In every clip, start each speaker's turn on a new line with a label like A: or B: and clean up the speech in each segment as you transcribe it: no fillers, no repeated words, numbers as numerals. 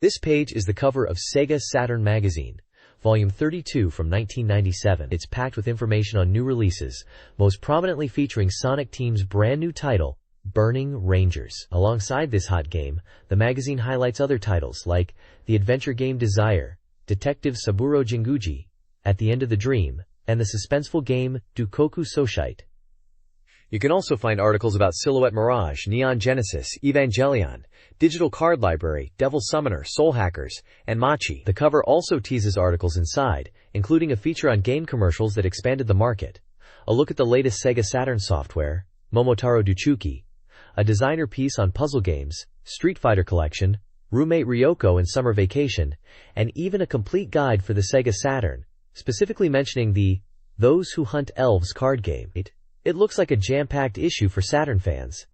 A: This page is the cover of SEGA Saturn Magazine, Volume 32 from 1997. It's packed with information on new releases, most prominently featuring Sonic Team's brand new title, Burning Rangers. Alongside this hot game, the magazine highlights other titles like the adventure game Desire, Detective Saburo Jinguji, At the End of the Dream, and the suspenseful game Dukoku Soshite. You can also find articles about Silhouette Mirage, Neon Genesis, Evangelion, Digital Card Library, Devil Summoner, Soul Hackers, and Machi. The cover also teases articles inside, including a feature on game commercials that expanded the market, a look at the latest Sega Saturn software, Momotaro Duchuki, a designer piece on puzzle games, Street Fighter Collection, Roommate Ryoko and Summer Vacation, and even a complete guide for the Sega Saturn, specifically mentioning the Those Who Hunt Elves card game. It looks like a jam-packed issue for Saturn fans.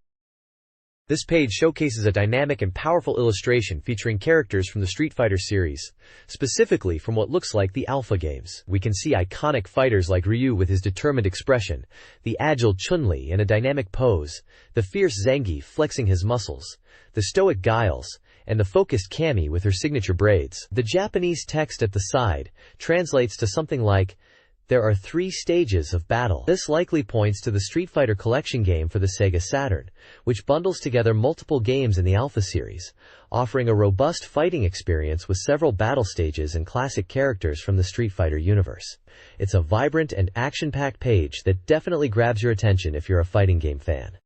A: This page showcases a dynamic and powerful illustration featuring characters from the Street Fighter series, specifically from what looks like the Alpha games. We can see iconic fighters like Ryu with his determined expression, the agile Chun-Li in a dynamic pose, the fierce Zangief flexing his muscles, the stoic Guiles, and the focused Cammy with her signature braids. The Japanese text at the side translates to something like, "There are 3 stages of battle." This likely points to the Street Fighter Collection game for the Sega Saturn, which bundles together multiple games in the Alpha series, offering a robust fighting experience with several battle stages and classic characters from the Street Fighter universe. It's a vibrant and action-packed page that definitely grabs your attention if you're a fighting game fan.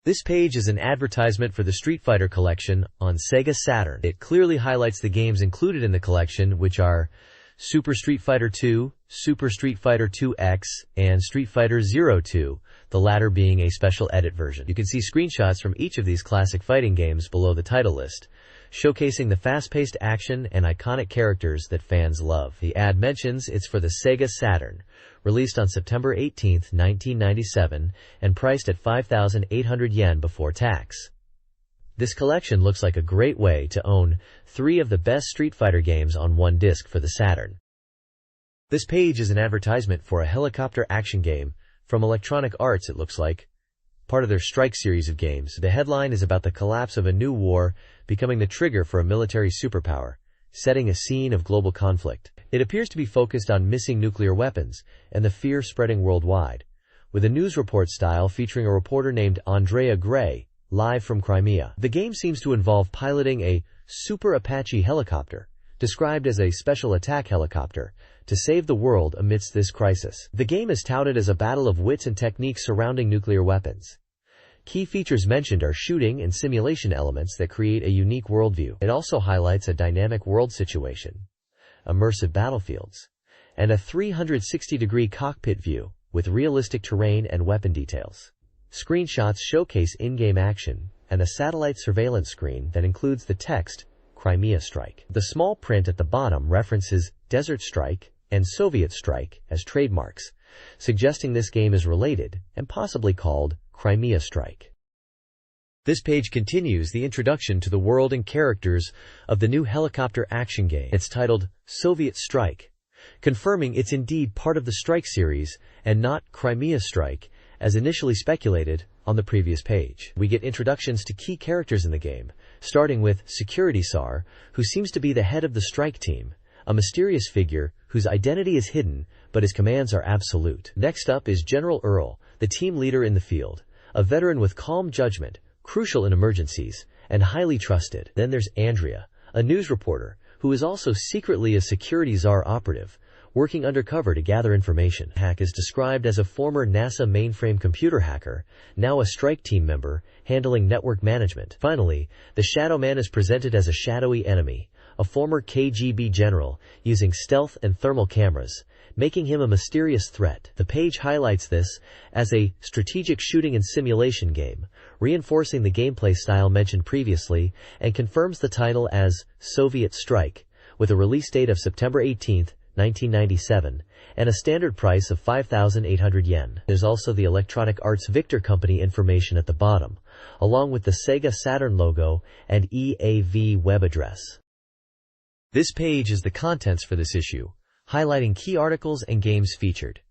A: This page is an advertisement for the Street Fighter Collection on Sega Saturn. It clearly highlights the games included in the collection, which are Super Street Fighter 2, Super Street Fighter 2X, and Street Fighter 02, the latter being a special edit version. You can see screenshots from each of these classic fighting games below the title list, showcasing the fast-paced action and iconic characters that fans love. The ad mentions it's for the Sega Saturn, released on September 18, 1997, and priced at 5,800 yen before tax. This collection looks like a great way to own 3 of the best Street Fighter games on one disc for the Saturn. This page is an advertisement for a helicopter action game from Electronic Arts, it looks like, part of their Strike series of games. The headline is about the collapse of a new war becoming the trigger for a military superpower, setting a scene of global conflict. It appears to be focused on missing nuclear weapons and the fear spreading worldwide, with a news report style featuring a reporter named Andrea Gray, live from Crimea. The game seems to involve piloting a Super Apache helicopter, described as a special attack helicopter, to save the world amidst this crisis. The game is touted as a battle of wits and techniques surrounding nuclear weapons. Key features mentioned are shooting and simulation elements that create a unique worldview. It also highlights a dynamic world situation, immersive battlefields, and a 360-degree cockpit view with realistic terrain and weapon details. Screenshots showcase in-game action and a satellite surveillance screen that includes the text, Crimea Strike. The small print at the bottom references Desert Strike and Soviet Strike as trademarks, suggesting this game is related and possibly called Crimea Strike. This page continues the introduction to the world and characters of the new helicopter action game. It's titled Soviet Strike, confirming it's indeed part of the Strike series and not Crimea Strike, as initially speculated on the previous page. We get introductions to key characters in the game, starting with Security Tsar, who seems to be the head of the Strike team, a mysterious figure whose identity is hidden but his commands are absolute. Next up is General Earl, the team leader in the field, a veteran with calm judgment, crucial in emergencies, and highly trusted. Then there's Andrea, a news reporter, who is also secretly a Security Tsar operative, working undercover to gather information. Hack is described as a former NASA mainframe computer hacker, now a Strike team member, handling network management. Finally, the Shadow Man is presented as a shadowy enemy, a former KGB general, using stealth and thermal cameras, making him a mysterious threat. The page highlights this as a strategic shooting and simulation game, reinforcing the gameplay style mentioned previously, and confirms the title as Soviet Strike, with a release date of September 18, 1997, and a standard price of 5,800 yen. There's also the Electronic Arts Victor Company information at the bottom, along with the Sega Saturn logo and EAV web address. This page is the contents for this issue, highlighting key articles and games featured.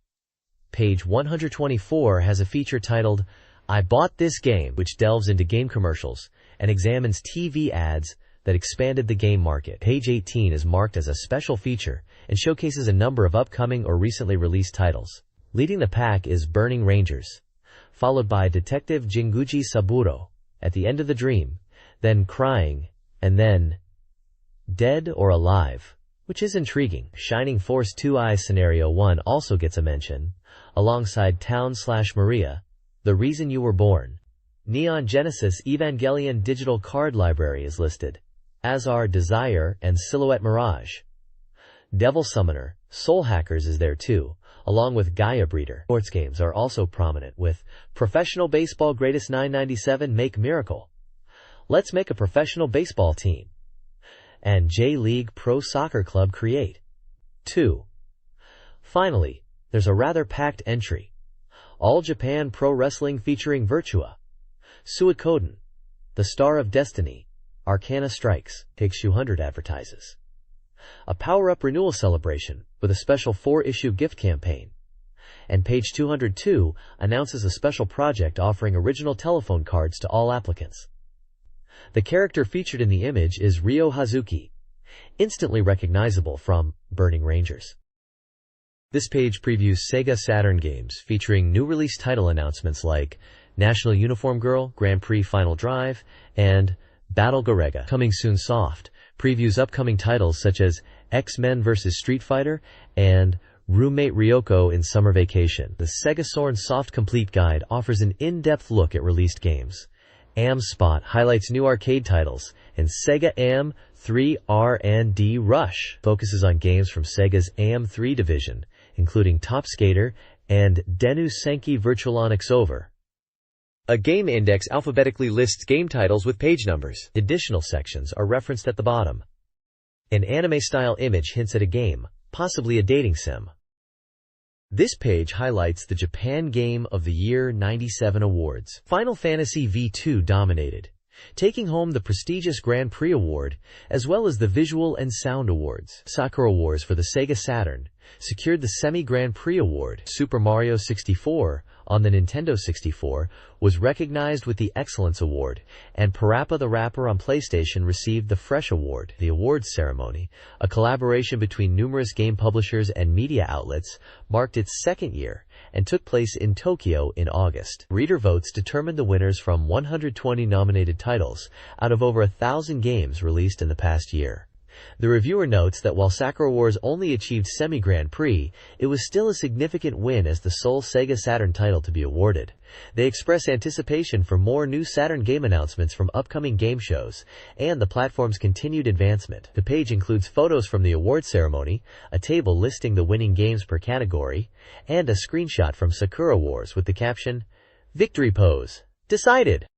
A: Page 124 has a feature titled, I Bought This Game, which delves into game commercials and examines TV ads that expanded the game market. Page 18 is marked as a special feature and showcases a number of upcoming or recently released titles. Leading the pack is Burning Rangers, followed by Detective Jinguji Saburo, At the End of the Dream, then Crying, and then Dead or Alive, which is intriguing. Shining Force 2i Scenario 1 also gets a mention, alongside Town/Maria, The Reason You Were Born. Neon Genesis Evangelion Digital Card Library is listed, as are Desire and Silhouette Mirage. Devil Summoner, Soul Hackers is there too, along with Gaia Breeder. Sports games are also prominent, with Professional Baseball Greatest 997 Make Miracle, Let's Make a Professional Baseball Team, and J-League Pro Soccer Club Create 2. Finally, there's a rather packed entry, All Japan Pro Wrestling featuring Virtua, Suikoden, The Star of Destiny, Arcana Strikes. Page 200 advertises a power-up renewal celebration with a special 4-issue gift campaign. And page 202 announces a special project offering original telephone cards to all applicants. The character featured in the image is Ryo Hazuki, instantly recognizable from Burning Rangers. This page previews SEGA Saturn games featuring new release title announcements like National Uniform Girl, Grand Prix Final Drive, and Battle Garega. Coming Soon Soft previews upcoming titles such as X-Men vs. Street Fighter and Roommate Ryoko in Summer Vacation. The SEGA Saturn Soft Complete Guide offers an in-depth look at released games. AM Spot highlights new arcade titles, and Sega AM3 R&D Rush focuses on games from Sega's AM3 division, including Top Skater and Denu Senki Virtualonics Over. A game index alphabetically lists game titles with page numbers. Additional sections are referenced at the bottom. An anime-style image hints at a game, possibly a dating sim. This page highlights the Japan Game of the Year 97 awards. Final Fantasy V2 dominated, taking home the prestigious Grand Prix Award, as well as the Visual and Sound Awards. Sakura Wars for the Sega Saturn secured the Semi-Grand Prix Award. Super Mario 64 on the Nintendo 64 was recognized with the Excellence Award, and Parappa the Rapper on PlayStation received the Fresh Award. The awards ceremony, a collaboration between numerous game publishers and media outlets, marked its second year and took place in Tokyo in August. Reader votes determined the winners from 120 nominated titles out of over 1,000 games released in the past year. The reviewer notes that while Sakura Wars only achieved semi-Grand Prix, it was still a significant win as the sole Sega Saturn title to be awarded. They express anticipation for more new Saturn game announcements from upcoming game shows and the platform's continued advancement. The page includes photos from the award ceremony, a table listing the winning games per category, and a screenshot from Sakura Wars with the caption, "Victory Pose. Decided."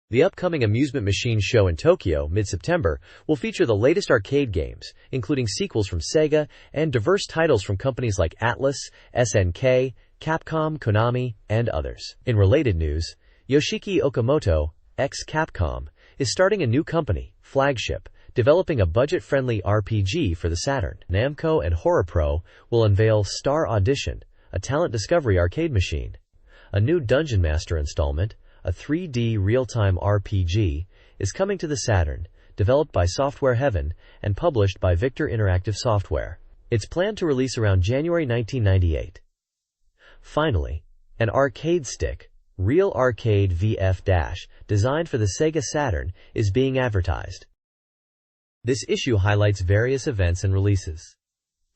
A: The upcoming amusement machine show in Tokyo, mid-September, will feature the latest arcade games, including sequels from Sega and diverse titles from companies like Atlus, SNK, Capcom, Konami, and others. In related news, Yoshiki Okamoto, ex-Capcom, is starting a new company, Flagship, developing a budget-friendly RPG for the Saturn. Namco and HorrorPro will unveil Star Audition, a talent discovery arcade machine. A new Dungeon Master installment, a 3D real-time RPG, is coming to the Saturn, developed by Software Heaven and published by Victor Interactive Software. It's planned to release around January 1998. Finally, an arcade stick, Real Arcade VF- designed for the Sega Saturn, is being advertised. This issue highlights various events and releases.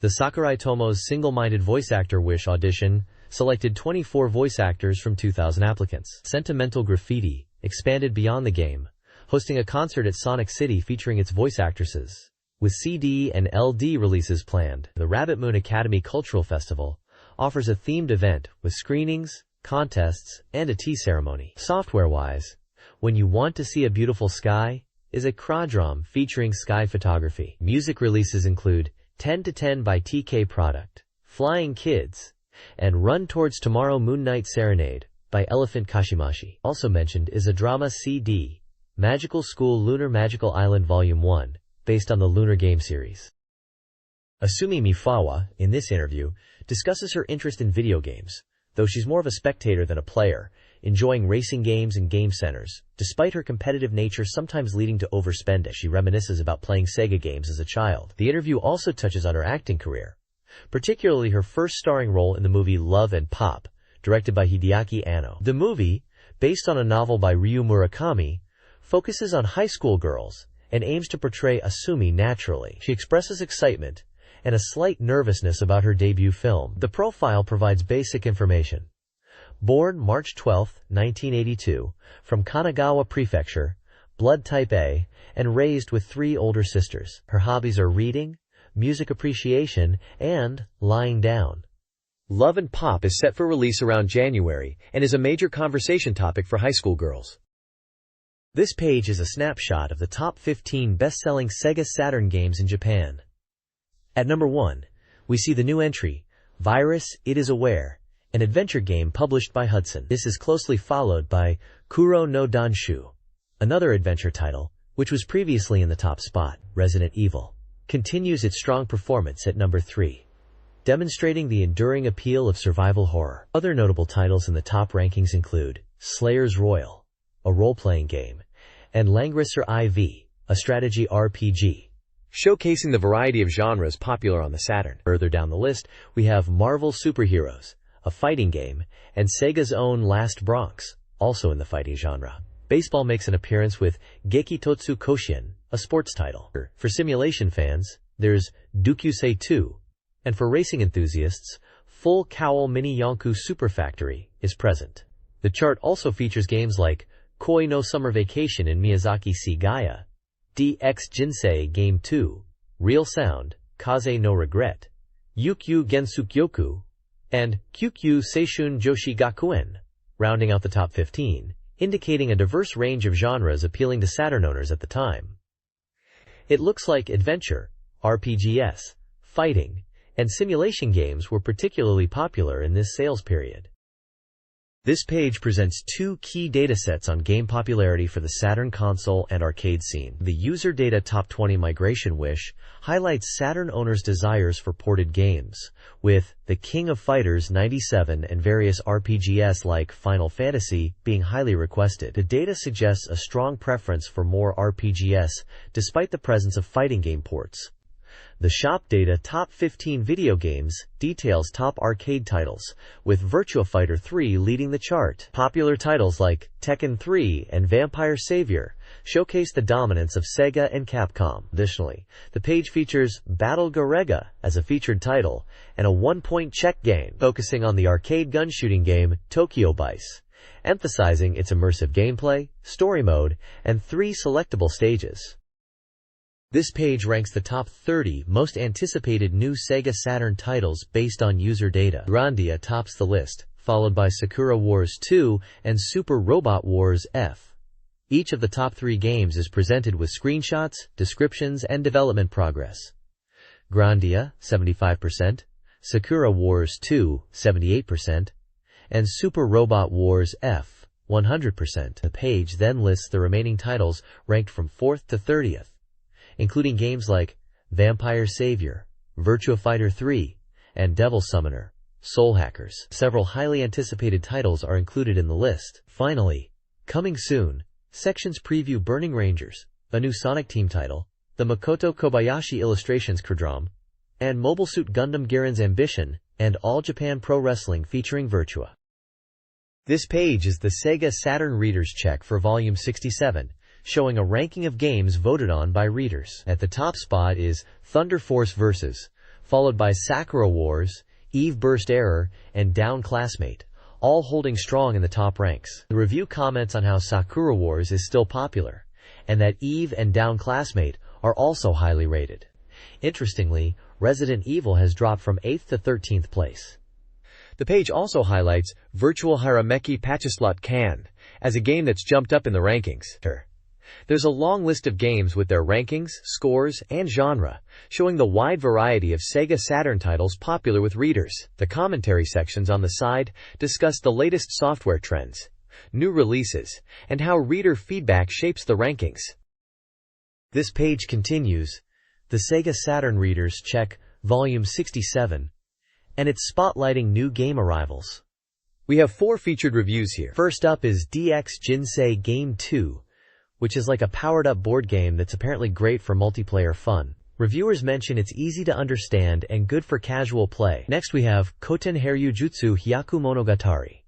A: The Sakurai Tomo's single-minded voice actor wish audition selected 24 voice actors from 2,000 applicants. Sentimental Graffiti expanded beyond the game, hosting a concert at Sonic City featuring its voice actresses. With CD and LD releases planned, the Rabbit Moon Academy Cultural Festival offers a themed event with screenings, contests, and a tea ceremony. Software-wise, When You Want to See a Beautiful Sky is a Crodrom featuring sky photography. Music releases include 10 to 10 by TK Product, Flying Kids, and Run Towards Tomorrow Moon Night Serenade by Elephant Kashimashi. Also mentioned is a drama CD, Magical School Lunar Magical Island Volume 1, based on the Lunar Game series. Asumi Mifawa, in this interview, discusses her interest in video games. Though she's more of a spectator than a player, enjoying racing games and game centers, despite her competitive nature sometimes leading to overspending. She reminisces about playing Sega games as a child. The interview also touches on her acting career, particularly her first starring role in the movie Love and Pop, directed by Hideaki Anno. The movie, based on a novel by Ryu Murakami, focuses on high school girls and aims to portray Asumi naturally. She expresses excitement and a slight nervousness about her debut film. The profile provides basic information. Born March 12, 1982, from Kanagawa Prefecture, blood type A, and raised with 3 older sisters. Her hobbies are reading, music appreciation, and lying down. Love and Pop is set for release around January and is a major conversation topic for high school girls. This page is a snapshot of the top 15 best-selling Sega Saturn games in Japan. At number 1, we see the new entry, Virus It Is Aware, an adventure game published by Hudson. This is closely followed by Kuro no Danshu, another adventure title, which was previously in the top spot. Resident Evil continues its strong performance at number 3, demonstrating the enduring appeal of survival horror. Other notable titles in the top rankings include Slayers Royal, a role-playing game, and Langrisser IV, a strategy RPG, showcasing the variety of genres popular on the Saturn. Further down the list, we have Marvel Superheroes, a fighting game, and Sega's own Last Bronx, also in the fighting genre. Baseball makes an appearance with Gekitotsu Koshien, a sports title. For simulation fans, there's Dukusei 2, and for racing enthusiasts, Full Cowl Mini Yonku Super Factory is present. The chart also features games like Koi no Summer Vacation in Miyazaki Gaia, DX Jinsei Game 2, Real Sound, Kaze no Regret, Yukyu Gensukyoku, and Kyukyu Seishun Joshi Gakuen, rounding out the top 15, indicating a diverse range of genres appealing to Saturn owners at the time. It looks like adventure, RPGs, fighting, and simulation games were particularly popular in this sales period. This page presents 2 key datasets on game popularity for the Saturn console and arcade scene. The User Data Top 20 Migration Wish highlights Saturn owners' desires for ported games, with The King of Fighters 97 and various RPGs like Final Fantasy being highly requested. The data suggests a strong preference for more RPGs despite the presence of fighting game ports. The Shop Data Top 15 Video Games details top arcade titles, with Virtua Fighter 3 leading the chart. Popular titles like Tekken 3 and Vampire Savior showcase the dominance of Sega and Capcom. Additionally, the page features Battle Garega as a featured title and a one-point check game, focusing on the arcade gun shooting game Tokyo Vice, emphasizing its immersive gameplay, story mode, and 3 selectable stages. This page ranks the top 30 most anticipated new Sega Saturn titles based on user data. Grandia tops the list, followed by Sakura Wars 2 and Super Robot Wars F. Each of the top 3 games is presented with screenshots, descriptions, and development progress. Grandia, 75%, Sakura Wars 2, 78%, and Super Robot Wars F, 100%. The page then lists the remaining titles ranked from 4th to 30th. Including games like Vampire Savior, Virtua Fighter 3, and Devil Summoner, Soul Hackers. Several highly anticipated titles are included in the list. Finally, coming soon, sections preview Burning Rangers, a new Sonic Team title, the Makoto Kobayashi Illustrations Cardrome, and Mobile Suit Gundam Garen's Ambition, and All Japan Pro Wrestling featuring Virtua. This page is the Sega Saturn Readers Check for Volume 67. Showing a ranking of games voted on by readers. At the top spot is Thunder Force Versus, followed by Sakura Wars, Eve Burst Error, and Down Classmate, all holding strong in the top ranks. The review comments on how Sakura Wars is still popular, and that Eve and Down Classmate are also highly rated. Interestingly, Resident Evil has dropped from 8th to 13th place. The page also highlights Virtual Harameki Pachislot Can as a game that's jumped up in the rankings. There's a long list of games with their rankings, scores, and genre, showing the wide variety of Sega Saturn titles popular with readers. The commentary sections on the side discuss the latest software trends, new releases, and how reader feedback shapes the rankings. This page continues, the Sega Saturn Readers Check, Volume 67, and it's spotlighting new game arrivals. We have 4 featured reviews here. First up is DX Jinsei Game 2, which is like a powered-up board game that's apparently great for multiplayer fun. Reviewers mention it's easy to understand and good for casual play. Next we have Koten Heryu Jutsu Hyaku Monogatari,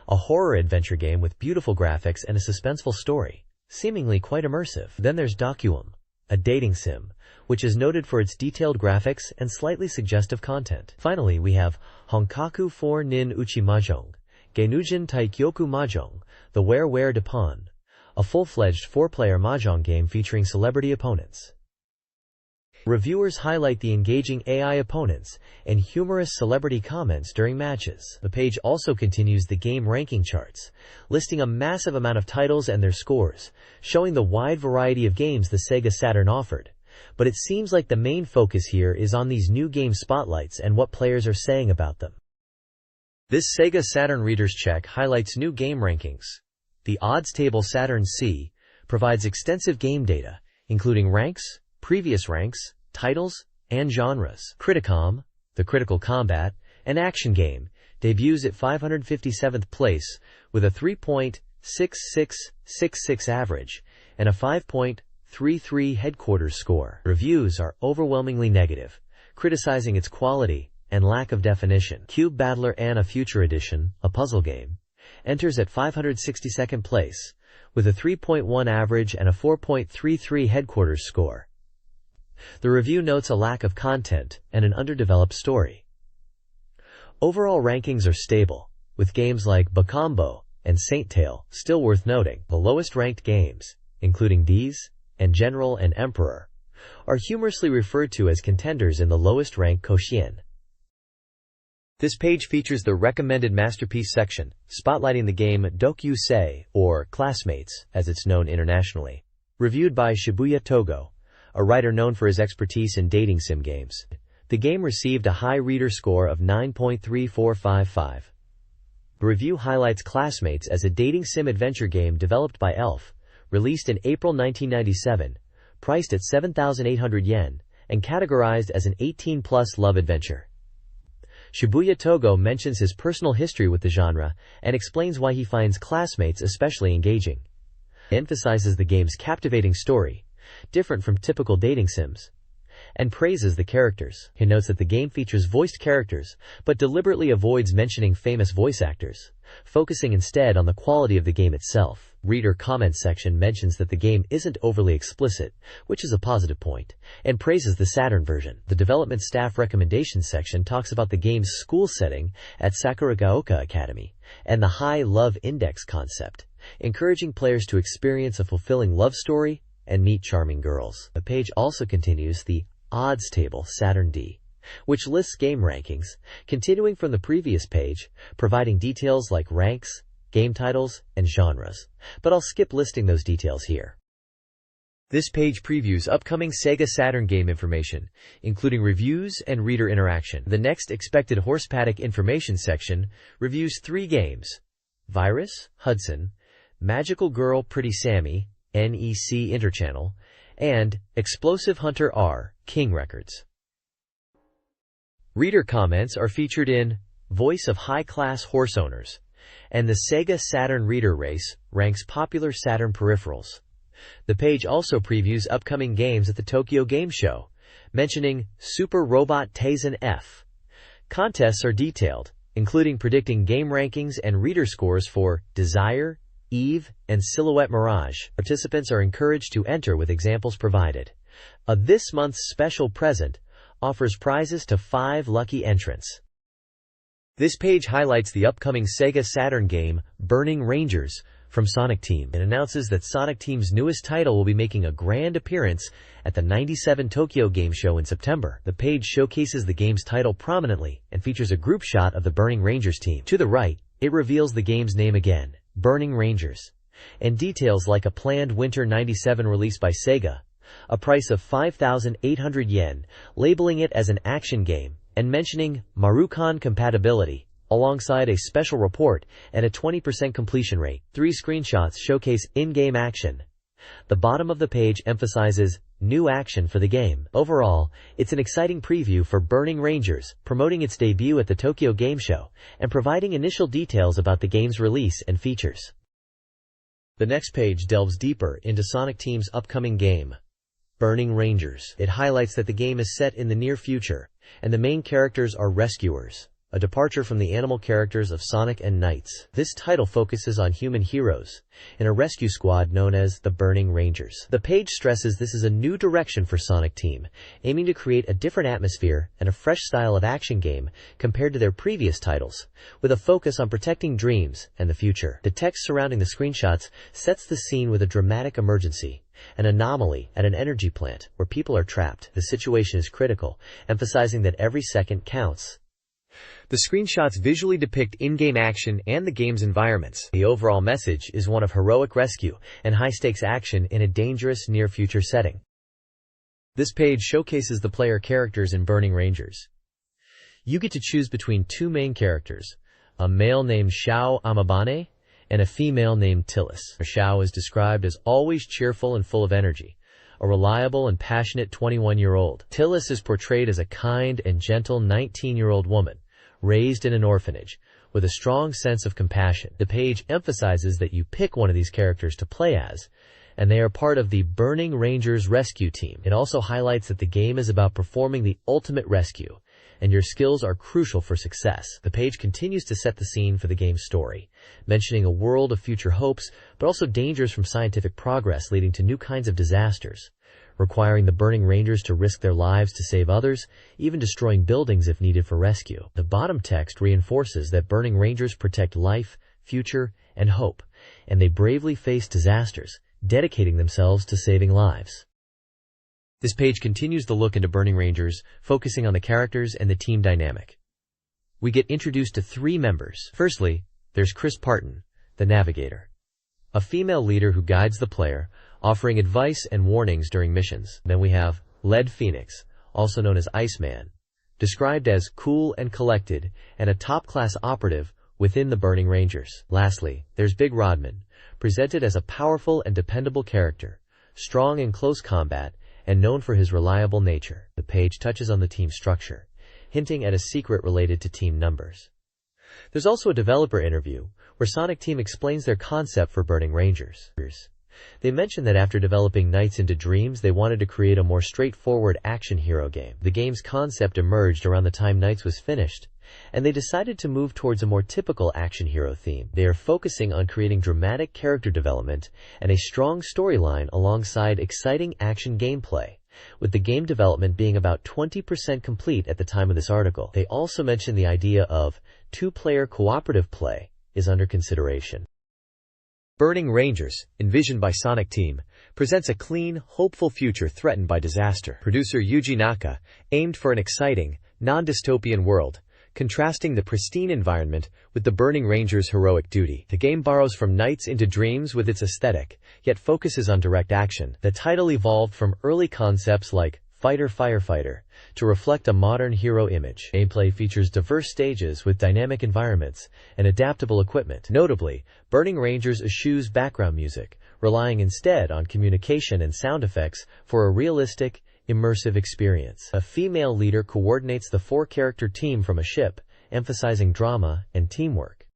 A: a horror adventure game with beautiful graphics and a suspenseful story, seemingly quite immersive. Then there's Dokuum, a dating sim, which is noted for its detailed graphics and slightly suggestive content. Finally, we have Honkaku 4 Nin Uchi Mahjong, Genujin Taikyoku Mahjong, the Where Depon, a full-fledged 4-player mahjong game featuring celebrity opponents. Reviewers highlight the engaging AI opponents and humorous celebrity comments during matches. The page also continues the game ranking charts, listing a massive amount of titles and their scores, showing the wide variety of games the SEGA Saturn offered. But it seems like the main focus here is on these new game spotlights and what players are saying about them. This SEGA Saturn Reader's Check highlights new game rankings. The odds table Saturn C provides extensive game data, including ranks, previous ranks, titles, and genres. Criticom, the Critical Combat, an action game, debuts at 557th place with a 3.6666 average and a 5.33 headquarters score. Reviews are overwhelmingly negative, criticizing its quality and lack of definition. Cube Battler Anna Future Edition, a puzzle game, enters at 562nd place with a 3.1 average and a 4.33 headquarters score. The review notes a lack of content and an underdeveloped story. Overall rankings are stable, with games like Bakombo and Saint Tail still worth noting. The lowest ranked games, including these and General and Emperor, are humorously referred to as contenders in the lowest ranked Koshien. This page features the recommended masterpiece section, spotlighting the game Dokyusei, or Classmates, as it's known internationally. Reviewed by Shibuya Togo, a writer known for his expertise in dating sim games. The game received a high reader score of 9.3455. The review highlights Classmates as a dating sim adventure game developed by Elf, released in April 1997, priced at 7,800 yen, and categorized as an 18-plus love adventure. Shibuya Togo mentions his personal history with the genre and explains why he finds Classmates especially engaging. He emphasizes the game's captivating story, different from typical dating sims, and praises the characters. He notes that the game features voiced characters, but deliberately avoids mentioning famous voice actors, focusing instead on the quality of the game itself. Reader comments section mentions that the game isn't overly explicit, which is a positive point, and praises the Saturn version. The development staff recommendations section talks about the game's school setting at Sakuragaoka Academy, and the high love index concept, encouraging players to experience a fulfilling love story and meet charming girls. The page also continues the odds table Saturn D, which lists game rankings, continuing from the previous page, providing details like ranks, game titles, and genres, but I'll skip listing those details here. This page previews upcoming SEGA Saturn game information, including reviews and reader interaction. The next expected horse paddock information section reviews 3 games: Virus, Hudson, Magical Girl Pretty Sammy, NEC Interchannel, and Explosive Hunter R, King Records. Reader comments are featured in Voice of High-Class Horse Owners, and the SEGA Saturn Reader Race ranks popular Saturn peripherals. The page also previews upcoming games at the Tokyo Game Show, mentioning Super Robot Taisen F. Contests are detailed, including predicting game rankings and reader scores for Desire, Eve, and Silhouette Mirage. Participants are encouraged to enter with examples provided. This month's special present offers prizes to 5 lucky entrants. This page highlights the upcoming SEGA Saturn game, Burning Rangers, from Sonic Team. It announces that Sonic Team's newest title will be making a grand appearance at the 97 Tokyo Game Show in September. The page showcases the game's title prominently and features a group shot of the Burning Rangers team. To the right, it reveals the game's name again, Burning Rangers, and details like a planned Winter 97 release by Sega, a price of 5,800 yen, labeling it as an action game, and mentioning Marucon compatibility, alongside a special report and a 20% completion rate. 3 screenshots showcase in-game action. The bottom of the page emphasizes new action for the game. Overall, it's an exciting preview for Burning Rangers, promoting its debut at the Tokyo Game Show, and providing initial details about the game's release and features. The next page delves deeper into Sonic Team's upcoming game, Burning Rangers. It highlights that the game is set in the near future, and the main characters are rescuers, a departure from the animal characters of Sonic and Knights. This title focuses on human heroes in a rescue squad known as the Burning Rangers. The page stresses this is a new direction for Sonic Team, aiming to create a different atmosphere and a fresh style of action game compared to their previous titles, with a focus on protecting dreams and the future. The text surrounding the screenshots sets the scene with a dramatic emergency, an anomaly at an energy plant where people are trapped. The situation is critical, emphasizing that every second counts. The screenshots visually depict in-game action and the game's environments. The overall message is one of heroic rescue and high-stakes action in a dangerous near-future setting. This page showcases the player characters in Burning Rangers. You get to choose between two main characters, a male named Xiao Amabane and a female named Tillis. Xiao is described as always cheerful and full of energy, a reliable and passionate 21-year-old. Tillis is portrayed as a kind and gentle 19-year-old woman, raised in an orphanage, with a strong sense of compassion. The page emphasizes that you pick one of these characters to play as, and they are part of the Burning Rangers rescue team. It also highlights that the game is about performing the ultimate rescue, and your skills are crucial for success. The page continues to set the scene for the game's story, mentioning a world of future hopes, but also dangers from scientific progress leading to new kinds of disasters, requiring the Burning Rangers to risk their lives to save others, even destroying buildings if needed for rescue. The bottom text reinforces that Burning Rangers protect life, future, and hope, and they bravely face disasters, dedicating themselves to saving lives. This page continues the look into Burning Rangers, focusing on the characters and the team dynamic. We get introduced to three members. Firstly, there's Chris Parton, the Navigator, a female leader who guides the player, offering advice and warnings during missions. Then we have Lead Phoenix, also known as Iceman, described as cool and collected and a top-class operative within the Burning Rangers. Lastly, there's Big Rodman, presented as a powerful and dependable character, strong in close combat, and known for his reliable nature. The page touches on the team structure, hinting at a secret related to team numbers. There's also a developer interview where Sonic Team explains their concept for Burning Rangers. They mention that after developing Nights into Dreams, they wanted to create a more straightforward action hero game. The game's concept emerged around the time Nights was finished, and they decided to move towards a more typical action hero theme. They are focusing on creating dramatic character development and a strong storyline alongside exciting action gameplay, with the game development being about 20% complete at the time of this article. They also mention the idea of two-player cooperative play is under consideration. Burning Rangers, envisioned by Sonic Team, presents a clean, hopeful future threatened by disaster. Producer Yuji Naka aimed for an exciting, non-dystopian world, contrasting the pristine environment with the Burning Rangers' heroic duty. The game borrows from Nights into Dreams with its aesthetic, yet focuses on direct action. The title evolved from early concepts like Fighter Firefighter to reflect a modern hero image. Gameplay features diverse stages with dynamic environments and adaptable equipment. Notably, Burning Rangers eschews background music, relying instead on communication and sound effects for a realistic, immersive experience. A female leader coordinates the four-character team from a ship, emphasizing drama and teamwork.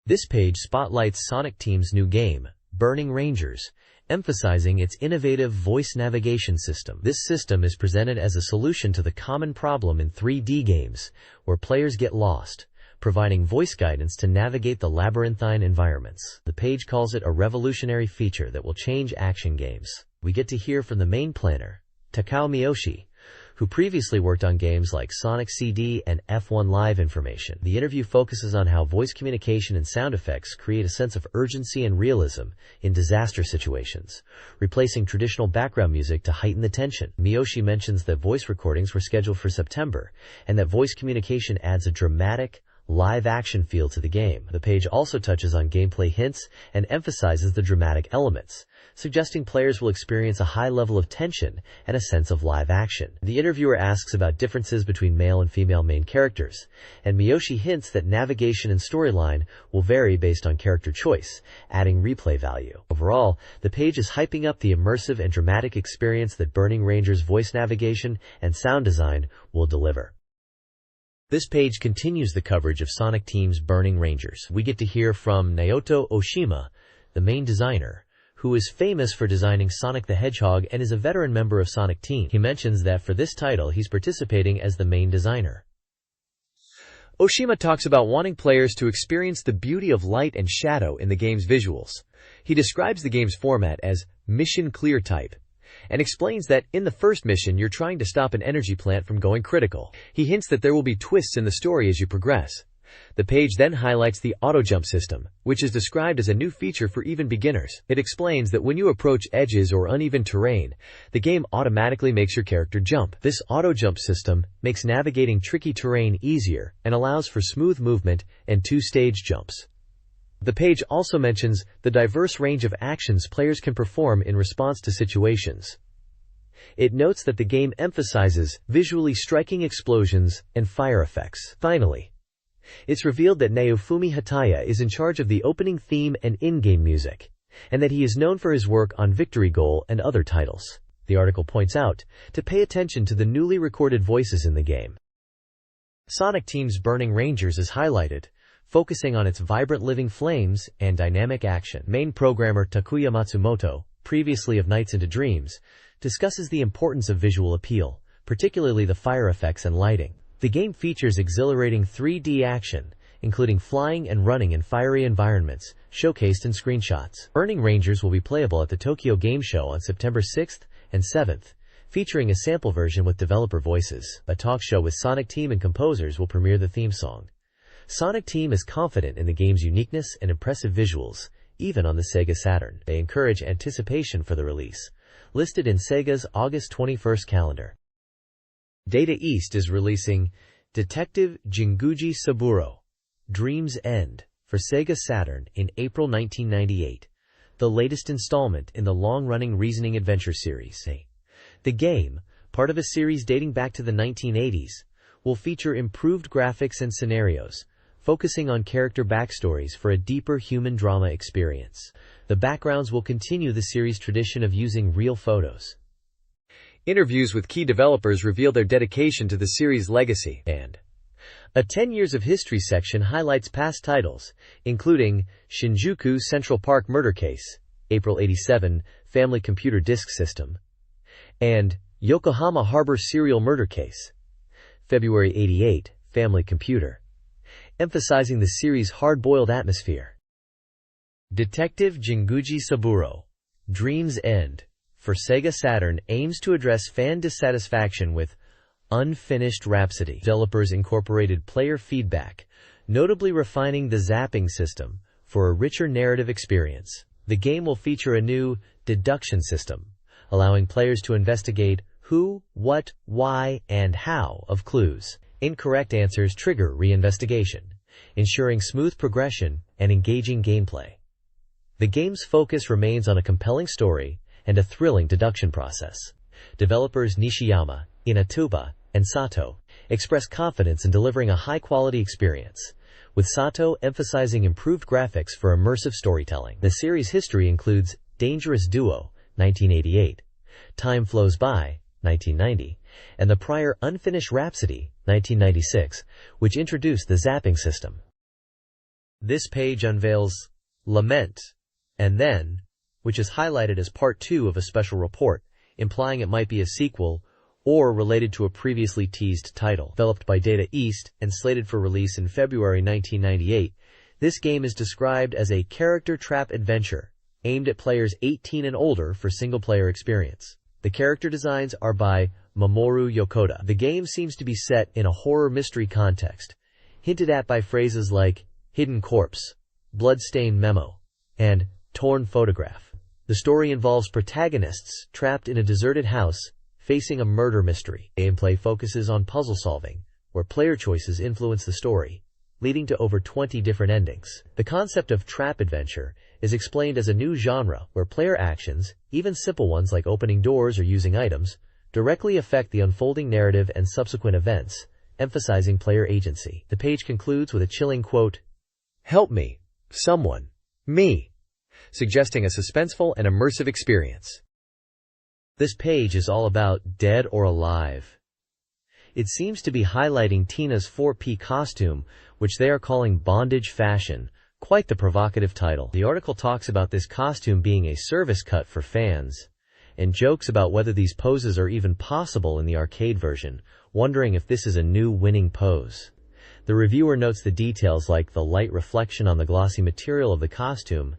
A: This page spotlights Sonic Team's new game, Burning Rangers, emphasizing its innovative voice navigation system. This system is presented as a solution to the common problem in 3D games, where players get lost, providing voice guidance to navigate the labyrinthine environments. The page calls it a revolutionary feature that will change action games. We get to hear from the main planner, Takao Miyoshi, who previously worked on games like Sonic CD and F1 Live Information. The interview focuses on how voice communication and sound effects create a sense of urgency and realism in disaster situations, replacing traditional background music to heighten the tension. Miyoshi mentions that voice recordings were scheduled for September, and that voice communication adds a dramatic, live-action feel to the game. The page also touches on gameplay hints and emphasizes the dramatic elements, suggesting players will experience a high level of tension and a sense of live action. The interviewer asks about differences between male and female main characters, and Miyoshi hints that navigation and storyline will vary based on character choice, adding replay value. Overall, the page is hyping up the immersive and dramatic experience that Burning Ranger's voice navigation and sound design will deliver. This page continues the coverage of Sonic Team's Burning Rangers. We get to hear from Naoto Oshima, the main designer, who is famous for designing Sonic the Hedgehog and is a veteran member of Sonic Team. He mentions that for this title he's participating as the main designer. Oshima talks about wanting players to experience the beauty of light and shadow in the game's visuals. He describes the game's format as mission clear type, and explains that in the first mission you're trying to stop an energy plant from going critical. He hints that there will be twists in the story as you progress. The page then highlights the auto-jump system, which is described as a new feature for even beginners. It explains that when you approach edges or uneven terrain, the game automatically makes your character jump. This auto-jump system makes navigating tricky terrain easier and allows for smooth movement and two-stage jumps. The page also mentions the diverse range of actions players can perform in response to situations. It notes that the game emphasizes visually striking explosions and fire effects. Finally, it's revealed that Naofumi Hataya is in charge of the opening theme and in-game music, and that he is known for his work on Victory Goal and other titles. The article points out to pay attention to the newly recorded voices in the game. Sonic Team's Burning Rangers is highlighted, focusing on its vibrant living flames and dynamic action. Main programmer Takuya Matsumoto, previously of Nights into Dreams, discusses the importance of visual appeal, particularly the fire effects and lighting. The game features exhilarating 3D action, including flying and running in fiery environments, showcased in screenshots. Burning Rangers will be playable at the Tokyo Game Show on September 6th and 7th, featuring a sample version with developer voices. A talk show with Sonic Team and composers will premiere the theme song. Sonic Team is confident in the game's uniqueness and impressive visuals, even on the SEGA Saturn. They encourage anticipation for the release, listed in Sega's August 21st calendar. Data East is releasing Detective Jinguji Saburo, Dream's End, for SEGA Saturn in April 1998, the latest installment in the long-running reasoning adventure series. The game, part of a series dating back to the 1980s, will feature improved graphics and scenarios, focusing on character backstories for a deeper human drama experience. The backgrounds will continue the series' tradition of using real photos. Interviews with key developers reveal their dedication to the series' legacy, and a 10 Years of History section highlights past titles, including Shinjuku Central Park Murder Case, April '87, Family Computer Disk System, and Yokohama Harbor Serial Murder Case, February '88, Family Computer, emphasizing the series' hard-boiled atmosphere. Detective Jinguji Saburo, Dream's End, for SEGA Saturn aims to address fan dissatisfaction with Unfinished Rhapsody. Developers incorporated player feedback, notably refining the zapping system for a richer narrative experience. The game will feature a new deduction system, allowing players to investigate who, what, why, and how of clues. Incorrect answers trigger reinvestigation, ensuring smooth progression and engaging gameplay. The game's focus remains on a compelling story and a thrilling deduction process. Developers Nishiyama, Inatuba, and Sato express confidence in delivering a high-quality experience, with Sato emphasizing improved graphics for immersive storytelling. The series' history includes Dangerous Duo, 1988, Time Flows By, 1990, and the prior Unfinished Rhapsody, 1996, which introduced the zapping system. This page unveils Lament, and Then, which is highlighted as part 2 of a special report, implying it might be a sequel or related to a previously teased title. Developed by Data East and slated for release in February 1998, this game is described as a character trap adventure aimed at players 18 and older for single-player experience. The character designs are by Mamoru Yokota. The game seems to be set in a horror mystery context, hinted at by phrases like hidden corpse, bloodstained memo, and torn photograph. The story involves protagonists trapped in a deserted house facing a murder mystery. Gameplay focuses on puzzle solving, where player choices influence the story. leading to over 20 different endings. The concept of trap adventure is explained as a new genre where player actions, even simple ones like opening doors or using items, directly affect the unfolding narrative and subsequent events, emphasizing player agency. The page concludes with a chilling quote, "Help me, someone, me," suggesting a suspenseful and immersive experience. This page is all about Dead or Alive. It seems to be highlighting Tina's 4P costume, which they are calling bondage fashion. Quite the provocative title. The article talks about this costume being a service cut for fans, and jokes about whether these poses are even possible in the arcade version, wondering if this is a new winning pose. The reviewer notes the details like the light reflection on the glossy material of the costume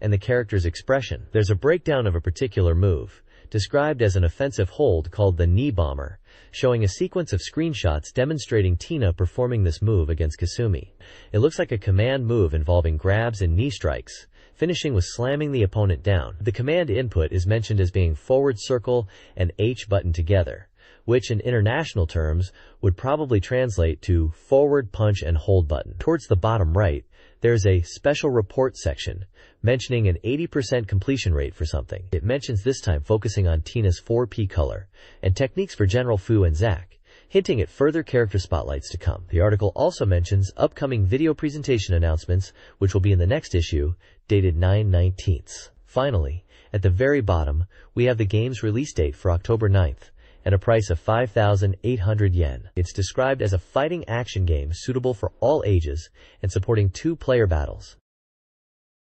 A: and the character's expression. There's a breakdown of a particular move, described as an offensive hold called the knee bomber, showing a sequence of screenshots demonstrating Tina performing this move against Kasumi. It looks like a command move involving grabs and knee strikes, finishing with slamming the opponent down. The command input is mentioned as being forward circle and H button together, which in international terms would probably translate to forward punch and hold button. Towards the bottom right, there's a special report section mentioning an 80% completion rate for something. It mentions this time focusing on Tina's 4P color and techniques for General Fu and Zack, hinting at further character spotlights to come. The article also mentions upcoming video presentation announcements, which will be in the next issue, dated 9/19. Finally, at the very bottom, we have the game's release date for October 9th, and a price of 5,800 yen. It's described as a fighting action game suitable for all ages and supporting 2-player battles.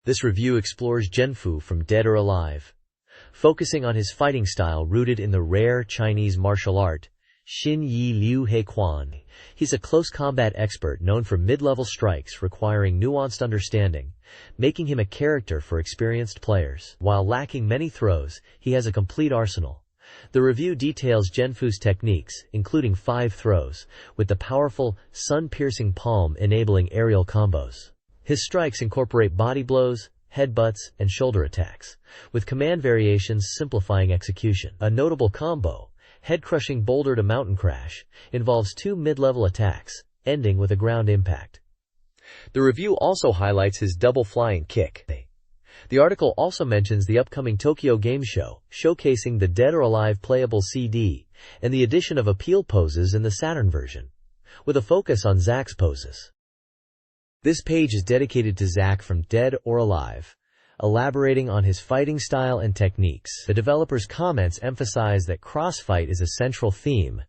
A: This review explores Genfu from Dead or Alive, focusing on his fighting style rooted in the rare Chinese martial art, Xin Yi Liu He Quan. He's a close combat expert known for mid-level strikes requiring nuanced understanding, making him a character for experienced players. While lacking many throws, he has a complete arsenal. The review details Genfu's techniques, including 5 throws, with the powerful, sun-piercing palm enabling aerial combos. His strikes incorporate body blows, headbutts, and shoulder attacks, with command variations simplifying execution. A notable combo, head-crushing boulder to mountain crash, involves 2 mid-level attacks, ending with a ground impact. The review also highlights his double flying kick. The article also mentions the upcoming Tokyo Game Show, showcasing the Dead or Alive playable CD, and the addition of appeal poses in the Saturn version, with a focus on Zack's poses. This page is dedicated to Zack from Dead or Alive, elaborating on his fighting style and techniques. The developer's comments emphasize that crossfight is a central theme,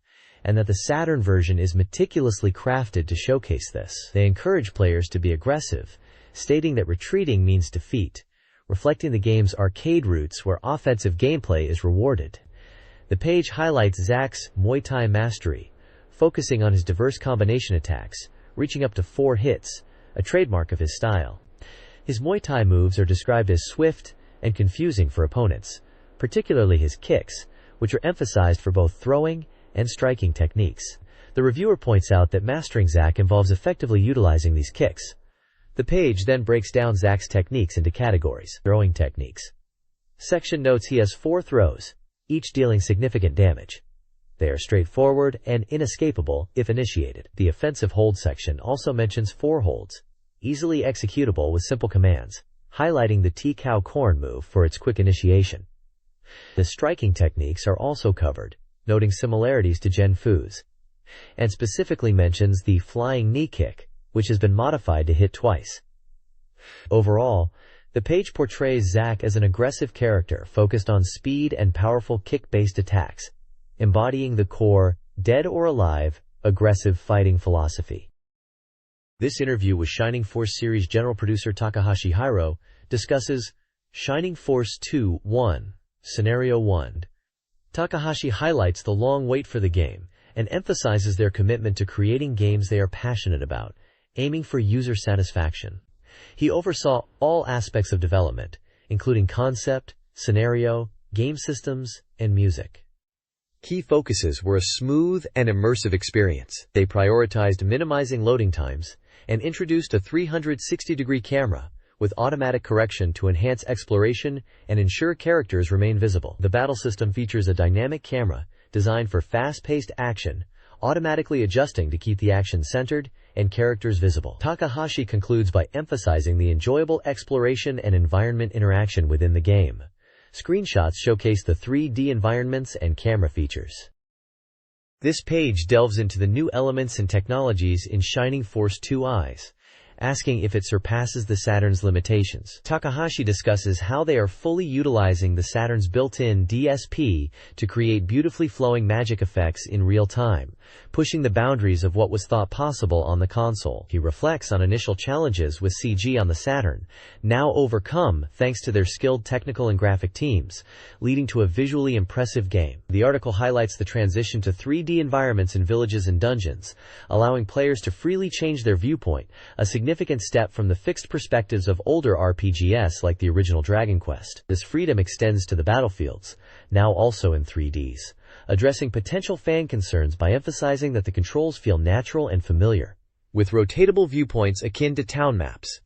A: and that the Saturn version is meticulously crafted to showcase this. They encourage players to be aggressive, stating that retreating means defeat, reflecting the game's arcade roots where offensive gameplay is rewarded. The page highlights Zack's Muay Thai mastery, focusing on his diverse combination attacks, reaching up to 4 hits, a trademark of his style. His Muay Thai moves are described as swift and confusing for opponents, particularly his kicks, which are emphasized for both throwing and striking techniques. The reviewer points out that mastering Zack involves effectively utilizing these kicks. The page then breaks down Zack's techniques into categories. Throwing techniques. Section notes he has 4 throws, each dealing significant damage. They are straightforward and inescapable if initiated. The offensive hold section also mentions 4 holds, easily executable with simple commands, highlighting the T-cow corn move for its quick initiation. The striking techniques are also covered, noting similarities to Genfu's, and specifically mentions the flying knee kick, which has been modified to hit twice. Overall, the page portrays Zack as an aggressive character focused on speed and powerful kick-based attacks, embodying the core, Dead or Alive, aggressive fighting philosophy. This interview with Shining Force series general producer Takahashi Hiro discusses Shining Force 2-1, Scenario 1. Takahashi highlights the long wait for the game and emphasizes their commitment to creating games they are passionate about, aiming for user satisfaction. He oversaw all aspects of development, including concept, scenario, game systems, and music. Key focuses were a smooth and immersive experience. They prioritized minimizing loading times and introduced a 360-degree camera with automatic correction to enhance exploration and ensure characters remain visible. The battle system features a dynamic camera designed for fast-paced action, automatically adjusting to keep the action centered and characters visible. Takahashi concludes by emphasizing the enjoyable exploration and environment interaction within the game. Screenshots showcase the 3D environments and camera features. This page delves into the new elements and technologies in Shining Force 2 Eyes, asking if it surpasses the Saturn's limitations. Takahashi discusses how they are fully utilizing the Saturn's built-in DSP to create beautifully flowing magic effects in real time, pushing the boundaries of what was thought possible on the console. He reflects on initial challenges with CG on the Saturn, now overcome thanks to their skilled technical and graphic teams, leading to a visually impressive game. The article highlights the transition to 3D environments in villages and dungeons, allowing players to freely change their viewpoint, a significant step from the fixed perspectives of older RPGs like the original Dragon Quest. This freedom extends to the battlefields, now also in 3Ds, addressing potential fan concerns by emphasizing that the controls feel natural and familiar, with rotatable viewpoints akin to town maps.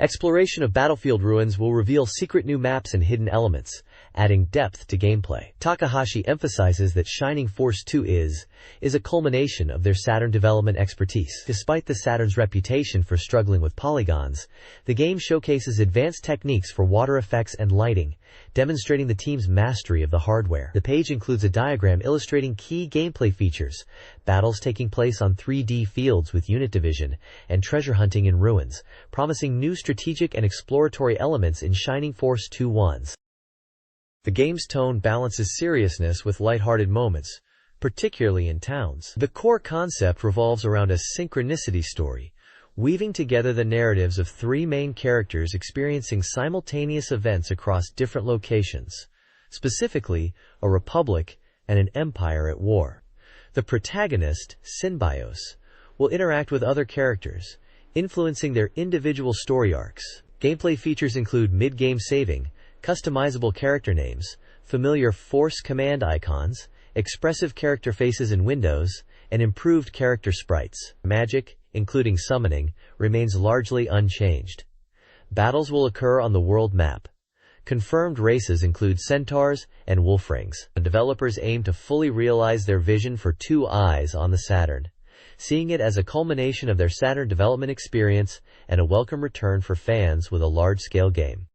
A: Exploration of battlefield ruins will reveal secret new maps and hidden elements, adding depth to gameplay. Takahashi emphasizes that Shining Force 2 is a culmination of their Saturn development expertise. Despite the Saturn's reputation for struggling with polygons, the game showcases advanced techniques for water effects and lighting, demonstrating the team's mastery of the hardware. The page includes a diagram illustrating key gameplay features, battles taking place on 3D fields with unit division, and treasure hunting in ruins, promising new strategic and exploratory elements in Shining Force 2-1's. The game's tone balances seriousness with lighthearted moments, particularly in towns. The core concept revolves around a synchronicity story, weaving together the narratives of three main characters experiencing simultaneous events across different locations, specifically a republic and an empire at war. The protagonist, Synbios, will interact with other characters, influencing their individual story arcs. Gameplay features include mid-game saving, customizable character names, familiar force command icons, expressive character faces and windows, and improved character sprites. Magic, including summoning, remains largely unchanged. Battles will occur on the world map. Confirmed races include centaurs and wolfrings. The developers aim to fully realize their vision for 2 Eyes on the Saturn, seeing it as a culmination of their Saturn development experience and a welcome return for fans with a large-scale game.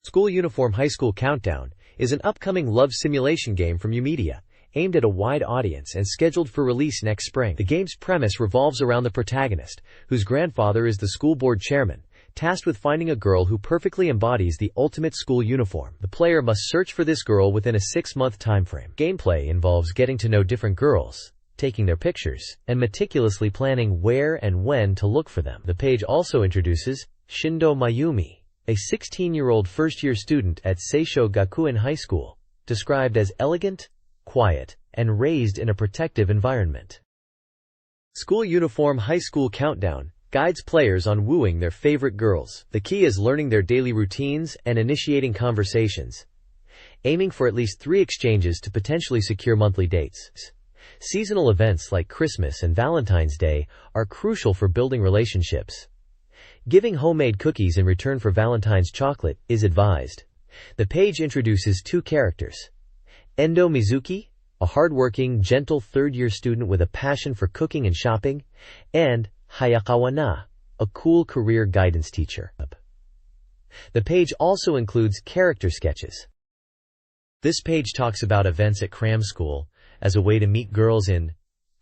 A: School Uniform High School Countdown is an upcoming love simulation game from U-Media, aimed at a wide audience and scheduled for release next spring. The game's premise revolves around the protagonist, whose grandfather is the school board chairman, tasked with finding a girl who perfectly embodies the ultimate school uniform. The player must search for this girl within a 6-month timeframe. Gameplay involves getting to know different girls, taking their pictures, and meticulously planning where and when to look for them. The page also introduces Shindo Mayumi, a 16-year-old first-year student at Seisho Gakuen High School, described as elegant, quiet, and raised in a protective environment. School Uniform High School Countdown guides players on wooing their favorite girls. The key is learning their daily routines and initiating conversations, aiming for at least 3 exchanges to potentially secure monthly dates. Seasonal events like Christmas and Valentine's Day are crucial for building relationships. Giving homemade cookies in return for Valentine's chocolate is advised. The page introduces 2 characters: Endo Mizuki, a hardworking, gentle third-year student with a passion for cooking and shopping, and Hayakawa Na, a cool career guidance teacher. The page also includes character sketches. This page talks about events at cram school as a way to meet girls in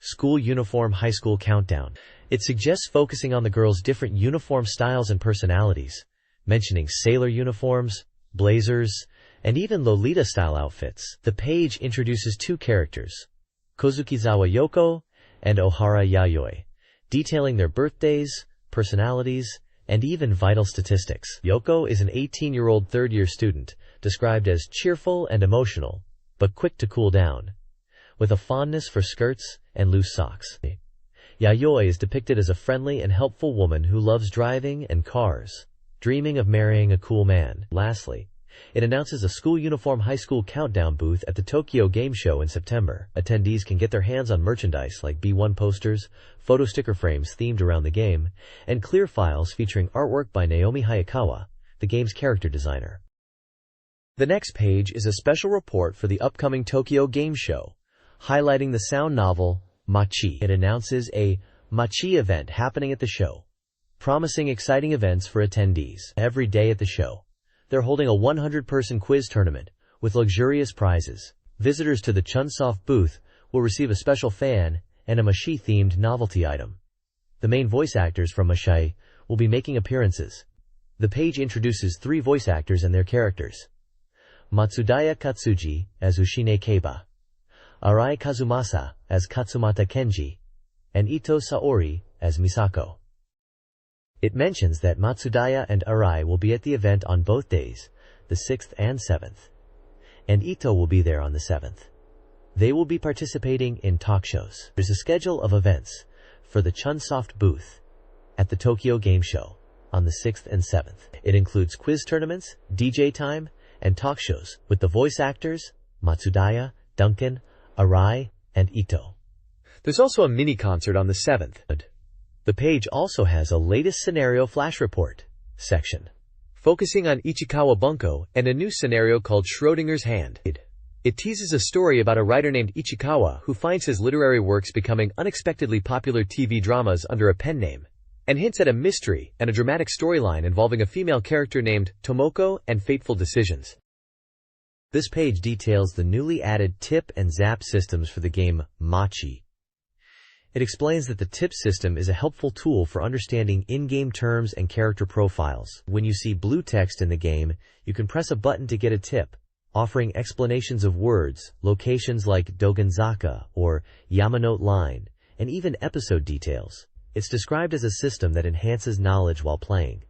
A: School Uniform High School Countdown. It suggests focusing on the girls' different uniform styles and personalities, mentioning sailor uniforms, blazers, and even Lolita-style outfits. The page introduces 2 characters, Kozukizawa Yoko and Ohara Yayoi, detailing their birthdays, personalities, and even vital statistics. Yoko is an 18-year-old third-year student, described as cheerful and emotional, but quick to cool down, with a fondness for skirts and loose socks. Yayoi is depicted as a friendly and helpful woman who loves driving and cars, dreaming of marrying a cool man. Lastly, it announces a School Uniform High School Countdown booth at the Tokyo Game Show in September. Attendees can get their hands on merchandise like B1 posters, photo sticker frames themed around the game, and clear files featuring artwork by Naomi Hayakawa, the game's character designer. The next page is a special report for the upcoming Tokyo Game Show, highlighting the sound novel Machi. It announces a Machi event happening at the show, promising exciting events for attendees. Every day at the show, they're holding a 100-person quiz tournament with luxurious prizes. Visitors to the Chunsoft booth will receive a special fan and a Machi-themed novelty item. The main voice actors from Machi will be making appearances. The page introduces 3 voice actors and their characters: Matsudaya Katsuji as Ushine Keiba, Arai Kazumasa as Katsumata Kenji, and Ito Saori as Misako. It mentions that Matsudaya and Arai will be at the event on both days, the 6th and 7th, and Ito will be there on the 7th. They will be participating in talk shows. There's a schedule of events for the Chunsoft booth at the Tokyo Game Show on the 6th and 7th. It includes quiz tournaments, DJ time, and talk shows with the voice actors Matsudaya, Duncan, Arai, and Ito. There's also a mini-concert on the 7th. The page also has a latest scenario flash report section, focusing on Ichikawa Bunko and a new scenario called Schrodinger's Hand. It teases a story about a writer named Ichikawa who finds his literary works becoming unexpectedly popular TV dramas under a pen name, and hints at a mystery and a dramatic storyline involving a female character named Tomoko and fateful decisions. This page details the newly added tip and zap systems for the game Machi. It explains that the tip system is a helpful tool for understanding in-game terms and character profiles. When you see blue text in the game, you can press a button to get a tip, offering explanations of words, locations like Dogenzaka or Yamanote Line, and even episode details. It's described as a system that enhances knowledge while playing.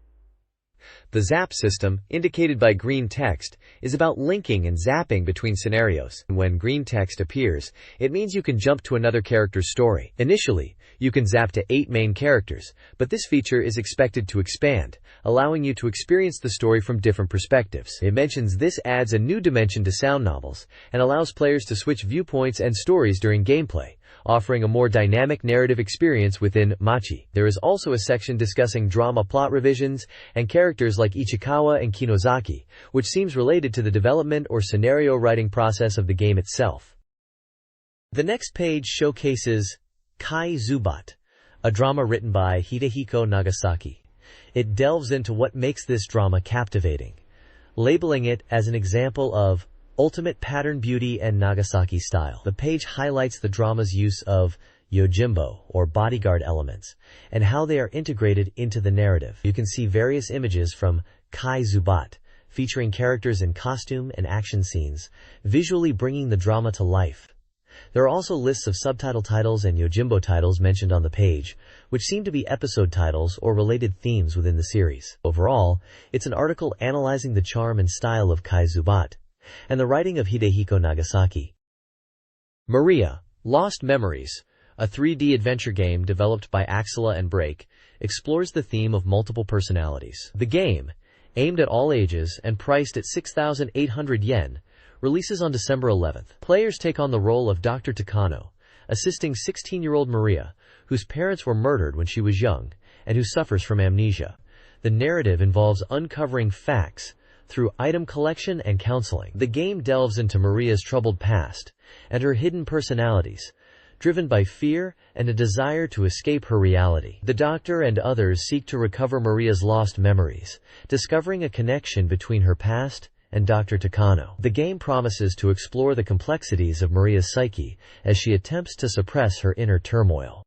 A: The zap system, indicated by green text, is about linking and zapping between scenarios. When green text appears, it means you can jump to another character's story. Initially, you can zap to 8 main characters, but this feature is expected to expand, allowing you to experience the story from different perspectives. It mentions this adds a new dimension to sound novels and allows players to switch viewpoints and stories during gameplay, offering a more dynamic narrative experience within Machi. There is also a section discussing drama plot revisions and characters like Ichikawa and Kinozaki, which seems related to the development or scenario writing process of the game itself. The next page showcases Kai Zubat, a drama written by Hidehiko Nagasaki. It delves into what makes this drama captivating, labeling it as an example of ultimate pattern beauty and Nagasaki style. The page highlights the drama's use of yojimbo, or bodyguard elements, and how they are integrated into the narrative. You can see various images from Kai Zubat, featuring characters in costume and action scenes, visually bringing the drama to life. There are also lists of subtitle titles and yojimbo titles mentioned on the page, which seem to be episode titles or related themes within the series. Overall, it's an article analyzing the charm and style of Kai Zubat and the writing of Hidehiko Nagasaki. Maria, Lost Memories, a 3D adventure game developed by Axela and Break, explores the theme of multiple personalities. The game, aimed at all ages and priced at 6,800 yen, releases on December 11th. Players take on the role of Dr. Takano, assisting 16-year-old Maria, whose parents were murdered when she was young and who suffers from amnesia. The narrative involves uncovering facts through item collection and counseling. The game delves into Maria's troubled past and her hidden personalities, driven by fear and a desire to escape her reality. The Doctor and others seek to recover Maria's lost memories, discovering a connection between her past and Dr. Takano. The game promises to explore the complexities of Maria's psyche as she attempts to suppress her inner turmoil.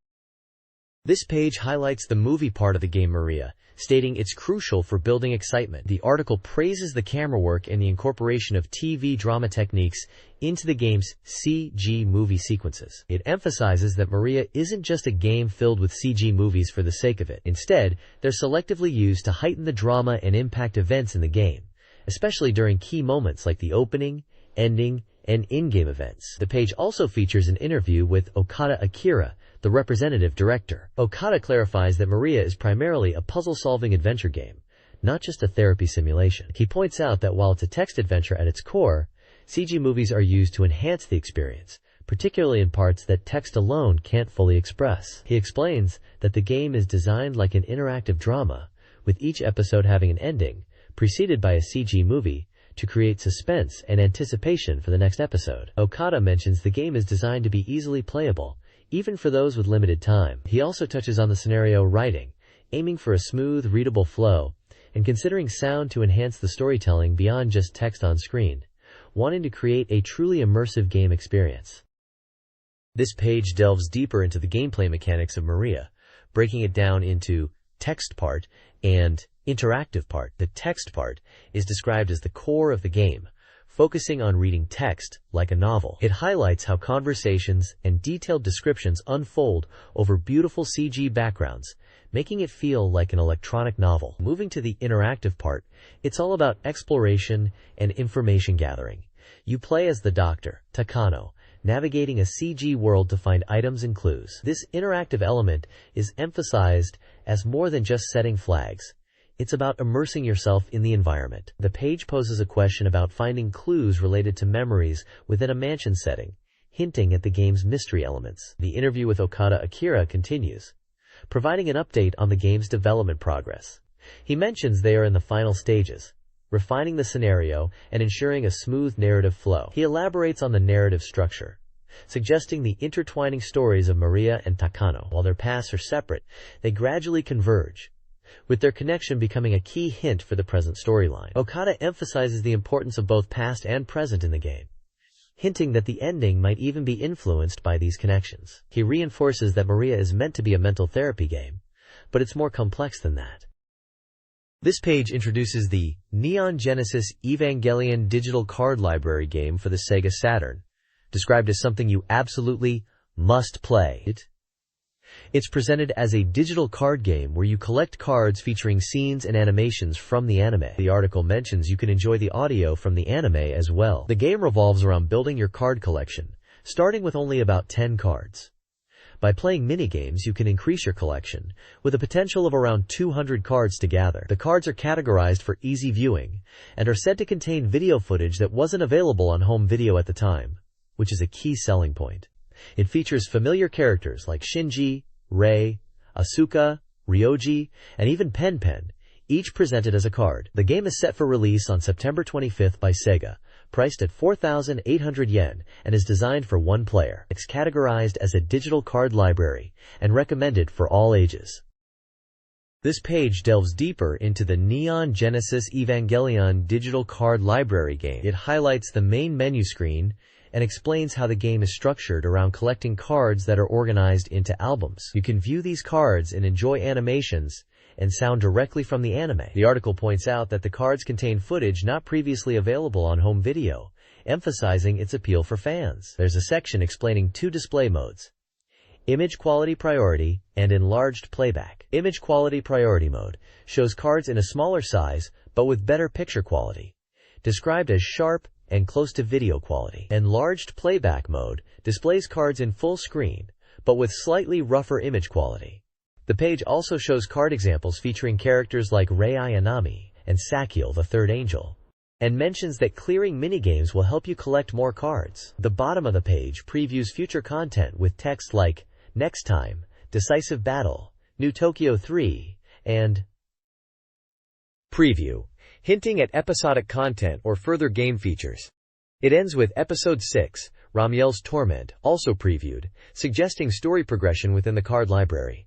A: This page highlights the movie part of the game Maria, stating it's crucial for building excitement. The article praises the camera work and the incorporation of TV drama techniques into the game's CG movie sequences. It emphasizes that Maria isn't just a game filled with CG movies for the sake of it. Instead, they're selectively used to heighten the drama and impact events in the game, especially during key moments like the opening, ending, and in-game events. The page also features an interview with Okada Akira, the representative director. Okada clarifies that Maria is primarily a puzzle-solving adventure game, not just a therapy simulation. He points out that while it's a text adventure at its core, CG movies are used to enhance the experience, particularly in parts that text alone can't fully express. He explains that the game is designed like an interactive drama, with each episode having an ending, preceded by a CG movie, to create suspense and anticipation for the next episode. Okada mentions the game is designed to be easily playable, even for those with limited time. He also touches on the scenario writing, aiming for a smooth, readable flow, and considering sound to enhance the storytelling beyond just text on screen, wanting to create a truly immersive game experience. This page delves deeper into the gameplay mechanics of Maria, breaking it down into text part and interactive part. The text part is described as the core of the game, focusing on reading text like a novel. It highlights how conversations and detailed descriptions unfold over beautiful CG backgrounds, making it feel like an electronic novel. Moving to the interactive part, it's all about exploration and information gathering. You play as the Dr. Takano, navigating a CG world to find items and clues. This interactive element is emphasized as more than just setting flags. It's about immersing yourself in the environment. The page poses a question about finding clues related to memories within a mansion setting, hinting at the game's mystery elements. The interview with Okada Akira continues, providing an update on the game's development progress. He mentions they are in the final stages, refining the scenario and ensuring a smooth narrative flow. He elaborates on the narrative structure, suggesting the intertwining stories of Maria and Takano. While their paths are separate, they gradually converge, with their connection becoming a key hint for the present storyline. Okada emphasizes the importance of both past and present in the game, hinting that the ending might even be influenced by these connections. He reinforces that Maria is meant to be a mental therapy game, but it's more complex than that. This page introduces the Neon Genesis Evangelion digital card library game for the SEGA Saturn, described as something you absolutely must play. It's presented as a digital card game where you collect cards featuring scenes and animations from the anime. The article mentions you can enjoy the audio from the anime as well. The game revolves around building your card collection, starting with only about 10 cards. By playing minigames, you can increase your collection, with a potential of around 200 cards to gather. The cards are categorized for easy viewing, and are said to contain video footage that wasn't available on home video at the time, which is a key selling point. It features familiar characters like Shinji, Rei, Asuka, Ryoji, and even Pen Pen, each presented as a card. The game is set for release on September 25th by SEGA, priced at 4,800 yen, and is designed for one player. It's categorized as a digital card library, and recommended for all ages. This page delves deeper into the Neon Genesis Evangelion digital card library game. It highlights the main menu screen, and explains how the game is structured around collecting cards that are organized into albums. You can view these cards and enjoy animations and sound directly from the anime. The article points out that the cards contain footage not previously available on home video, emphasizing its appeal for fans. There's a section explaining two display modes: Image Quality Priority and Enlarged Playback. Image Quality Priority mode shows cards in a smaller size but with better picture quality, described as sharp and close to video quality. Enlarged Playback mode displays cards in full screen, but with slightly rougher image quality. The page also shows card examples featuring characters like Rei Ayanami and Sakiel the Third Angel, and mentions that clearing minigames will help you collect more cards. The bottom of the page previews future content with text like Next Time, Decisive Battle, New Tokyo 3, and Preview, hinting at episodic content or further game features. It ends with Episode 6, Ramiel's Torment, also previewed, suggesting story progression within the card library.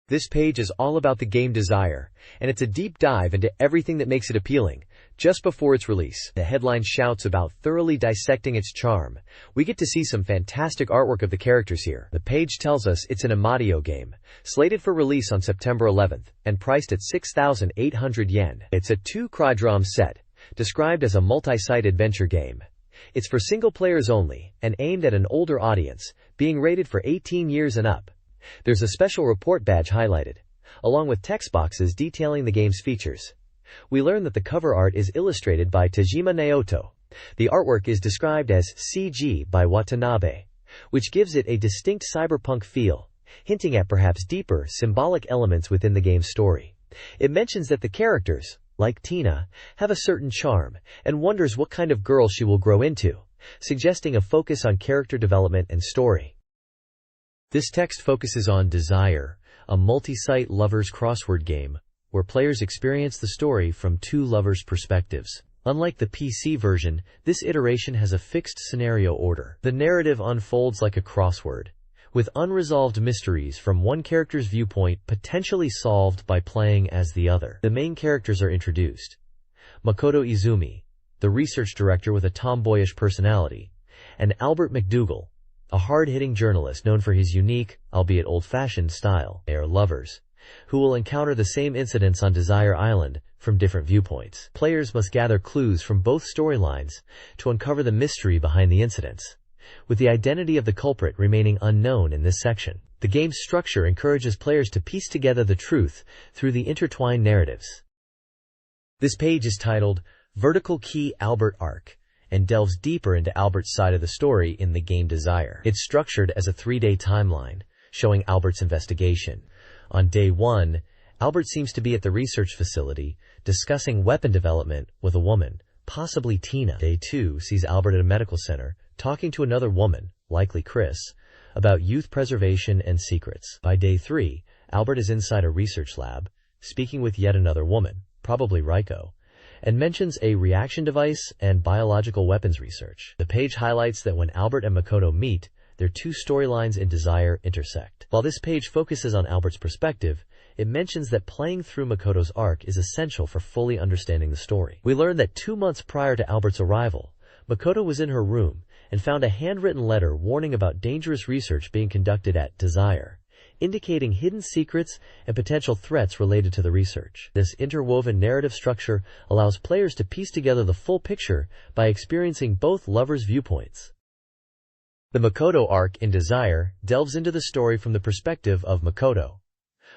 A: This page is all about the game Desire, and it's a deep dive into everything that makes it appealing. Just before its release, the headline shouts about thoroughly dissecting its charm. We get to see some fantastic artwork of the characters here. The page tells us it's an Amadio game, slated for release on September 11th, and priced at 6,800 yen. It's a 2-Cry-Drum set, described as a multi-site adventure game. It's for single players only, and aimed at an older audience, being rated for 18 years and up. There's a special report badge highlighted, along with text boxes detailing the game's features. We learn that the cover art is illustrated by Tajima Naoto. The artwork is described as CG by Watanabe, which gives it a distinct cyberpunk feel, hinting at perhaps deeper, symbolic elements within the game's story. It mentions that the characters, like Tina, have a certain charm, and wonders what kind of girl she will grow into, suggesting a focus on character development and story. This text focuses on Desire, a multi-site lovers crossword game, where players experience the story from two lovers' perspectives. Unlike the PC version, this iteration has a fixed scenario order. The narrative unfolds like a crossword, with unresolved mysteries from one character's viewpoint potentially solved by playing as the other. The main characters are introduced. Makoto Izumi, the research director with a tomboyish personality, and Albert McDougall, a hard-hitting journalist known for his unique, albeit old-fashioned style. They are lovers, who will encounter the same incidents on Desire Island from different viewpoints. Players must gather clues from both storylines to uncover the mystery behind the incidents, with the identity of the culprit remaining unknown in this section. The game's structure encourages players to piece together the truth through the intertwined narratives. This page is titled Vertical Key Albert Arc and delves deeper into Albert's side of the story in the game Desire. It's structured as a 3-day timeline, showing Albert's investigation. On day 1, Albert seems to be at the research facility, discussing weapon development with a woman, possibly Tina. Day 2 sees Albert at a medical center, talking to another woman, likely Chris, about youth preservation and secrets. By day 3, Albert is inside a research lab, speaking with yet another woman, probably Raiko, and mentions a reaction device and biological weapons research. The page highlights that when Albert and Makoto meet, their two storylines in Desire intersect. While this page focuses on Albert's perspective, it mentions that playing through Makoto's arc is essential for fully understanding the story. We learn that 2 months prior to Albert's arrival, Makoto was in her room and found a handwritten letter warning about dangerous research being conducted at Desire, indicating hidden secrets and potential threats related to the research. This interwoven narrative structure allows players to piece together the full picture by experiencing both lovers' viewpoints. The Makoto arc in Desire delves into the story from the perspective of Makoto,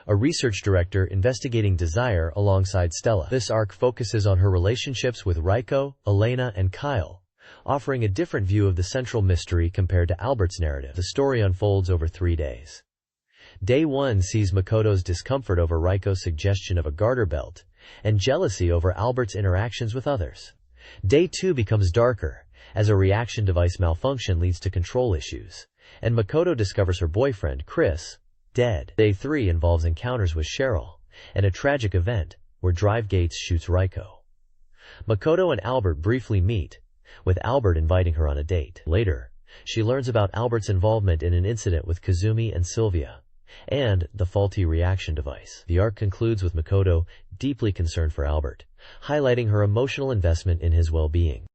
A: a research director investigating Desire alongside Stella. This arc focuses on her relationships with Raiko, Elena, and Kyle, offering a different view of the central mystery compared to Albert's narrative. The story unfolds over 3 days. Day 1 sees Makoto's discomfort over Raiko's suggestion of a garter belt and jealousy over Albert's interactions with others. Day 2 becomes darker, as a reaction device malfunction leads to control issues, and Makoto discovers her boyfriend, Chris, dead. Day 3 involves encounters with Cheryl, and a tragic event where Drive Gates shoots Raiko. Makoto and Albert briefly meet, with Albert inviting her on a date. Later, she learns about Albert's involvement in an incident with Kazumi and Sylvia, and the faulty reaction device. The arc concludes with Makoto deeply concerned for Albert, highlighting her emotional investment in his well-being.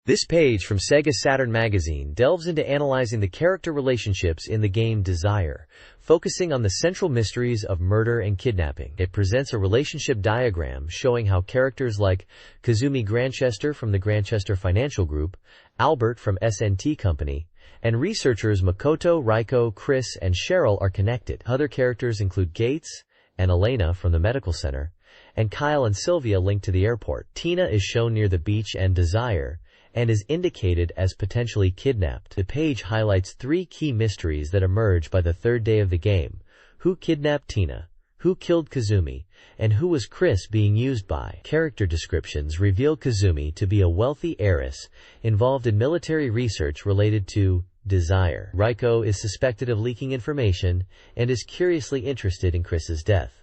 A: This page from SEGA Saturn magazine delves into analyzing the character relationships in the game Desire, focusing on the central mysteries of murder and kidnapping. It presents a relationship diagram showing how characters like Kazumi Grantchester from the Grantchester Financial Group, Albert from S&T Company, and researchers Makoto, Raiko, Chris, and Cheryl are connected. Other characters include Gates and Elena from the medical center, and Kyle and Sylvia linked to the airport. Tina is shown near the beach and Desire, and is indicated as potentially kidnapped. The page highlights 3 key mysteries that emerge by the 3rd day of the game: who kidnapped Tina, who killed Kazumi, and who was Chris being used by. Character descriptions reveal Kazumi to be a wealthy heiress involved in military research related to Desire. Raiko is suspected of leaking information and is curiously interested in Chris's death.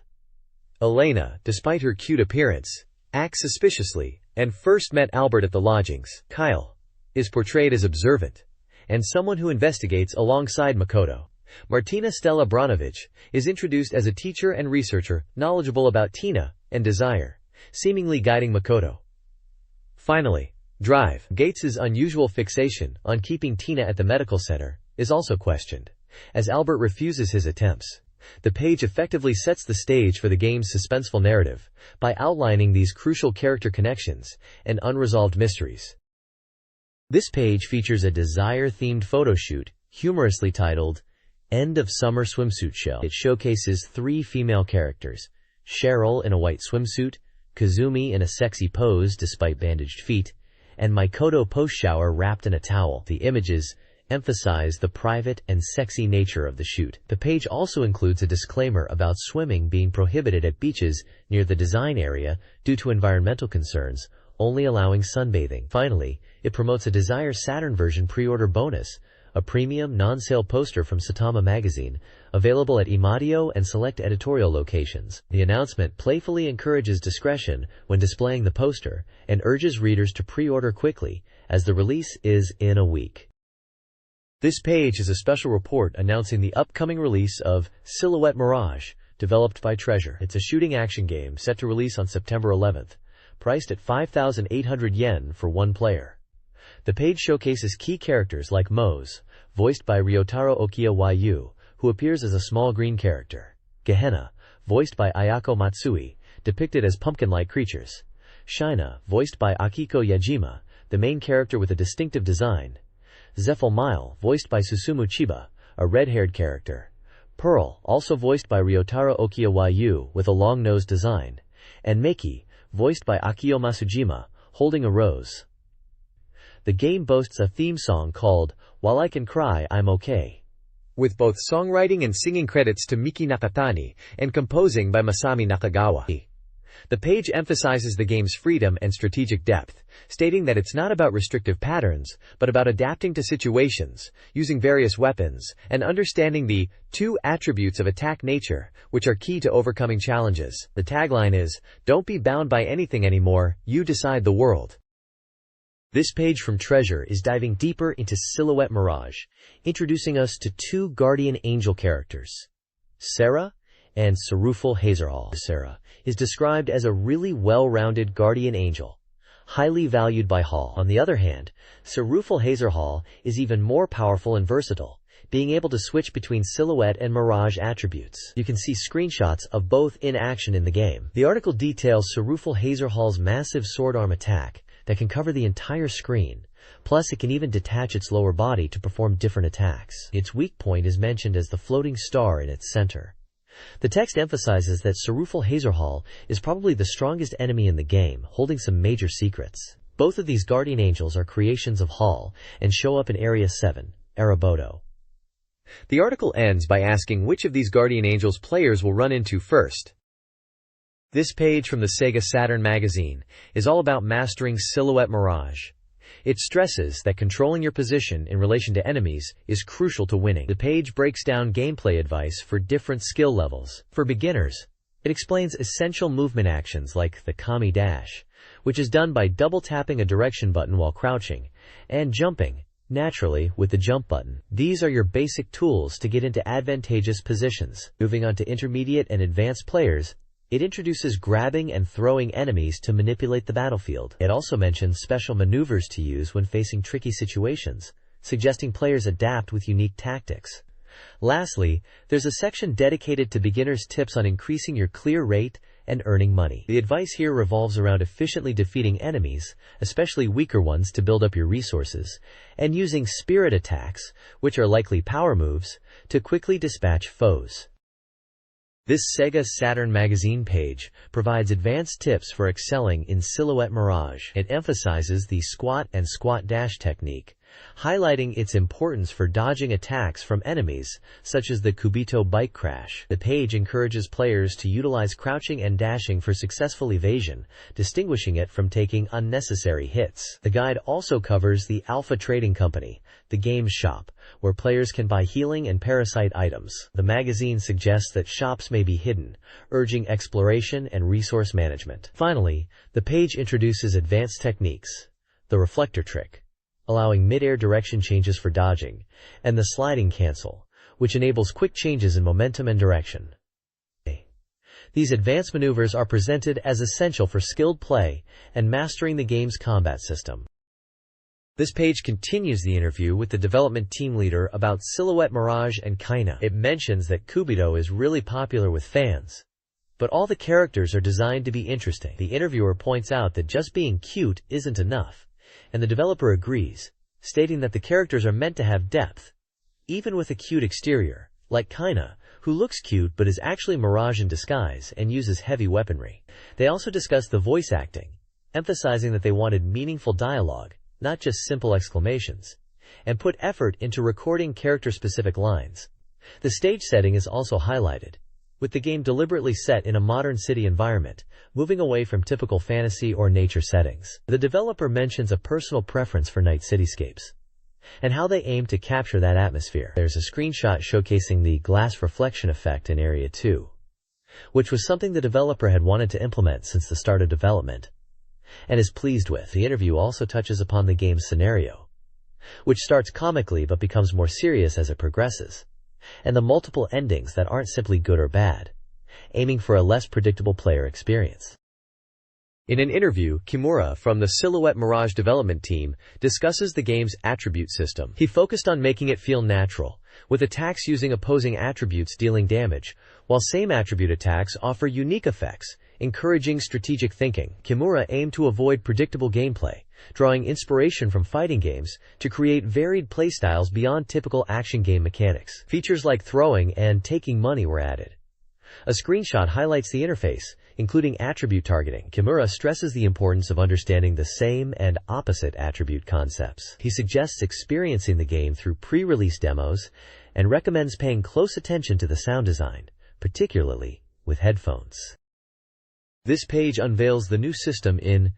A: Elena, despite her cute appearance, acts suspiciously and first met Albert at the lodgings. Kyle is portrayed as observant and someone who investigates alongside Makoto. Martina Stella Branovich is introduced as a teacher and researcher knowledgeable about Tina and Desire, seemingly guiding Makoto. Finally, Drive Gates' unusual fixation on keeping Tina at the medical center is also questioned, as Albert refuses his attempts. The page effectively sets the stage for the game's suspenseful narrative by outlining these crucial character connections and unresolved mysteries. This page features a Desire-themed photo shoot, humorously titled, End of Summer Swimsuit Show. It showcases 3 female characters: Cheryl in a white swimsuit, Kazumi in a sexy pose despite bandaged feet, and Makoto post-shower wrapped in a towel. The images emphasize the private and sexy nature of the shoot. The page also includes a disclaimer about swimming being prohibited at beaches near the design area due to environmental concerns, only allowing sunbathing. Finally, it promotes a Desire Saturn version pre-order bonus, a premium non-sale poster from SATURN Magazine, available at Imadio and select editorial locations. The announcement playfully encourages discretion when displaying the poster and urges readers to pre-order quickly, as the release is in a week. This page is a special report announcing the upcoming release of Silhouette Mirage, developed by Treasure. It's a shooting action game set to release on September 11th, priced at 5,800 yen for one player. The page showcases key characters like Mose, voiced by Ryotaro Okiya Yu, who appears as a small green character. Gehenna, voiced by Ayako Matsui, depicted as pumpkin-like creatures. Shina, voiced by Akiko Yajima, the main character with a distinctive design. Zephyl, voiced by Susumu Chiba, a red-haired character. Pearl, also voiced by Ryotaro Okiya Yu, with a long-nosed design. And Meiki, voiced by Akio Masujima, holding a rose. The game boasts a theme song called While I Can Cry, I'm Okay, with both songwriting and singing credits to Miki Nakatani and composing by Masami Nakagawa. The page emphasizes the game's freedom and strategic depth, stating that it's not about restrictive patterns, but about adapting to situations, using various weapons, and understanding the two attributes of attack nature, which are key to overcoming challenges. The tagline is, "Don't be bound by anything anymore, you decide the world." This page from Treasure is diving deeper into Silhouette Mirage, introducing us to two guardian angel characters, Sarah and Saruful Hazerhal. Sarah is described as a really well-rounded guardian angel, highly valued by Hall. On the other hand, Saruful Hazerhal is even more powerful and versatile, being able to switch between Silhouette and Mirage attributes. You can see screenshots of both in action in the game. The article details Saruful Hazerhal's massive sword arm attack that can cover the entire screen. Plus, it can even detach its lower body to perform different attacks. Its weak point is mentioned as the floating star in its center. The text emphasizes that Saruful Hazerhal is probably the strongest enemy in the game, holding some major secrets. Both of these guardian angels are creations of Hall and show up in Area 7, Eroboto. The article ends by asking which of these guardian angels players will run into first. This page from the SEGA Saturn magazine is all about mastering Silhouette Mirage. It stresses that controlling your position in relation to enemies is crucial to winning. The page breaks down gameplay advice for different skill levels. For beginners, it explains essential movement actions like the Kami Dash, which is done by double-tapping a direction button while crouching, and jumping, naturally, with the jump button. These are your basic tools to get into advantageous positions. Moving on to intermediate and advanced players, it introduces grabbing and throwing enemies to manipulate the battlefield. It also mentions special maneuvers to use when facing tricky situations, suggesting players adapt with unique tactics. Lastly, there's a section dedicated to beginners' tips on increasing your clear rate and earning money. The advice here revolves around efficiently defeating enemies, especially weaker ones, to build up your resources, and using spirit attacks, which are likely power moves, to quickly dispatch foes. This SEGA Saturn magazine page provides advanced tips for excelling in Silhouette Mirage. It emphasizes the squat and squat dash technique, highlighting its importance for dodging attacks from enemies, such as the Kubito bike crash. The page encourages players to utilize crouching and dashing for successful evasion, distinguishing it from taking unnecessary hits. The guide also covers the Alpha Trading Company, the game's shop, where players can buy healing and parasite items. The magazine suggests that shops may be hidden, urging exploration and resource management. Finally, the page introduces advanced techniques, the reflector trick, allowing mid-air direction changes for dodging, and the sliding cancel, which enables quick changes in momentum and direction. These advanced maneuvers are presented as essential for skilled play and mastering the game's combat system. This page continues the interview with the development team leader about Silhouette Mirage and Kaina. It mentions that Kubito is really popular with fans, but all the characters are designed to be interesting. The interviewer points out that just being cute isn't enough, and the developer agrees, stating that the characters are meant to have depth, even with a cute exterior, like Kaina, who looks cute but is actually Mirage in disguise and uses heavy weaponry. They also discuss the voice acting, emphasizing that they wanted meaningful dialogue, not just simple exclamations, and put effort into recording character-specific lines. The stage setting is also highlighted, with the game deliberately set in a modern city environment, moving away from typical fantasy or nature settings. The developer mentions a personal preference for night cityscapes, and how they aim to capture that atmosphere. There's a screenshot showcasing the glass reflection effect in Area 2, which was something the developer had wanted to implement since the start of development, and is pleased with. The interview also touches upon the game's scenario, which starts comically but becomes more serious as it progresses, and the multiple endings that aren't simply good or bad, aiming for a less predictable player experience. In an interview, Kimura from the Silhouette Mirage development team discusses the game's attribute system. He focused on making it feel natural, with attacks using opposing attributes dealing damage, while same attribute attacks offer unique effects, encouraging strategic thinking. Kimura aimed to avoid predictable gameplay, drawing inspiration from fighting games to create varied playstyles beyond typical action game mechanics. Features like throwing and taking money were added. A screenshot highlights the interface, including attribute targeting. Kimura stresses the importance of understanding the same and opposite attribute concepts. He suggests experiencing the game through pre-release demos and recommends paying close attention to the sound design, particularly with headphones. This page unveils the new system in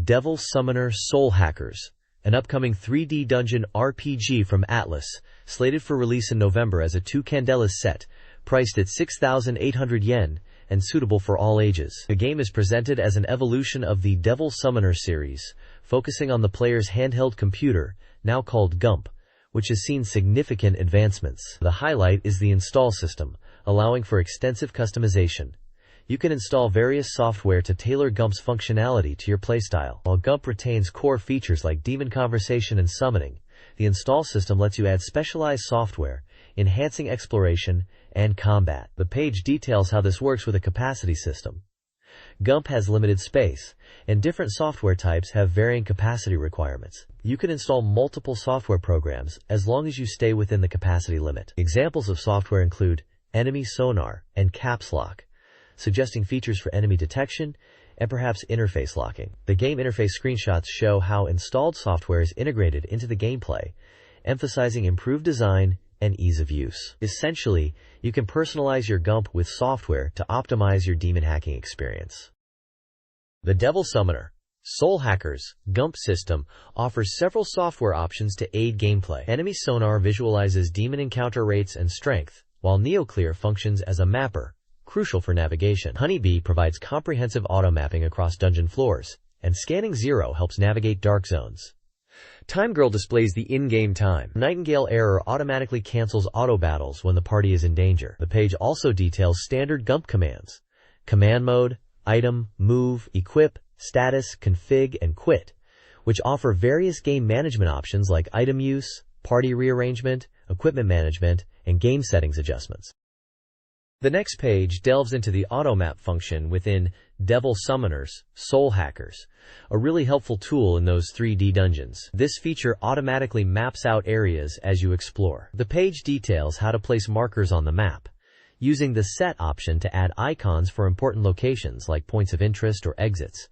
A: Devil Summoner Soul Hackers, an upcoming 3D dungeon RPG from Atlas, slated for release in November as a 2 Candelas set, priced at 6,800 yen, and suitable for all ages. The game is presented as an evolution of the Devil Summoner series, focusing on the player's handheld computer, now called GUMP, which has seen significant advancements. The highlight is the install system, allowing for extensive customization. You can install various software to tailor GUMP's functionality to your playstyle. While GUMP retains core features like demon conversation and summoning, the install system lets you add specialized software, enhancing exploration and combat. The page details how this works with a capacity system. GUMP has limited space, and different software types have varying capacity requirements. You can install multiple software programs as long as you stay within the capacity limit. Examples of software include enemy sonar and caps lock, suggesting features for enemy detection and perhaps interface locking. The game interface screenshots show how installed software is integrated into the gameplay, emphasizing improved design and ease of use. Essentially, you can personalize your GUMP with software to optimize your demon hacking experience. The Devil Summoner Soul Hackers GUMP system offers several software options to aid gameplay. Enemy Sonar visualizes demon encounter rates and strength, while NeoClear functions as a mapper, crucial for navigation. Honeybee provides comprehensive auto-mapping across dungeon floors, and Scanning Zero helps navigate dark zones. Time Girl displays the in-game time. Nightingale Error automatically cancels auto battles when the party is in danger. The page also details standard GUMP commands: command mode, item, move, equip, status, config, and quit, which offer various game management options like item use, party rearrangement, equipment management, and game settings adjustments. The next page delves into the auto-map function within Devil Summoners Soul Hackers, a really helpful tool in those 3D dungeons. This feature automatically maps out areas as you explore. The page details how to place markers on the map, using the Set option to add icons for important locations like points of interest or exits,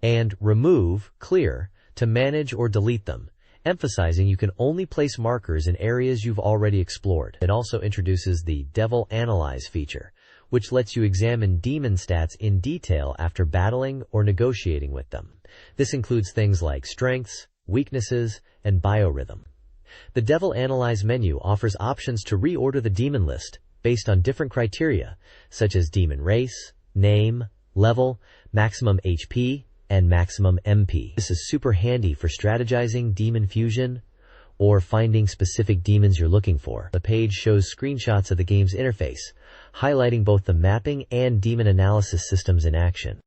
A: and Remove, Clear, to manage or delete them, emphasizing you can only place markers in areas you've already explored. It also introduces the Devil Analyze feature, which lets you examine demon stats in detail after battling or negotiating with them. This includes things like strengths, weaknesses, and biorhythm. The Devil Analyze menu offers options to reorder the demon list based on different criteria, such as demon race, name, level, maximum HP, and maximum MP. This is super handy for strategizing demon fusion or finding specific demons you're looking for. The page shows screenshots of the game's interface, highlighting both the mapping and demon analysis systems in action.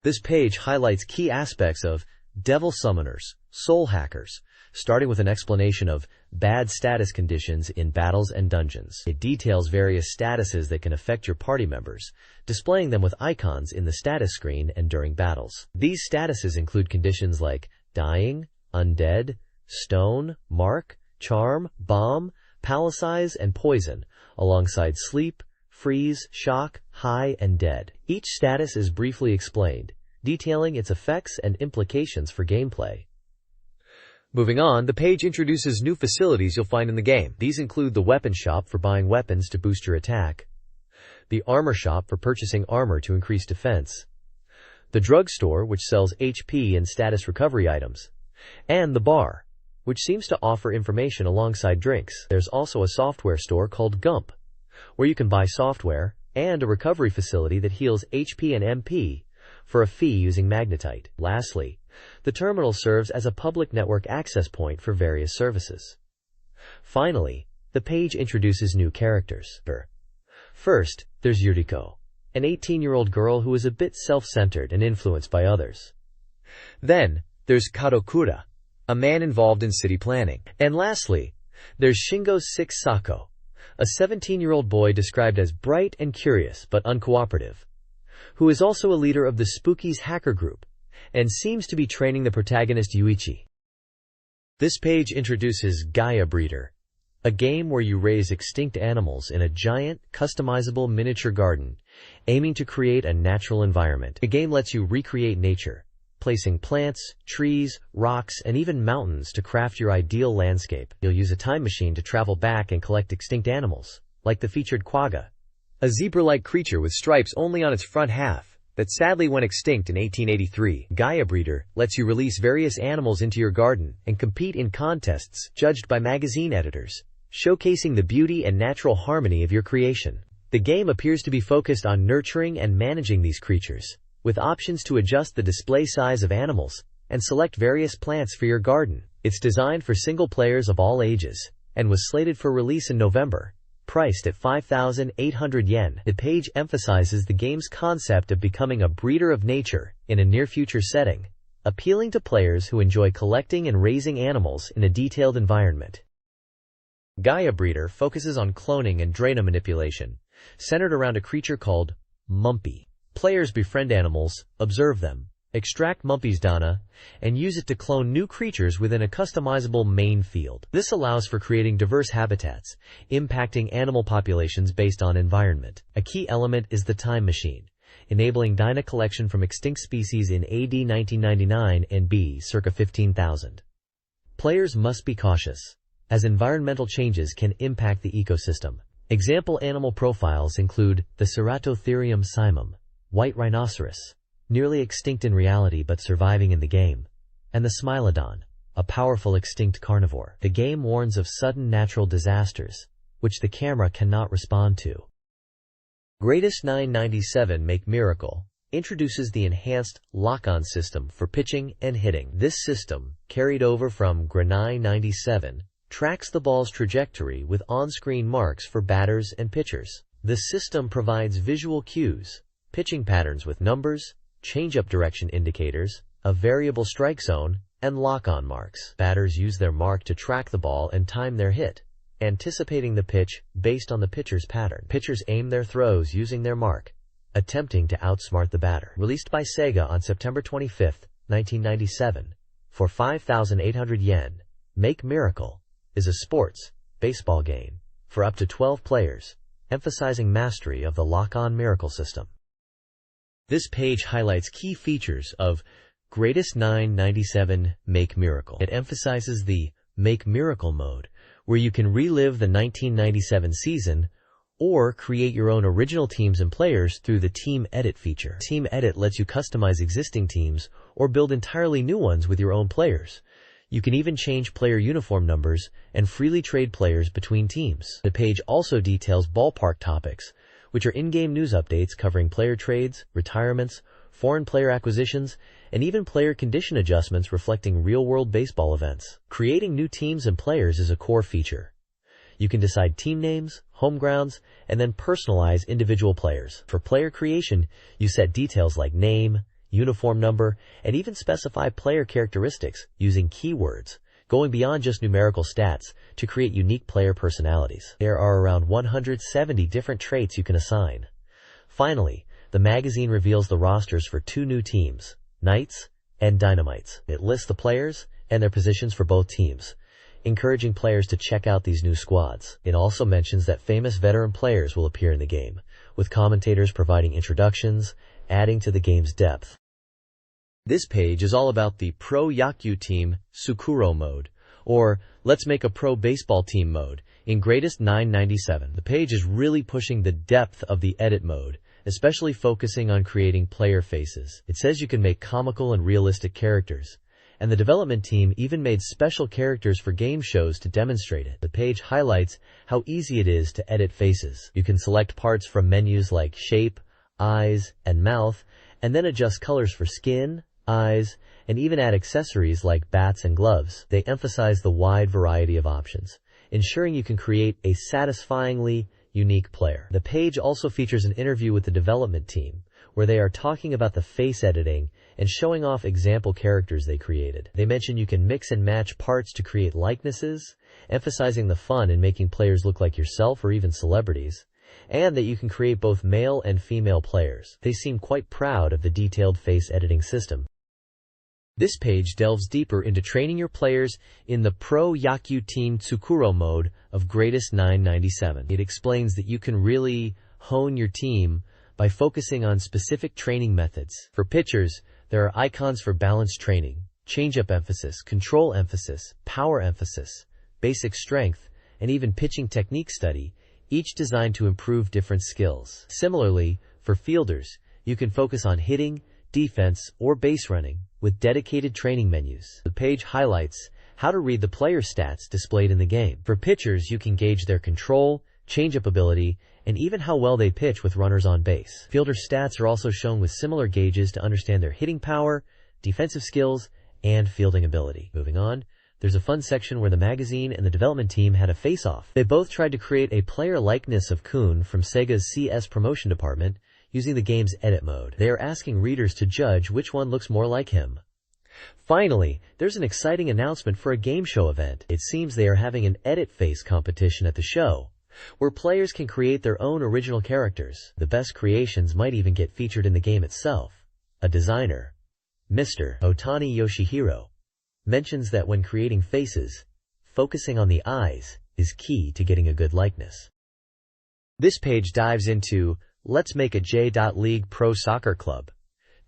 A: This page highlights key aspects of Devil Summoners Soul Hackers, starting with an explanation of bad status conditions in battles and dungeons. It details various statuses that can affect your party members, displaying them with icons in the status screen and during battles. These statuses include conditions like dying, undead, stone, mark, charm, bomb, palicize, and poison, alongside sleep, freeze, shock, high, and dead. Each status is briefly explained, detailing its effects and implications for gameplay. Moving on, the page introduces new facilities you'll find in the game. These include the weapon shop for buying weapons to boost your attack, the armor shop for purchasing armor to increase defense, the drugstore, which sells HP and status recovery items, and the bar, which seems to offer information alongside drinks. There's also a software store called GUMP, where you can buy software, and a recovery facility that heals HP and MP for a fee using magnetite. Lastly, The terminal serves as a public network access point for various services. Finally, the page introduces new characters. First, there's Yuriko, an 18-year-old girl who is a bit self-centered and influenced by others. Then, there's Kadokura, a man involved in city planning. And lastly, there's Shingo 6 Sako, a 17-year-old boy described as bright and curious but uncooperative, who is also a leader of the Spookies hacker group and seems to be training the protagonist Yuichi. This page introduces Gaia Breeder, a game where you raise extinct animals in a giant, customizable miniature garden, aiming to create a natural environment. The game lets you recreate nature, placing plants, trees, rocks, and even mountains to craft your ideal landscape. You'll use a time machine to travel back and collect extinct animals, like the featured quagga, a zebra-like creature with stripes only on its front half that sadly went extinct in 1883. Gaia Breeder lets you release various animals into your garden and compete in contests judged by magazine editors, showcasing the beauty and natural harmony of your creation. The game appears to be focused on nurturing and managing these creatures, with options to adjust the display size of animals and select various plants for your garden. It's designed for single players of all ages and was slated for release in November, priced at 5,800 yen. The page emphasizes the game's concept of becoming a breeder of nature in a near-future setting, appealing to players who enjoy collecting and raising animals in a detailed environment. Gaia Breeder focuses on cloning and data manipulation, centered around a creature called Mumpy. Players befriend animals, observe them, extract Mumpy's data, and use it to clone new creatures within a customizable main field. This allows for creating diverse habitats, impacting animal populations based on environment. A key element is the time machine, enabling data collection from extinct species in AD 1999 and B circa 15,000. Players must be cautious, as environmental changes can impact the ecosystem. Example animal profiles include the Ceratotherium simum, white rhinoceros, nearly extinct in reality but surviving in the game, and the Smilodon, a powerful extinct carnivore. The game warns of sudden natural disasters, which the camera cannot respond to. Greatest 997 Make Miracle introduces the enhanced lock-on system for pitching and hitting. This system, carried over from Granai 97, tracks the ball's trajectory with on-screen marks for batters and pitchers. The system provides visual cues, pitching patterns with numbers, change-up direction indicators, a variable strike zone, and lock-on marks. Batters use their mark to track the ball and time their hit, anticipating the pitch based on the pitcher's pattern. Pitchers aim their throws using their mark, attempting to outsmart the batter. Released by SEGA on September 25, 1997, for 5,800 yen, Make Miracle is a sports, baseball game for up to 12 players, emphasizing mastery of the lock-on miracle system. This page highlights key features of Greatest 997 Make Miracle. It emphasizes the Make Miracle mode, where you can relive the 1997 season or create your own original teams and players through the Team Edit feature. Team Edit lets you customize existing teams or build entirely new ones with your own players. You can even change player uniform numbers and freely trade players between teams. The page also details ballpark topics, which are in-game news updates covering player trades, retirements, foreign player acquisitions, and even player condition adjustments reflecting real-world baseball events. Creating new teams and players is a core feature. You can decide team names, home grounds, and then personalize individual players. For player creation, you set details like name, uniform number, and even specify player characteristics using keywords, going beyond just numerical stats to create unique player personalities. There are around 170 different traits you can assign. Finally, the magazine reveals the rosters for 2 new teams, Knights and Dynamites. It lists the players and their positions for both teams, encouraging players to check out these new squads. It also mentions that famous veteran players will appear in the game, with commentators providing introductions, adding to the game's depth. This page is all about the Pro Yaku Team Sukuro mode, or Let's Make a Pro Baseball Team mode, in Greatest 997. The page is really pushing the depth of the edit mode, especially focusing on creating player faces. It says you can make comical and realistic characters, and the development team even made special characters for game shows to demonstrate it. The page highlights how easy it is to edit faces. You can select parts from menus like shape, eyes, and mouth, and then adjust colors for skin, eyes, and even add accessories like bats and gloves. They emphasize the wide variety of options, ensuring you can create a satisfyingly unique player. The page also features an interview with the development team, where they are talking about the face editing and showing off example characters they created. They mention you can mix and match parts to create likenesses, emphasizing the fun in making players look like yourself or even celebrities, and that you can create both male and female players. They seem quite proud of the detailed face editing system. This page delves deeper into training your players in the Pro Yaku Team Tsukuro mode of Greatest 997. It explains that you can really hone your team by focusing on specific training methods. For pitchers, there are icons for balance training, change-up emphasis, control emphasis, power emphasis, basic strength, and even pitching technique study, each designed to improve different skills. Similarly, for fielders, you can focus on hitting, defense, or base running with dedicated training menus. The page highlights how to read the player stats displayed in the game. For pitchers, you can gauge their control, change-up ability, and even how well they pitch with runners on base. Fielder stats are also shown with similar gauges to understand their hitting power, defensive skills, and fielding ability. Moving on, there's a fun section where the magazine and the development team had a face-off. They both tried to create a player likeness of Kun from Sega's CS promotion department using the game's edit mode. They are asking readers to judge which one looks more like him. Finally, there's an exciting announcement for a game show event. It seems they are having an edit face competition at the show, where players can create their own original characters. The best creations might even get featured in the game itself. A designer, Mr. Otani Yoshihiro, mentions that when creating faces, focusing on the eyes is key to getting a good likeness. This page dives into Let's Make a J.League Pro Soccer Club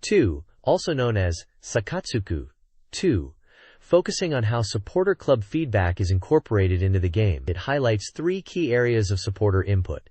A: 2, also known as Sakatsuku 2, focusing on how supporter club feedback is incorporated into the game. It highlights 3 key areas of supporter input: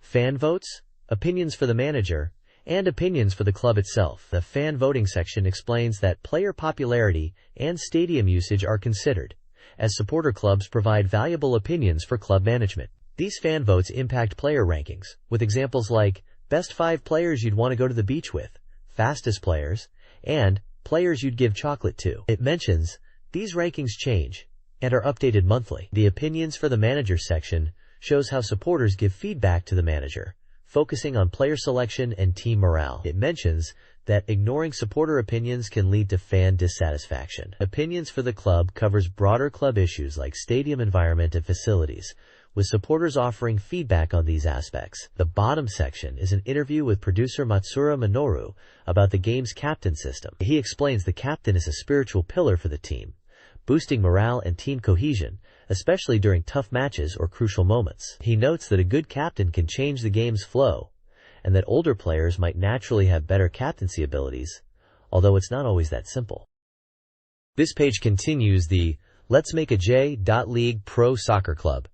A: fan votes, opinions for the manager, and opinions for the club itself. The fan voting section explains that player popularity and stadium usage are considered, as supporter clubs provide valuable opinions for club management. These fan votes impact player rankings, with examples like best 5 players you'd want to go to the beach with, fastest players, and players you'd give chocolate to. It mentions these rankings change and are updated monthly. The opinions for the manager section shows how supporters give feedback to the manager, focusing on player selection and team morale. It mentions that ignoring supporter opinions can lead to fan dissatisfaction. Opinions for the club covers broader club issues like stadium environment and facilities, with supporters offering feedback on these aspects. The bottom section is an interview with producer Matsura Minoru about the game's captain system. He explains the captain is a spiritual pillar for the team, boosting morale and team cohesion, especially during tough matches or crucial moments. He notes that a good captain can change the game's flow, and that older players might naturally have better captaincy abilities, although it's not always that simple. This page continues the Let's Make a J.League Pro Soccer Club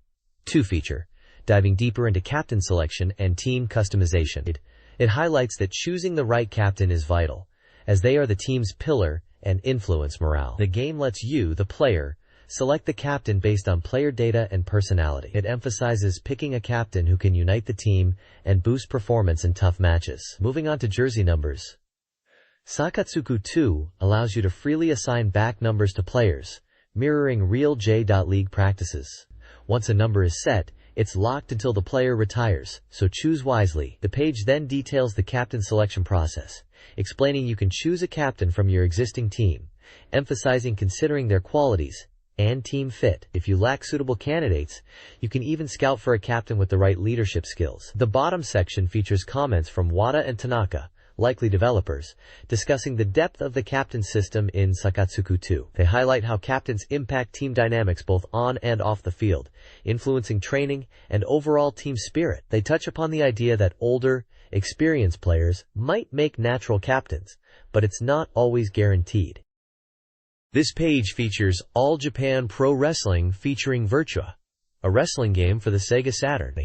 A: 2 feature, diving deeper into captain selection and team customization. It highlights that choosing the right captain is vital, as they are the team's pillar and influence morale. The game lets you, the player, select the captain based on player data and personality. It emphasizes picking a captain who can unite the team and boost performance in tough matches. Moving on to jersey numbers. Sakatsuku 2 allows you to freely assign back numbers to players, mirroring real J.League practices. Once a number is set, it's locked until the player retires, so choose wisely. The page then details the captain selection process, explaining you can choose a captain from your existing team, emphasizing considering their qualities and team fit. If you lack suitable candidates, you can even scout for a captain with the right leadership skills. The bottom section features comments from Wada and Tanaka, likely developers, discussing the depth of the captain system in Sakatsuku 2. They highlight how captains impact team dynamics both on and off the field, influencing training and overall team spirit. They touch upon the idea that older, experienced players might make natural captains, but it's not always guaranteed. This page features All Japan Pro Wrestling featuring Virtua, a wrestling game for the Sega Saturn.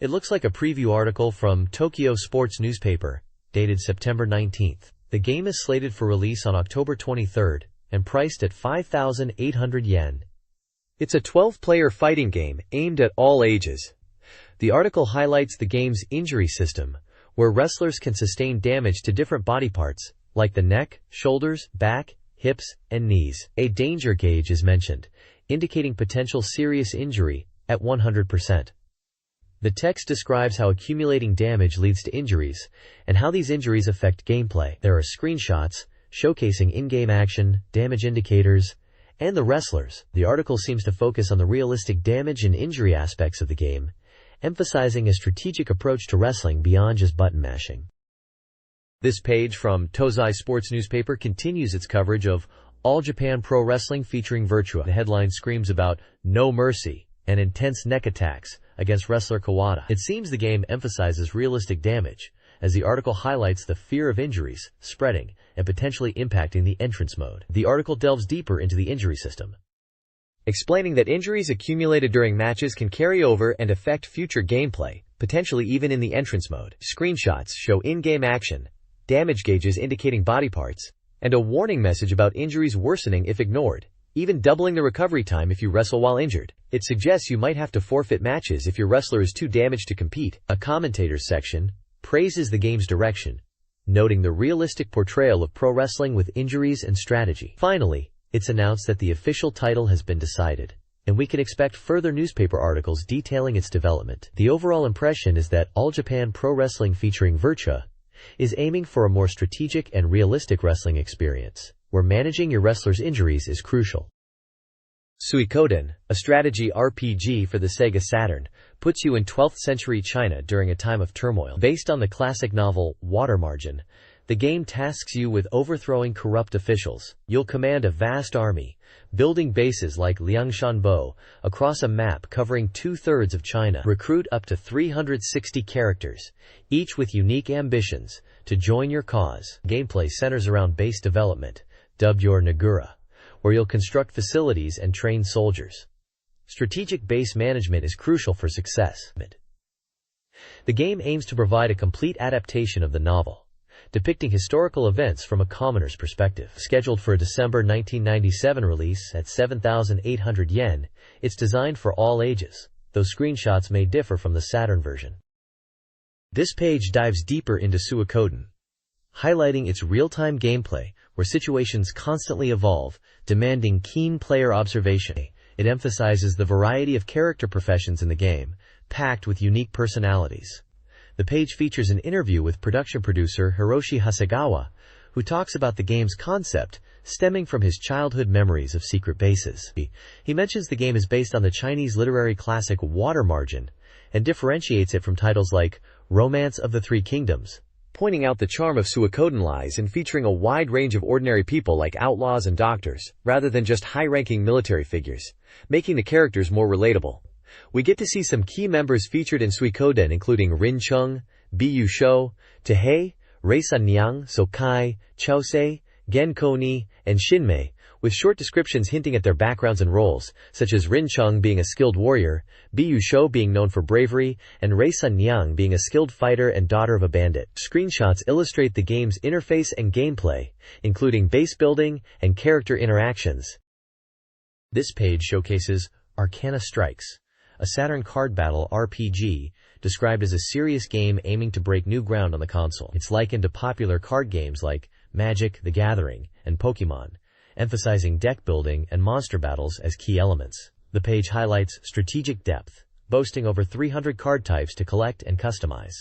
A: It looks like a preview article from Tokyo Sports newspaper, dated September 19th. The game is slated for release on October 23rd and priced at 5,800 yen. It's a 12-player fighting game aimed at all ages. The article highlights the game's injury system, where wrestlers can sustain damage to different body parts like the neck, shoulders, back, hips, and knees. A danger gauge is mentioned, indicating potential serious injury at 100%. The text describes how accumulating damage leads to injuries, and how these injuries affect gameplay. There are screenshots showcasing in-game action, damage indicators, and the wrestlers. The article seems to focus on the realistic damage and injury aspects of the game, emphasizing a strategic approach to wrestling beyond just button mashing. This page from Tozai Sports newspaper continues its coverage of All Japan Pro Wrestling featuring Virtua. The headline screams about no mercy and intense neck attacks against wrestler Kawada. It seems the game emphasizes realistic damage, as the article highlights the fear of injuries spreading and potentially impacting the entrance mode. The article delves deeper into the injury system, explaining that injuries accumulated during matches can carry over and affect future gameplay, potentially even in the entrance mode. Screenshots show in-game action, damage gauges indicating body parts, and a warning message about injuries worsening if ignored, even doubling the recovery time if you wrestle while injured. It suggests you might have to forfeit matches if your wrestler is too damaged to compete. A commentators section praises the game's direction, noting the realistic portrayal of pro wrestling with injuries and strategy. Finally, it's announced that the official title has been decided, and we can expect further newspaper articles detailing its development. The overall impression is that All Japan Pro Wrestling featuring Virtua is aiming for a more strategic and realistic wrestling experience, where managing your wrestler's injuries is crucial. Suikoden, a strategy RPG for the Sega Saturn, puts you in 12th century China during a time of turmoil. Based on the classic novel Water Margin, the game tasks you with overthrowing corrupt officials. You'll command a vast army, building bases like Liangshanbo across a map covering 2/3 of China. Recruit up to 360 characters, each with unique ambitions, to join your cause. Gameplay centers around base development, dubbed your Nagura, where you'll construct facilities and train soldiers. Strategic base management is crucial for success. The game aims to provide a complete adaptation of the novel, depicting historical events from a commoner's perspective. Scheduled for a December 1997 release at 7,800 yen, it's designed for all ages, though screenshots may differ from the Saturn version. This page dives deeper into Suikoden, highlighting its real-time gameplay, where situations constantly evolve, demanding keen player observation. It emphasizes the variety of character professions in the game, packed with unique personalities. The page features an interview with production producer Hiroshi Hasegawa, who talks about the game's concept stemming from his childhood memories of secret bases. He mentions the game is based on the Chinese literary classic Water Margin and differentiates it from titles like Romance of the Three Kingdoms, pointing out the charm of Suikoden lies in featuring a wide range of ordinary people like outlaws and doctors, rather than just high-ranking military figures, making the characters more relatable. We get to see some key members featured in Suikoden, including Rin Chung, Biyu Shou, Tehei, Reisan Niang, Sokai, Chousei, Genkoni, and Shinmei, with short descriptions hinting at their backgrounds and roles, such as Rin Chung being a skilled warrior, Biyu Shou being known for bravery, and Reisan Niang being a skilled fighter and daughter of a bandit. Screenshots illustrate the game's interface and gameplay, including base building and character interactions. This page showcases Arcana Strikes, a Saturn card battle RPG described as a serious game aiming to break new ground on the console. It's likened to popular card games like Magic: The Gathering and Pokemon, emphasizing deck building and monster battles as key elements. The page highlights strategic depth, boasting over 300 card types to collect and customize.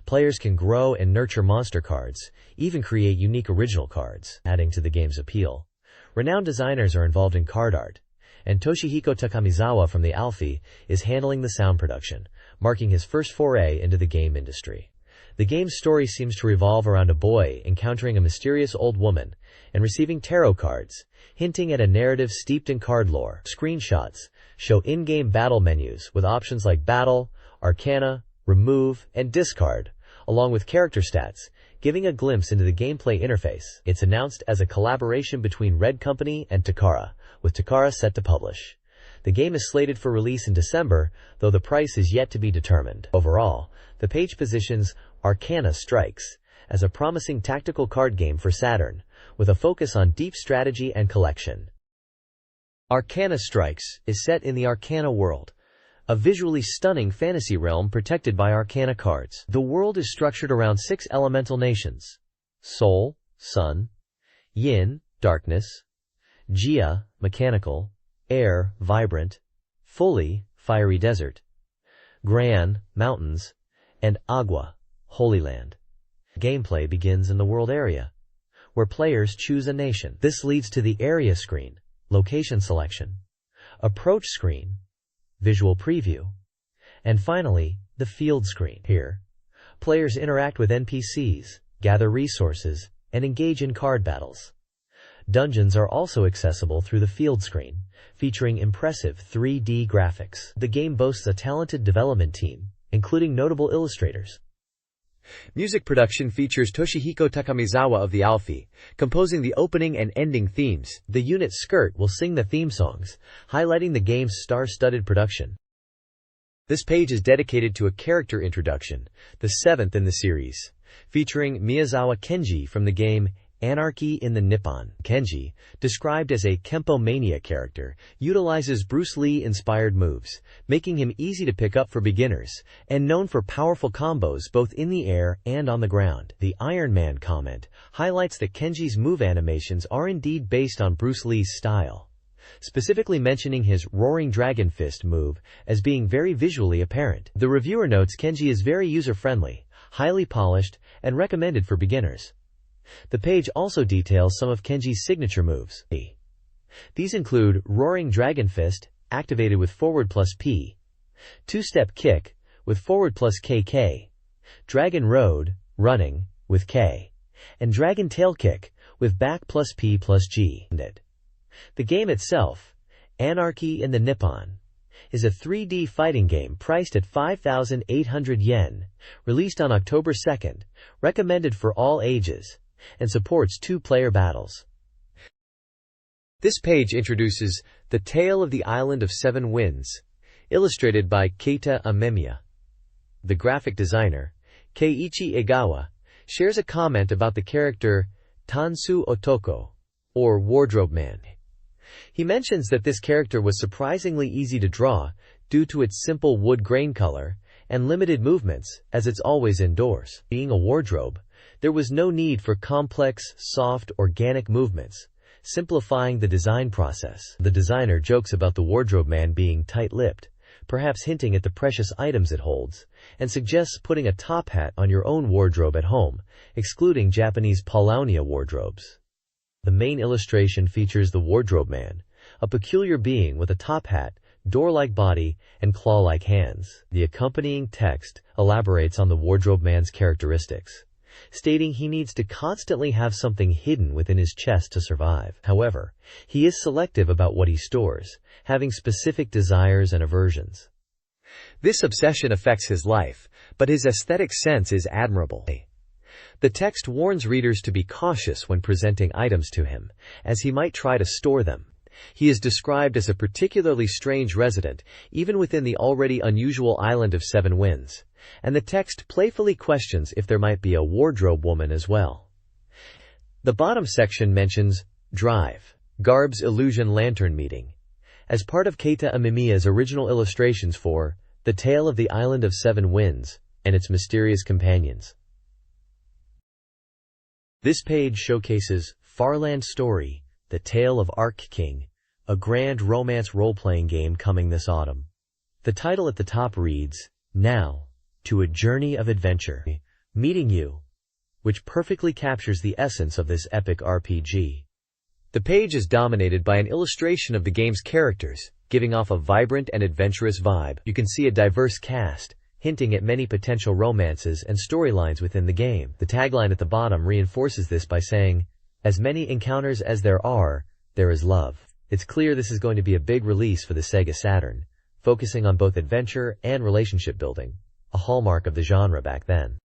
A: Players can grow and nurture monster cards, even create unique original cards, adding to the game's appeal. Renowned designers are involved in card art, and Toshihiko Takamizawa from the Alfie is handling the sound production, marking his first foray into the game industry. The game's story seems to revolve around a boy encountering a mysterious old woman and receiving tarot cards, hinting at a narrative steeped in card lore. Screenshots show in-game battle menus with options like Battle, Arcana, Remove, and Discard, along with character stats, giving a glimpse into the gameplay interface. It's announced as a collaboration between Red Company and Takara, with Takara set to publish. The game is slated for release in December, though the price is yet to be determined. Overall, the page positions Arcana Strikes as a promising tactical card game for Saturn, with a focus on deep strategy and collection. Arcana Strikes is set in the Arcana world, a visually stunning fantasy realm protected by Arcana cards. The world is structured around 6 elemental nations: Soul, sun, yin, darkness, jia, mechanical, air, vibrant, fully, fiery desert, gran, mountains, and agua, holy land. Gameplay begins in the world area, where players choose a nation. This leads to the area screen, location selection, approach screen, visual preview, and finally, the field screen. Here, players interact with NPCs, gather resources, and engage in card battles. Dungeons are also accessible through the field screen, featuring impressive 3D graphics. The game boasts a talented development team, including notable illustrators.
B: Music production features Toshihiko Takamizawa of the Alfie, composing the opening and ending themes.
A: The unit Skirt will sing the theme songs, highlighting the game's star-studded production.
B: This page is dedicated to a character introduction, the 7th in the series, featuring Miyazawa Kenji from the game Anarchy in the Nippon. Kenji, described as a Kempo Mania character, utilizes Bruce Lee-inspired moves, making him easy to pick up for beginners, and known for powerful combos both in the air and on the ground. The Iron Man comment highlights that Kenji's move animations are indeed based on Bruce Lee's style, specifically mentioning his Roaring Dragon Fist move as being very visually apparent. The reviewer notes Kenji is very user-friendly, highly polished, and recommended for beginners. The page also details some of Kenji's signature moves. These include Roaring Dragon Fist, activated with forward plus P, two-step kick, with forward plus KK, Dragon Road, running, with K, and Dragon Tail Kick, with back plus P plus G. The game itself, Anarchy in the Nippon, is a 3D fighting game priced at 5,800 yen, released on October 2nd, recommended for all ages, and supports 2-player battles. This page introduces The Tale of the Island of Seven Winds, illustrated by Keita Amemiya. The graphic designer, Keiichi Egawa, shares a comment about the character Tansu Otoko, or Wardrobe Man. He mentions that this character was surprisingly easy to draw due to its simple wood grain color and limited movements, as it's always indoors. Being a wardrobe, there was no need for complex, soft, organic movements, simplifying the design process. The designer jokes about the Wardrobe Man being tight-lipped, perhaps hinting at the precious items it holds, and suggests putting a top hat on your own wardrobe at home, excluding Japanese Paulownia wardrobes. The main illustration features the Wardrobe Man, a peculiar being with a top hat, door-like body, and claw-like hands. The accompanying text elaborates on the Wardrobe Man's characteristics, stating he needs to constantly have something hidden within his chest to survive. However, he is selective about what he stores, having specific desires and aversions. This obsession affects his life, but his aesthetic sense is admirable. The text warns readers to be cautious when presenting items to him, as he might try to store them. He is described as a particularly strange resident, even within the already unusual island of Seven Winds, and the text playfully questions if there might be a wardrobe woman as well. The bottom section mentions Drive, Garb's Illusion Lantern Meeting, as part of Keita Amemiya's original illustrations for The Tale of the Island of Seven Winds and its mysterious companions. This page showcases Farland Story, The Tale of Arc King, a grand romance role-playing game coming this autumn. The title at the top reads, Now, to a Journey of Adventure, Meeting You, which perfectly captures the essence of this epic RPG. The page is dominated by an illustration of the game's characters, giving off a vibrant and adventurous vibe. You can see a diverse cast, hinting at many potential romances and storylines within the game. The tagline at the bottom reinforces this by saying, As many encounters as there is love. It's clear this is going to be a big release for the SEGA Saturn, focusing on both adventure and relationship building, a hallmark of the genre back then.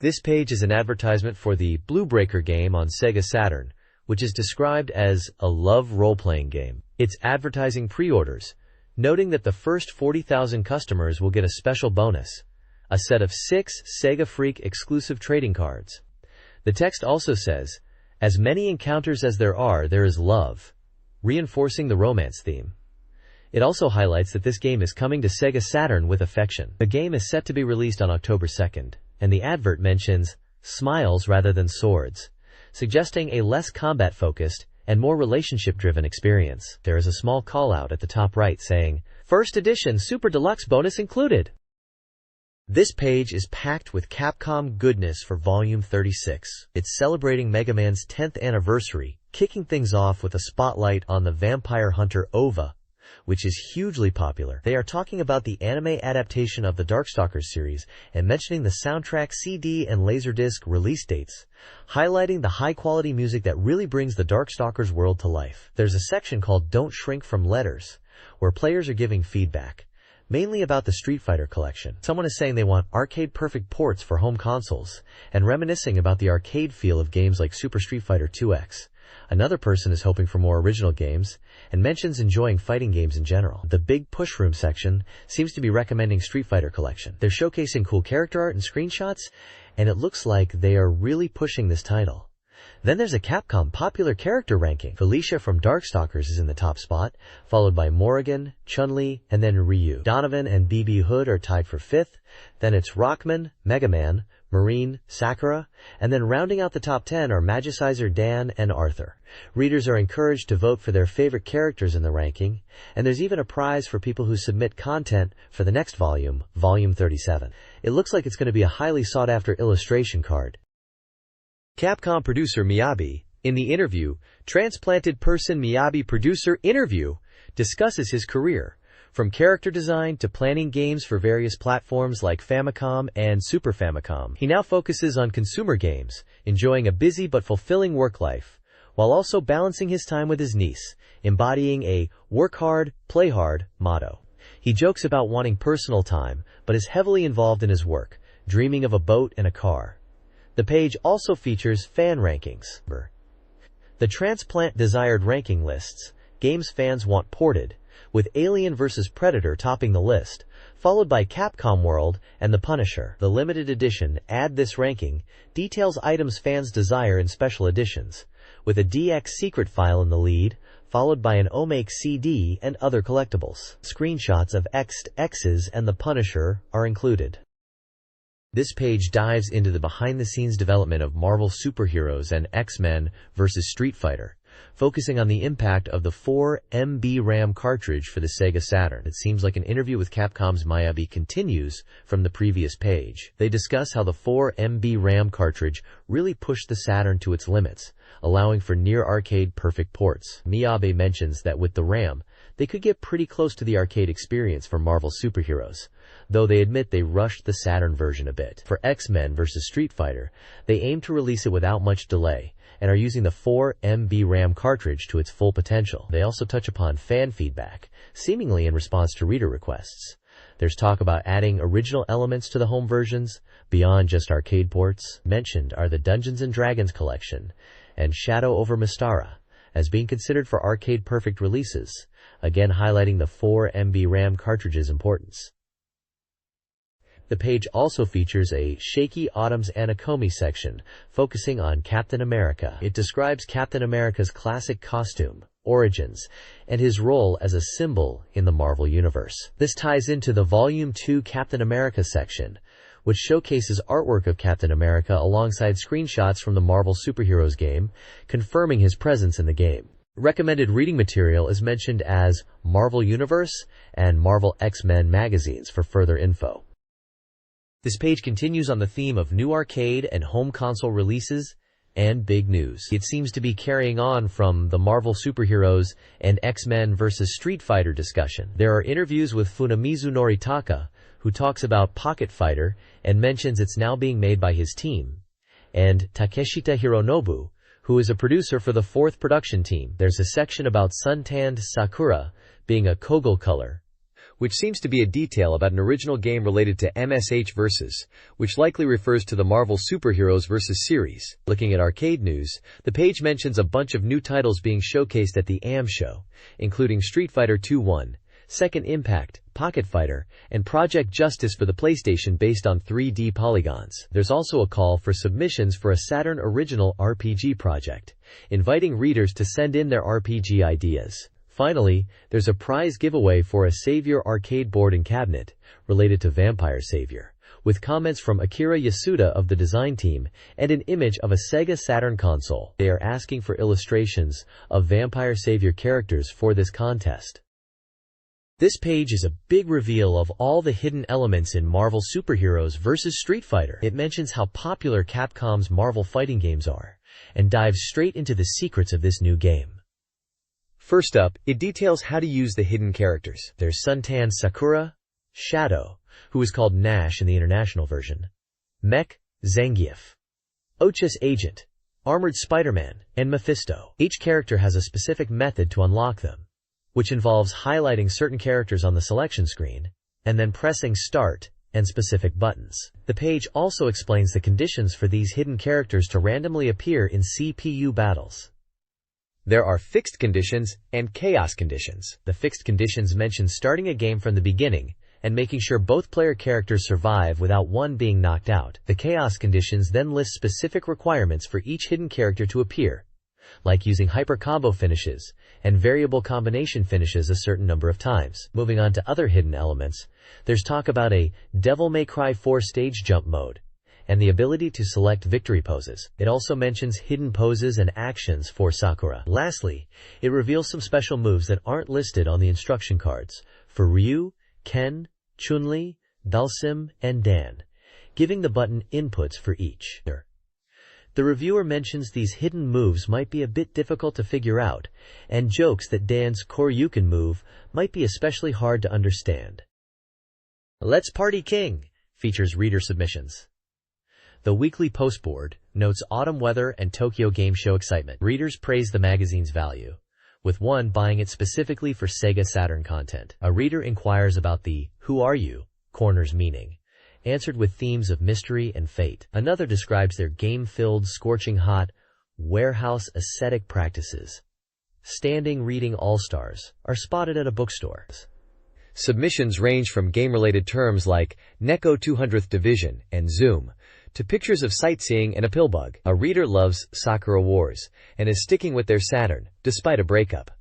B: This page is an advertisement for the Blue Breaker game on SEGA Saturn, which is described as a love role-playing game. It's advertising pre-orders, noting that the first 40,000 customers will get a special bonus, a set of 6 Sega Freak exclusive trading cards. The text also says, As many encounters as there is love, reinforcing the romance theme. It also highlights that this game is coming to SEGA Saturn with affection. The game is set to be released on October 2nd, and the advert mentions smiles rather than swords,
A: suggesting a less combat-focused and more relationship-driven experience. There is a small call-out at the top right saying, First Edition Super Deluxe Bonus Included. This page is packed with Capcom goodness for Volume 36. It's celebrating Mega Man's 10th anniversary, kicking things off with a spotlight on the vampire hunter OVA, which is hugely popular. They are talking about the anime adaptation of the Darkstalkers series and mentioning the soundtrack, CD, and Laserdisc release dates, highlighting the high-quality music that really brings the Darkstalkers world to life. There's a section called Don't Shrink from Letters, where players are giving feedback, mainly about the Street Fighter collection. Someone is saying they want arcade-perfect ports for home consoles, and reminiscing about the arcade feel of games like Super Street Fighter 2X. Another person is hoping for more original games, and mentions enjoying fighting games in general. The Big Push Room section seems to be recommending Street Fighter collection. They're showcasing cool character art and screenshots, and it looks like they are really pushing this title. Then there's a Capcom popular character ranking. Felicia from Darkstalkers is in the top spot, followed by Morrigan, Chun-Li, and then Ryu. Donovan and BB Hood are tied for 5th, then it's Rockman, Mega Man, Marine, Sakura, and then rounding out the top 10 are Magicizer Dan and Arthur. Readers are encouraged to vote for their favorite characters in the ranking, and there's even a prize for people who submit content for the next volume, Volume 37. It looks like it's going to be a highly sought-after illustration card. Capcom producer Miyabi, in the interview, Transplanted Person Miyabi producer interview, discusses his career, from character design to planning games for various platforms like Famicom and Super Famicom. He now focuses on consumer games, enjoying a busy but fulfilling work life, while also balancing his time with his niece, embodying a work hard, play hard motto. He jokes about wanting personal time, but is heavily involved in his work, dreaming of a boat and a car. The page also features fan rankings. The Transplant desired ranking lists, games fans want ported, with Alien vs. Predator topping the list, followed by Capcom World and The Punisher. The limited edition Add This ranking details items fans desire in special editions, with a DX secret file in the lead, followed by an Omake CD and other collectibles. Screenshots of X'd X's and The Punisher are included. This page dives into the behind-the-scenes development of Marvel superheroes and X-Men vs. Street Fighter, focusing on the impact of the 4 MB RAM cartridge for the SEGA Saturn. It seems like an interview with Capcom's Miyabi continues from the previous page. They discuss how the 4 MB RAM cartridge really pushed the Saturn to its limits, allowing for near-arcade perfect ports. Miyabi mentions that with the RAM, they could get pretty close to the arcade experience for Marvel superheroes, though they admit they rushed the Saturn version a bit. For X-Men vs. Street Fighter, they aim to release it without much delay, and are using the 4 MB RAM cartridge to its full potential. They also touch upon fan feedback, seemingly in response to reader requests. There's talk about adding original elements to the home versions, beyond just arcade ports. Mentioned are the Dungeons & Dragons collection, and Shadow over Mystara, as being considered for arcade-perfect releases, again highlighting the 4 MB RAM cartridge's importance. The page also features a Shaky Autumn's Anakomi section, focusing on Captain America. It describes Captain America's classic costume, origins, and his role as a symbol in the Marvel Universe. This ties into the Volume 2 Captain America section, which showcases artwork of Captain America alongside screenshots from the Marvel Superheroes game, confirming his presence in the game. Recommended reading material is mentioned as Marvel Universe and Marvel X-Men magazines for further info. This page continues on the theme of new arcade and home console releases and big news. It seems to be carrying on from the Marvel Superheroes and X-Men vs. Street Fighter discussion. There are interviews with Funamizu Noritaka, who talks about Pocket Fighter and mentions it's now being made by his team, and Takeshita Hironobu, who is a producer for the 4th production team. There's a section about suntanned Sakura being a Kogel color, which seems to be a detail about an original game related to MSH Versus, which likely refers to the Marvel Superheroes Versus series. Looking at arcade news, the page mentions a bunch of new titles being showcased at the AM show, including Street Fighter 2-1, Second Impact, Pocket Fighter, and Project Justice for the PlayStation based on 3D polygons. There's also a call for submissions for a Saturn original RPG project, inviting readers to send in their RPG ideas. Finally, there's a prize giveaway for a Savior arcade board and cabinet, related to Vampire Savior, with comments from Akira Yasuda of the design team and an image of a Sega Saturn console. They are asking for illustrations of vampire savior characters for this contest. This page is a big reveal of all the hidden elements in Marvel Superheroes vs. Street Fighter. It mentions how popular Capcom's Marvel fighting games are, and dives straight into the secrets of this new game.
B: First up, it details how to use the hidden characters.
A: There's Suntan Sakura, Shadow, who is called Nash in the international version, Mech Zangief, Ochus Agent, Armored Spider-Man, and Mephisto. Each character has a specific method to unlock them, which involves highlighting certain characters on the selection screen, and then pressing Start and specific buttons. The page also explains the conditions for these hidden characters to randomly appear in CPU battles.
B: There are fixed conditions and chaos conditions.
A: The fixed conditions mention starting a game from the beginning and making sure both player characters survive without one being knocked out. The chaos conditions then list specific requirements for each hidden character to appear, like using hyper combo finishes and variable combination finishes a certain number of times. Moving on to other hidden elements, there's talk about a Devil May Cry 4 stage jump mode and the ability to select victory poses. It also mentions hidden poses and actions for Sakura. Lastly, it reveals some special moves that aren't listed on the instruction cards for Ryu, Ken, Chun-Li, Dhalsim, and Dan, giving the button inputs for each. The reviewer mentions these hidden moves might be a bit difficult to figure out, and jokes that Dan's Koryuken move might be especially hard to understand. Let's Party King features reader submissions. The weekly postboard notes autumn weather and Tokyo Game Show excitement. Readers praise the magazine's value, with one buying it specifically for Sega Saturn content. A reader inquires about the "Who Are You?" corner's meaning, answered with themes of mystery and fate. Another describes their game-filled, scorching hot, warehouse ascetic practices. Standing reading all-stars are spotted at a bookstore.
B: Submissions range from game-related terms like Neko 200th Division and Zoom, to pictures of sightseeing and a pillbug. A reader loves Sakura Wars and is sticking with their Saturn, despite a breakup.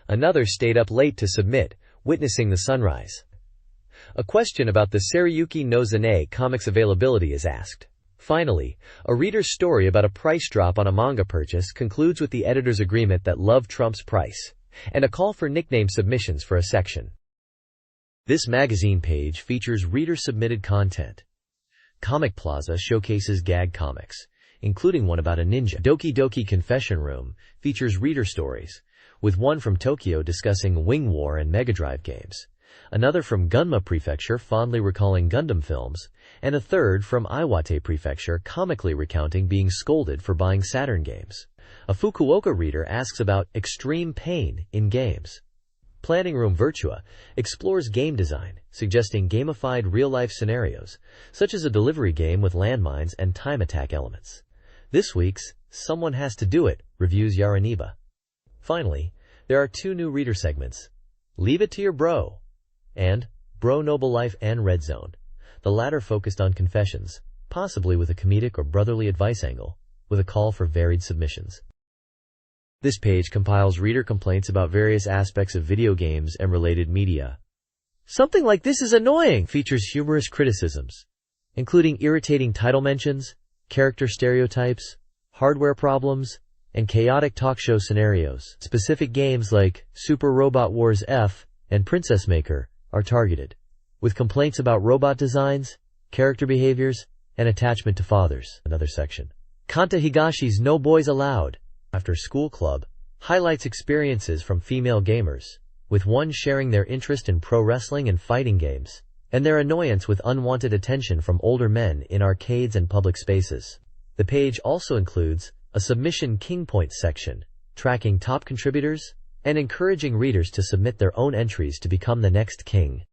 B: Another stayed up late to submit, witnessing the sunrise. A question about the Saruyuki no Zane comics availability is asked. Finally, a reader's story about a price drop on a manga purchase concludes with the editor's agreement that love trumps price, and a call for nickname submissions for a section.
A: This magazine page features reader-submitted content. Comic Plaza showcases gag comics, including one about a ninja. Doki Doki Confession Room features reader stories, with one from Tokyo discussing Wing War and Mega Drive games, another from Gunma Prefecture fondly recalling Gundam films, and a third from Iwate Prefecture comically recounting being scolded for buying Saturn games. A Fukuoka reader asks about extreme pain in games. Planning Room Virtua explores game design, suggesting gamified real-life scenarios, such as a delivery game with landmines and time attack elements. This week's Someone Has to Do It reviews Yaraniba. Finally, there are two new reader segments, Leave It to Your Bro and Bro Noble Life and Red Zone, the latter focused on confessions, possibly with a comedic or brotherly advice angle, with a call for varied submissions. This page compiles reader complaints about various aspects of video games and related media. Something Like This Is Annoying features humorous criticisms, including irritating title mentions, character stereotypes, hardware problems, and chaotic talk show scenarios. Specific games like Super Robot Wars F and Princess Maker are targeted, with complaints about robot designs, character behaviors, and attachment to fathers. Another section, Kanta Higashi's No Boys Allowed After School Club, highlights experiences from female gamers, with one sharing their interest in pro wrestling and fighting games, and their annoyance with unwanted attention from older men in arcades and public spaces. The page also includes a Submission King Points section, tracking top contributors and encouraging readers to submit their own entries to become the next king.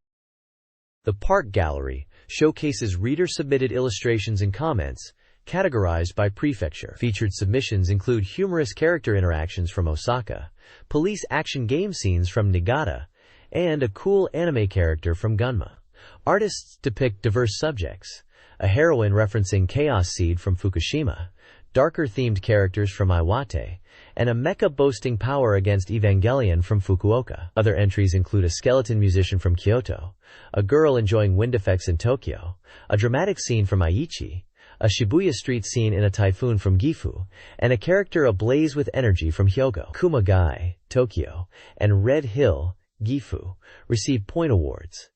A: The Park Gallery showcases reader-submitted illustrations and comments, categorized by prefecture. Featured submissions include humorous character interactions from Osaka, police action game scenes from Niigata, and a cool anime character from Gunma. Artists depict diverse subjects, a heroine referencing Chaos Seed from Fukushima, darker-themed characters from Iwate, and a mecha boasting power against Evangelion from Fukuoka. Other entries include a skeleton musician from Kyoto, a girl enjoying wind effects in Tokyo, a dramatic scene from Aichi, a Shibuya street scene in a typhoon from Gifu, and a character ablaze with energy from Hyogo. Kumagai, Tokyo, and Red Hill, Gifu, received point awards.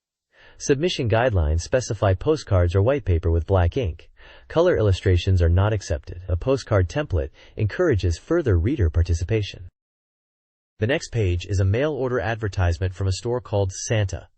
A: Submission guidelines specify postcards or white paper with black ink. Color illustrations are not accepted. A postcard template encourages further reader participation. The next page is a mail-order advertisement from a store called Santa,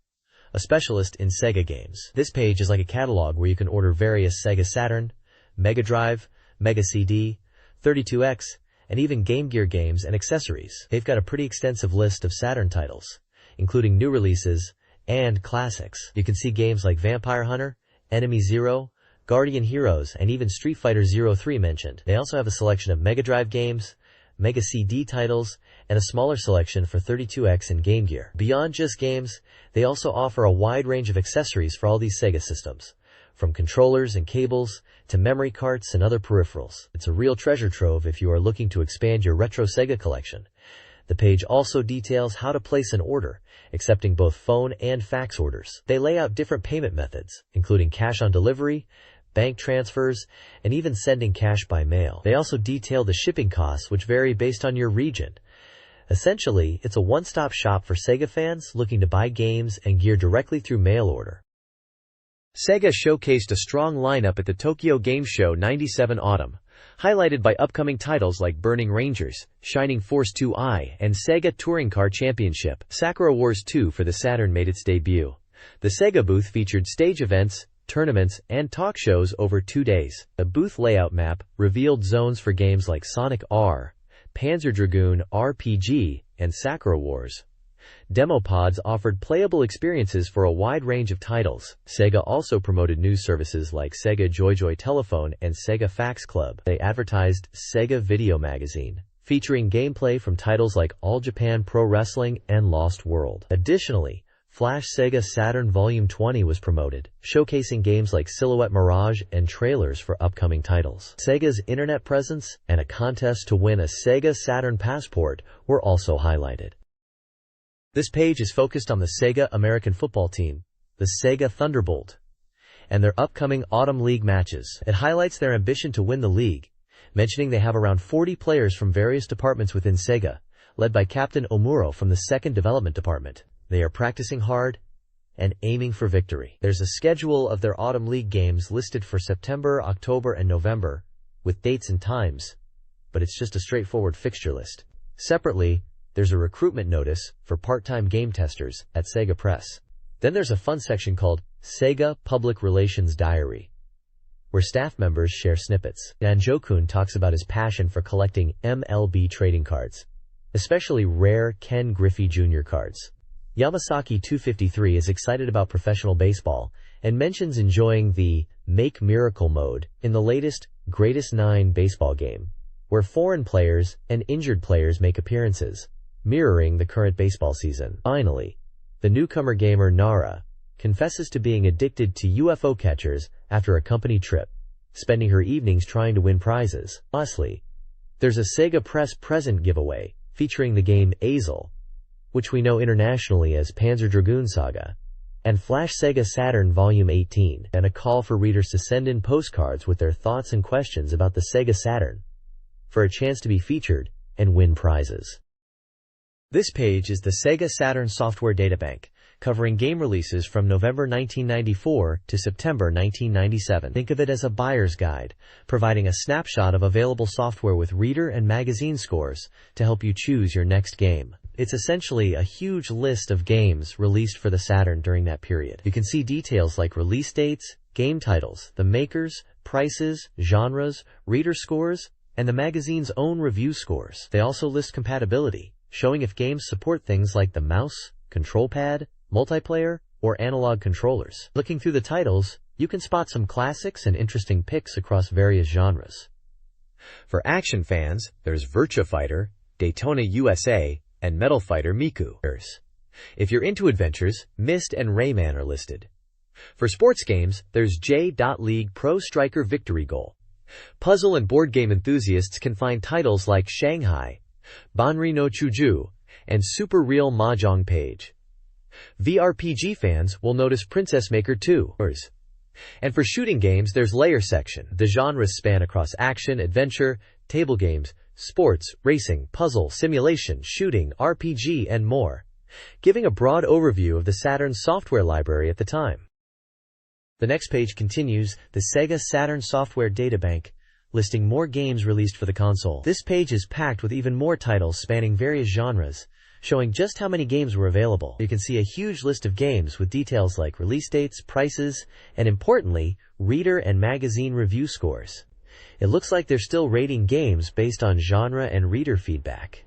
A: a specialist in Sega games. This page is like a catalog where you can order various Sega Saturn, Mega Drive, Mega CD, 32X, and even Game Gear games and accessories. They've got a pretty extensive list of Saturn titles, including new releases and classics. You can see games like Vampire Hunter, Enemy Zero, Guardian Heroes, and even Street Fighter 03 mentioned. They also have a selection of Mega Drive games, Mega CD titles, and a smaller selection for 32X and Game Gear. Beyond just games, they also offer a wide range of accessories for all these Sega systems, from controllers and cables to memory carts and other peripherals. It's a real treasure trove if you are looking to expand your retro Sega collection. The page also details how to place an order, accepting both phone and fax orders. They lay out different payment methods, including cash on delivery, bank transfers, and even sending cash by mail. They also detail the shipping costs, which vary based on your region. Essentially, it's a one-stop shop for Sega fans looking to buy games and gear directly through mail order. Sega showcased a strong lineup at the Tokyo Game Show '97 autumn, highlighted by upcoming titles like Burning Rangers, Shining Force 2i, and Sega Touring Car Championship. Sakura Wars 2 for the Saturn made its debut. The Sega booth featured stage events, tournaments, and talk shows over 2 days. The booth layout map revealed zones for games like Sonic R, Panzer Dragoon RPG, and Sakura Wars. Demo pods offered playable experiences for a wide range of titles. Sega also promoted news services like Sega JoyJoy Telephone and Sega Fax Club. They advertised Sega Video Magazine, featuring gameplay from titles like All Japan Pro Wrestling and Lost World. Additionally, Flash SEGA Saturn Volume 20 was promoted, showcasing games like Silhouette Mirage and trailers for upcoming titles. Sega's internet presence and a contest to win a Sega Saturn passport were also highlighted. This page is focused on the Sega American football team, the Sega Thunderbolt, and their upcoming Autumn League matches. It highlights their ambition to win the league, mentioning they have around 40 players from various departments within Sega, led by Captain Omuro from the Second Development Department. They are practicing hard and aiming for victory. There's a schedule of their Autumn League games listed for September, October, and November, with dates and times, but it's just a straightforward fixture list. Separately, there's a recruitment notice for part-time game testers at Sega Press. Then there's a fun section called Sega Public Relations Diary, where staff members share snippets. Danjo-kun talks about his passion for collecting MLB trading cards, especially rare Ken Griffey Jr. cards. Yamasaki 253 is excited about professional baseball and mentions enjoying the Make Miracle mode in the latest Greatest 9 baseball game, where foreign players and injured players make appearances, mirroring the current baseball season. Finally, the newcomer gamer Nara confesses to being addicted to UFO catchers after a company trip, spending her evenings trying to win prizes. Lastly, there's a Sega Press present giveaway featuring the game Azel, which we know internationally as Panzer Dragoon Saga, and Flash Sega Saturn Volume 18, and a call for readers to send in postcards with their thoughts and questions about the Sega Saturn for a chance to be featured and win prizes. This page is the Sega Saturn Software Databank, covering game releases from November 1994 to September 1997. Think of it as a buyer's guide, providing a snapshot of available software with reader and magazine scores to help you choose your next game. It's essentially a huge list of games released for the Saturn during that period. You can see details like release dates, game titles, the makers, prices, genres, reader scores, and the magazine's own review scores. They also list compatibility, showing if games support things like the mouse, control pad, multiplayer, or analog controllers. Looking through the titles, you can spot some classics and interesting picks across various genres. For action fans, there's Virtua Fighter, Daytona USA, and Metal Fighter Miku. If you're into adventures, Myst and Rayman are listed. For sports games, there's J. League Pro Striker Victory Goal,
B: Puzzle and board game enthusiasts can find titles like Shanghai, Banri no Chuju, and Super Real Mahjong Page. VRPG fans will notice Princess Maker 2. And for shooting games, there's Layer Section. The genres span across action, adventure, table games, sports, racing, puzzle, simulation, shooting, RPG, and more, giving a broad overview of the Saturn software library at the time. The next page continues the SEGA Saturn software databank, listing more games released for the console. This page is packed with even more titles spanning various genres, showing just how many games were available. You can see a huge list of games with details like release dates, prices, and importantly, reader and magazine review scores. It looks like they're still rating games based on genre and reader feedback.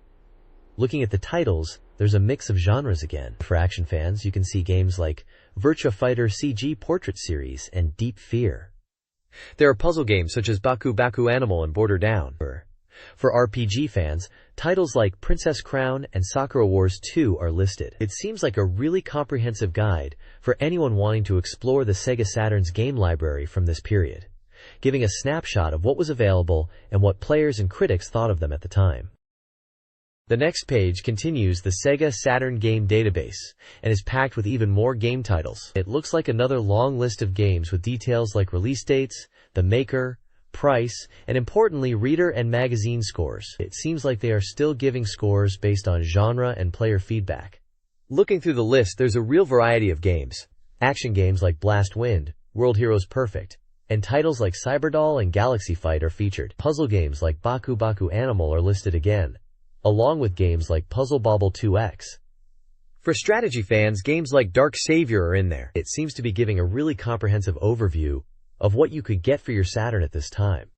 B: Looking at the titles, there's a mix of genres again. For action fans, you can see games like Virtua Fighter CG Portrait Series and Deep Fear. There are puzzle games such as Baku Baku Animal and Border Down. For RPG fans, titles like Princess Crown and Sakura Wars 2 are listed. It seems like a really comprehensive guide for anyone wanting to explore the SEGA Saturn's game library from this period, giving a snapshot of what was available and what players and critics thought of them at the time. The next page continues the SEGA Saturn game database and is packed with even more game titles. It looks like another long list of games with details like release dates, the maker, price, and importantly, reader and magazine scores. It seems like they are still giving scores based on genre and player feedback. Looking through the list, there's a real variety of games. Action games like Blast Wind, World Heroes Perfect, and titles like Cyberdoll and Galaxy Fight are featured. Puzzle games like Baku Baku Animal are listed again, along with games like Puzzle Bobble 2X. For strategy fans, games like Dark Savior are in there. It seems to be giving a really comprehensive overview of what you could get for your Saturn at this time.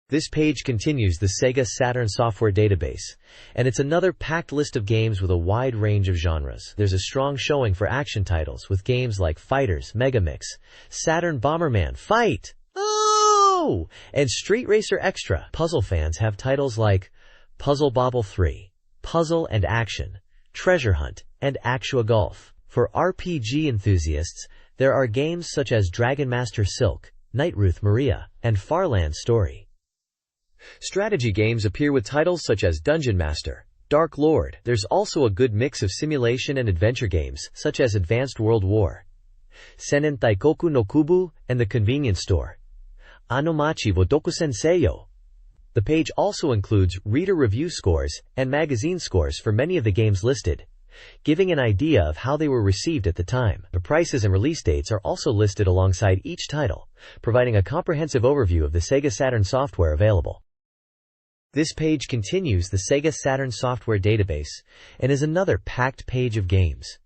B: This page continues the SEGA Saturn software database, and it's another packed list of games with a wide range of genres. There's a strong showing for action titles with games like Fighters, Megamix, Saturn Bomberman Fight, oh, and Street Racer Extra. Puzzle fans have titles like Puzzle Bobble 3, Puzzle and Action, Treasure Hunt, and Actua Golf. For RPG enthusiasts, there are games such as Dragon Master Silk, Nightruth Maria, and Farland Story. Strategy games appear with titles such as Dungeon Master, Dark Lord. There's also a good mix of simulation and adventure games such as Advanced World War, Sennen Taikoku no Kubu, and The Convenience Store, Anomachi wo Dokusenseyo. The page also includes reader review scores and magazine scores for many of the games listed, giving an idea of how they were received at the time. The prices and release dates are also listed alongside each title, providing a comprehensive overview of the SEGA Saturn software available. This page continues the SEGA Saturn software database and is another packed page of games.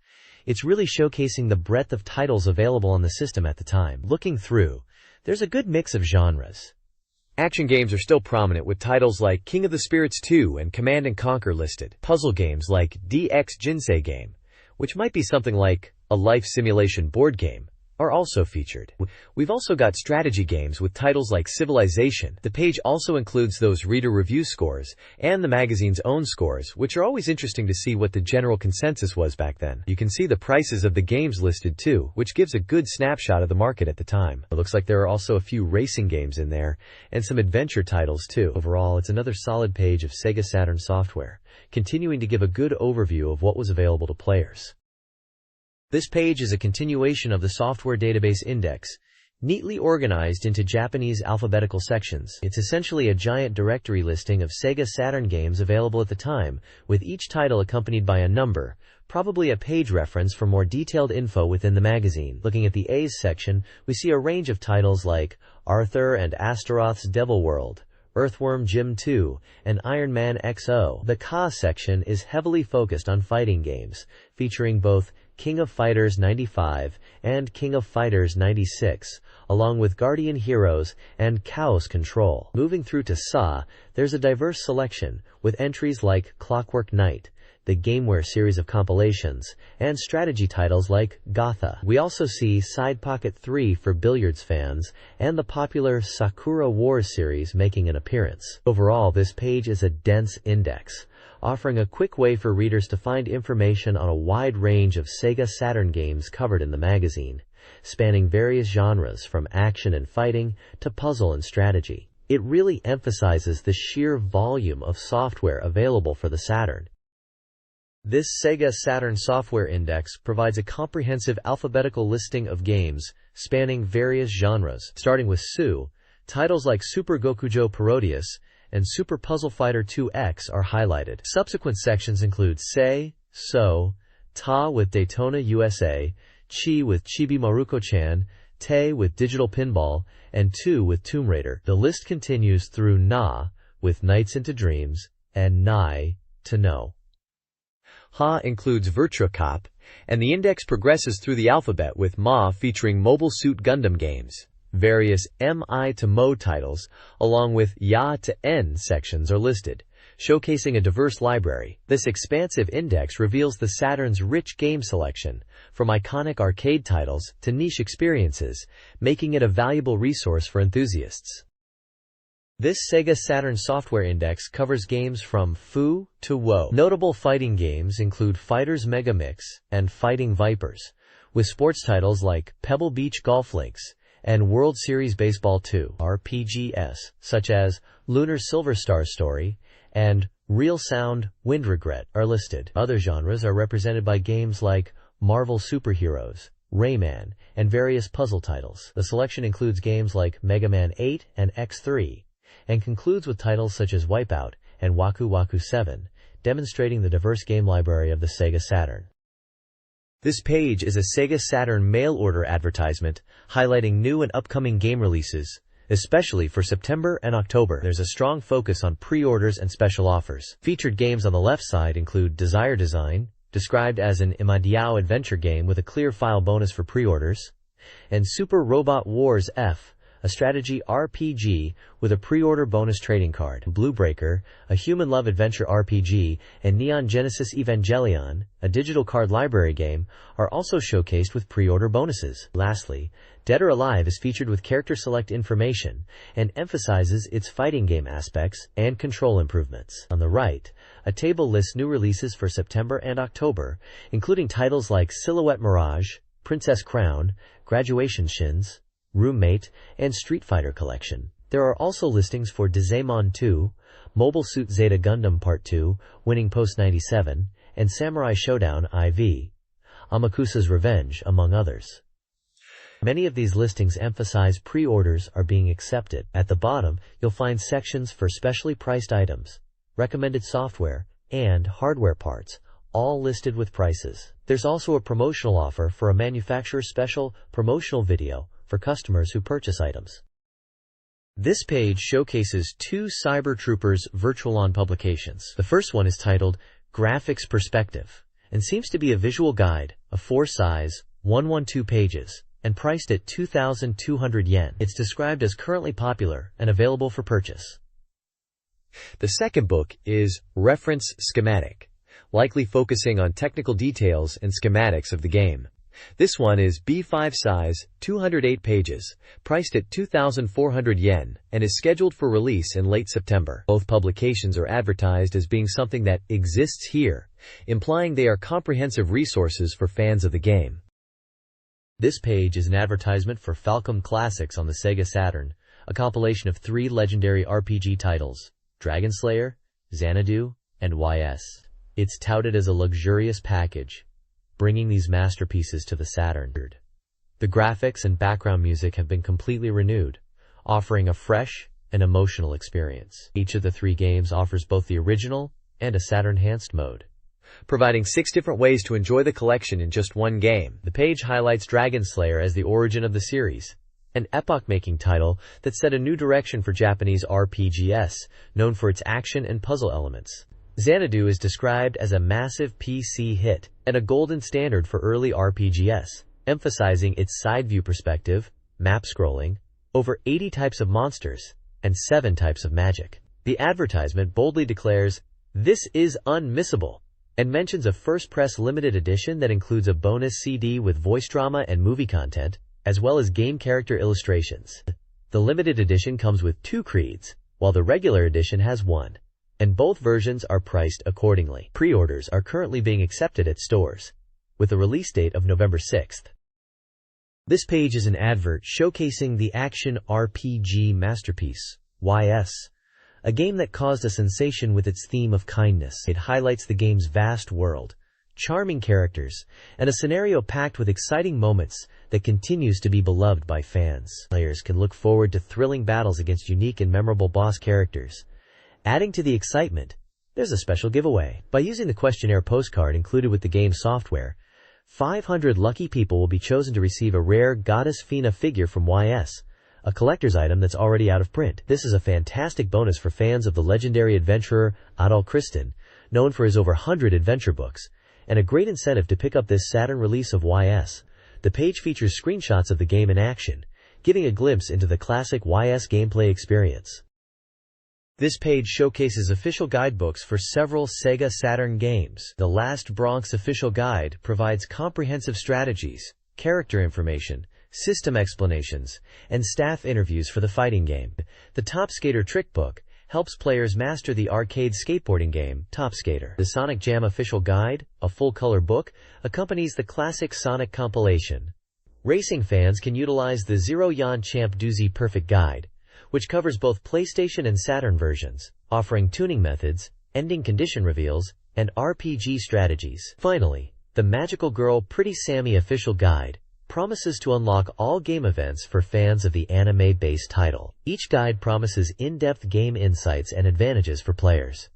B: It's really showcasing the breadth of titles available on the system at the time. Looking through, there's a good mix of genres. Action games are still prominent with titles like King of the Spirits 2 and Command & Conquer listed. Puzzle games like DX Jinsei Game, which might be something like a life simulation board game, are also featured. We've also got strategy games with titles like Civilization. The page also includes those reader review scores and the magazine's own scores, which are always interesting to see what the general consensus was back then. You can see the prices of the games listed too, which gives a good snapshot of the market at the time. It looks like there are also a few racing games in there and some adventure titles too. Overall, it's another solid page of SEGA Saturn software, continuing to give a good overview of what was available to players. This page is a continuation of the software database index, neatly organized into Japanese alphabetical sections. It's essentially a giant directory listing of SEGA Saturn games available at the time, with each title accompanied by a number, probably a page reference for more detailed info within the magazine. Looking at the A's section, we see a range of titles like Arthur and Astaroth's Devil World, Earthworm Jim 2, and Iron Man XO. The Ka section is heavily focused on fighting games, featuring both King of Fighters 95 and King of Fighters 96, along with Guardian Heroes and Chaos Control. Moving through to Sa, there's a diverse selection, with entries like Clockwork Knight, the GameWare series of compilations, and strategy titles like Gotha. We also see Side Pocket 3 for billiards fans, and the popular Sakura Wars series making an appearance. Overall, this page is a dense index, offering a quick way for readers to find information on a wide range of SEGA Saturn games covered in the magazine.
A: spanning various genres from action and fighting to puzzle and strategy. It really emphasizes the sheer volume of software available for the Saturn. This SEGA Saturn Software Index provides a comprehensive alphabetical listing of games spanning various genres. Starting with SU, titles like Super Gokujo Parodius and Super Puzzle Fighter 2X are highlighted. Subsequent sections include Sei, So, Ta with Daytona USA, Chi with Chibi Maruko-chan, Te with Digital Pinball, and Tu with Tomb Raider. The list continues through Na with Nights into Dreams and Nai to No. Ha includes Virtua Cop, and the index progresses through the alphabet with Ma featuring Mobile Suit Gundam games. Various Mi to Mo titles, along with Ya to N sections are listed, showcasing a diverse library. This expansive index reveals the Saturn's rich game selection, from iconic arcade titles to niche experiences, making it a valuable resource for enthusiasts. This SEGA Saturn Software Index covers games from Fu to Wo. Notable fighting games include Fighters Mega Mix and Fighting Vipers, with sports titles like Pebble Beach Golf Links and World Series Baseball 2. RPGs, such as Lunar Silver Star Story and Real Sound Wind Regret, are listed. Other genres are represented by games like Marvel Superheroes, Rayman, and various puzzle titles. The selection includes games like Mega Man 8 and X3, and concludes with titles such as Wipeout and Waku Waku 7, demonstrating the diverse game library of the SEGA Saturn. This page is a SEGA Saturn mail order advertisement highlighting new and upcoming game releases, especially for September and October. There's a strong focus on pre-orders and special offers. Featured games on the left side include Desire Design, described as an Imadiao adventure game with a clear file bonus for pre-orders, and Super Robot Wars F, a strategy RPG with a pre-order bonus trading card. Blue Breaker, a human love adventure RPG, and Neon Genesis Evangelion, a digital card library game, are also showcased with pre-order bonuses. Lastly, Dead or Alive is featured with character select information and emphasizes its fighting game aspects and control improvements. On the right, a table lists new releases for September and October, including titles like Silhouette Mirage, Princess Crown, Graduation Shins, Roommate, and Street Fighter Collection. There are also listings for Digimon 2, Mobile Suit Zeta Gundam Part 2, Winning Post 97, and Samurai Showdown IV, Amakusa's Revenge, among others. Many of these listings emphasize pre-orders are being accepted. At the bottom, you'll find sections for specially priced items, recommended software, and hardware parts, all listed with prices. There's also a promotional offer for a manufacturer's special promotional video for customers who purchase items. This page showcases two Cyber Troopers Virtual-On publications. The first one is titled Graphics Perspective and seems to be a visual guide of 4 size, 112 pages, and priced at 2,200 yen. It's described as currently popular and available for purchase. The second book is Reference Schematic, likely focusing on technical details and schematics of the game. This one is B5 size, 208 pages, priced at 2,400 yen, and is scheduled for release in late September. Both publications are advertised as being something that exists here, implying they are comprehensive resources for fans of the game. This page is an advertisement for Falcom Classics on the SEGA Saturn, a compilation of 3 legendary RPG titles, Dragon Slayer, Xanadu, and YS. It's touted as a luxurious package, bringing these masterpieces to the Saturn. The graphics and background music have been completely renewed, offering a fresh and emotional experience. Each of the 3 games offers both the original and a Saturn-enhanced mode, providing 6 different ways to enjoy the collection in just one game. The page highlights Dragon Slayer as the origin of the series, an epoch-making title that set a new direction for Japanese RPGs, known for its action and puzzle elements. Xanadu is described as a massive PC hit and a golden standard for early RPGs, emphasizing its side-view perspective, map scrolling, over 80 types of monsters, and 7 types of magic. The advertisement boldly declares, "This is unmissable," and mentions a first-press limited edition that includes a bonus CD with voice drama and movie content, as well as game character illustrations. The limited edition comes with 2 creeds, while the regular edition has 1. And both versions are priced accordingly. Pre-orders are currently being accepted at stores, with a release date of November 6th. This page is an advert showcasing the action RPG masterpiece, YS, a game that caused a sensation with its theme of kindness. It highlights the game's vast world, charming characters, and a scenario packed with exciting moments that continues to be beloved by fans. Players can look forward to thrilling battles against unique and memorable boss characters. Adding to the excitement, there's a special giveaway. By using the questionnaire postcard included with the game's software, 500 lucky people will be chosen to receive a rare Goddess Fina figure from YS, a collector's item that's already out of print. This is a fantastic bonus for fans of the legendary adventurer Adol Christin, known for his over 100 adventure books, and a great incentive to pick up this Saturn release of YS. The page features screenshots of the game in action, giving a glimpse into the classic YS gameplay experience. This page showcases official guidebooks for several SEGA Saturn games. The Last Bronx official guide provides comprehensive strategies, character information, system explanations, and staff interviews for the fighting game. The Top Skater Trick Book helps players master the arcade skateboarding game, Top Skater. The Sonic Jam official guide, a full-color book, accompanies the classic Sonic compilation. Racing fans can utilize the Zero Yan Champ Doozy Perfect Guide, which covers both PlayStation and Saturn versions, offering tuning methods, ending condition reveals, and RPG strategies. Finally, the Magical Girl Pretty Sammy official guide promises to unlock all game events for fans of the anime-based title. Each guide promises in-depth game insights and advantages for players.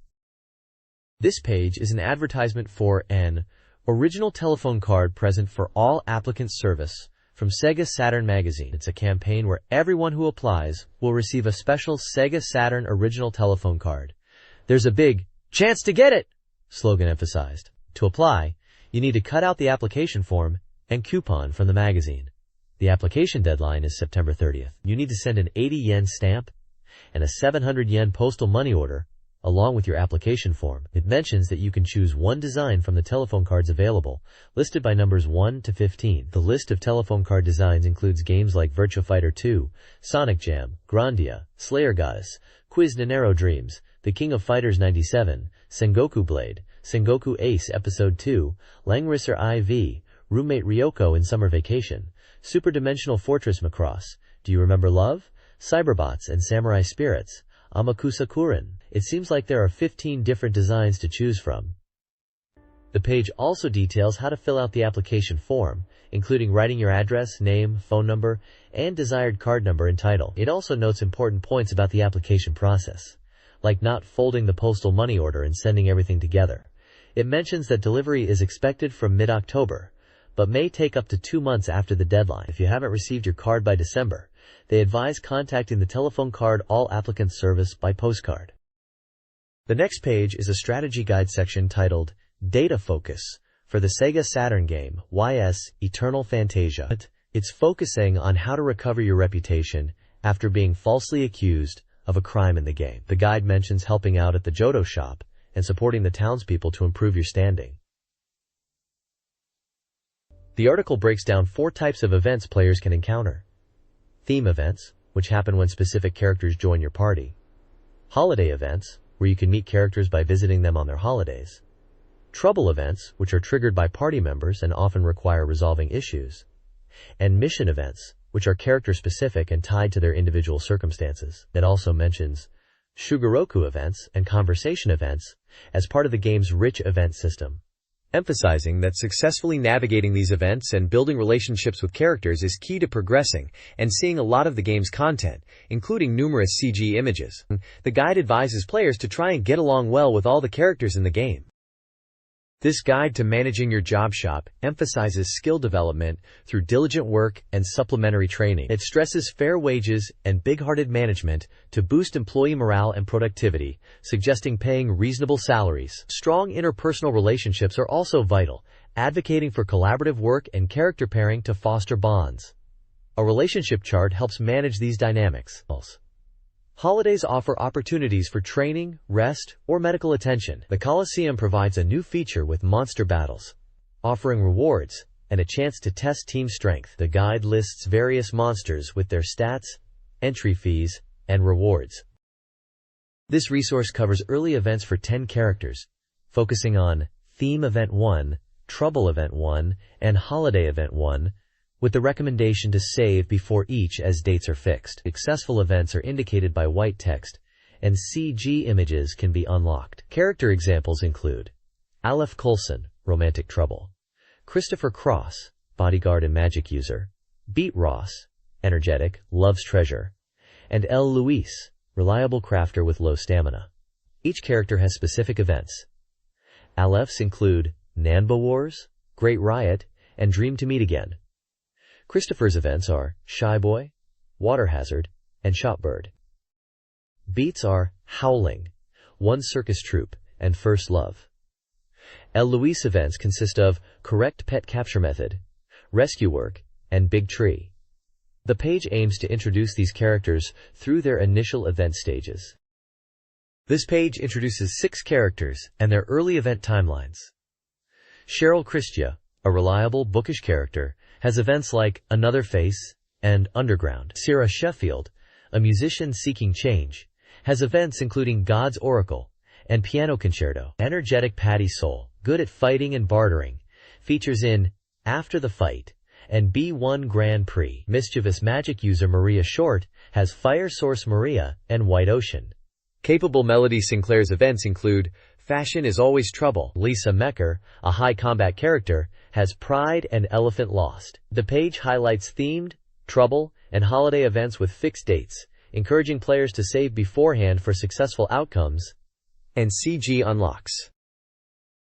A: This page is an advertisement for an original telephone card present for all applicants service from SEGA Saturn Magazine. It's a campaign where everyone who applies will receive a special SEGA Saturn original telephone card. There's a big chance to get it slogan emphasized. To apply, you need to cut out the application form and coupon from the magazine. The application deadline is September 30th. You need to send an 80 yen stamp and a 700 yen postal money order along with your application form. It mentions that you can choose one design from the telephone cards available, listed by numbers 1 to 15. The list of telephone card designs includes games like Virtua Fighter 2, Sonic Jam, Grandia, Slayer Goddess, Quiz Nanero Dreams, The King of Fighters 97, Sengoku Blade, Sengoku Ace Episode 2, Langrisser IV, Roommate Ryoko in Summer Vacation, Super Dimensional Fortress Macross, Do You Remember Love, Cyberbots and Samurai Spirits, Amakusa Kurin. It seems like there are 15 different designs to choose from. The page also details how to fill out the application form, including writing your address, name, phone number, and desired card number and title. It also notes important points about the application process, like not folding the postal money order and sending everything together. It mentions that delivery is expected from mid-October, but may take up to 2 months after the deadline. If you haven't received your card by December, they advise contacting the telephone card all applicants service by postcard. The next page is a strategy guide section titled Data Focus for the SEGA Saturn game YS Eternal Fantasia. It's focusing on how to recover your reputation after being falsely accused of a crime in the game. The guide mentions helping out at the Johto shop and supporting the townspeople to improve your standing. The article breaks down 4 types of events players can encounter. Theme events, which happen when specific characters join your party. Holiday events, where you can meet characters by visiting them on their holidays. Trouble events, which are triggered by party members and often require resolving issues. And mission events, which are character-specific and tied to their individual circumstances. It also mentions Shugaroku events and conversation events as part of the game's rich event system, emphasizing that successfully navigating these events and building relationships with characters is key to progressing and seeing a lot of the game's content, including numerous CG images. The guide advises players to try and get along well with all the characters in the game. This guide to managing your job shop emphasizes skill development through diligent work and supplementary training. It stresses fair wages and big-hearted management to boost employee morale and productivity, suggesting paying reasonable salaries. Strong interpersonal relationships are also vital, advocating for collaborative work and character pairing to foster bonds. A relationship chart helps manage these dynamics. Holidays offer opportunities for training, rest, or medical attention. The Coliseum provides a new feature with monster battles, offering rewards and a chance to test team strength. The guide lists various monsters with their stats, entry fees, and rewards. This resource covers early events for 10 characters, focusing on Theme Event 1, Trouble Event 1, and Holiday Event 1, with the recommendation to save before each as dates are fixed. Successful events are indicated by white text, and CG images can be unlocked. Character examples include Aleph Coulson, Romantic Trouble; Christopher Cross, Bodyguard and Magic User; Beat Ross, Energetic, Love's Treasure; and El Luis, Reliable Crafter with Low Stamina. Each character has specific events. Aleph's include Nanba Wars, Great Riot, and Dream to Meet Again. Christopher's events are Shy Boy, Water Hazard, and Shopbird. Beats are Howling, One Circus Troupe, and First Love. El Luis events consist of Correct Pet Capture Method, Rescue Work, and Big Tree. The page aims to introduce these characters through their initial event stages. This page introduces 6 characters and their early event timelines. Cheryl Christia, a reliable, bookish character, has events like Another Face and Underground. Sarah Sheffield, a musician seeking change, has events including God's Oracle and Piano Concerto. Energetic Patty Soul, good at fighting and bartering, features in After the Fight and B1 Grand Prix. Mischievous magic user Maria Short has Fire Source Maria and White Ocean. Capable Melody Sinclair's events include Fashion is Always Trouble. Lisa Mecker, a high combat character, has Pride and Elephant Lost. The page highlights themed, trouble, and holiday events with fixed dates, encouraging players to save beforehand for successful outcomes, and CG unlocks.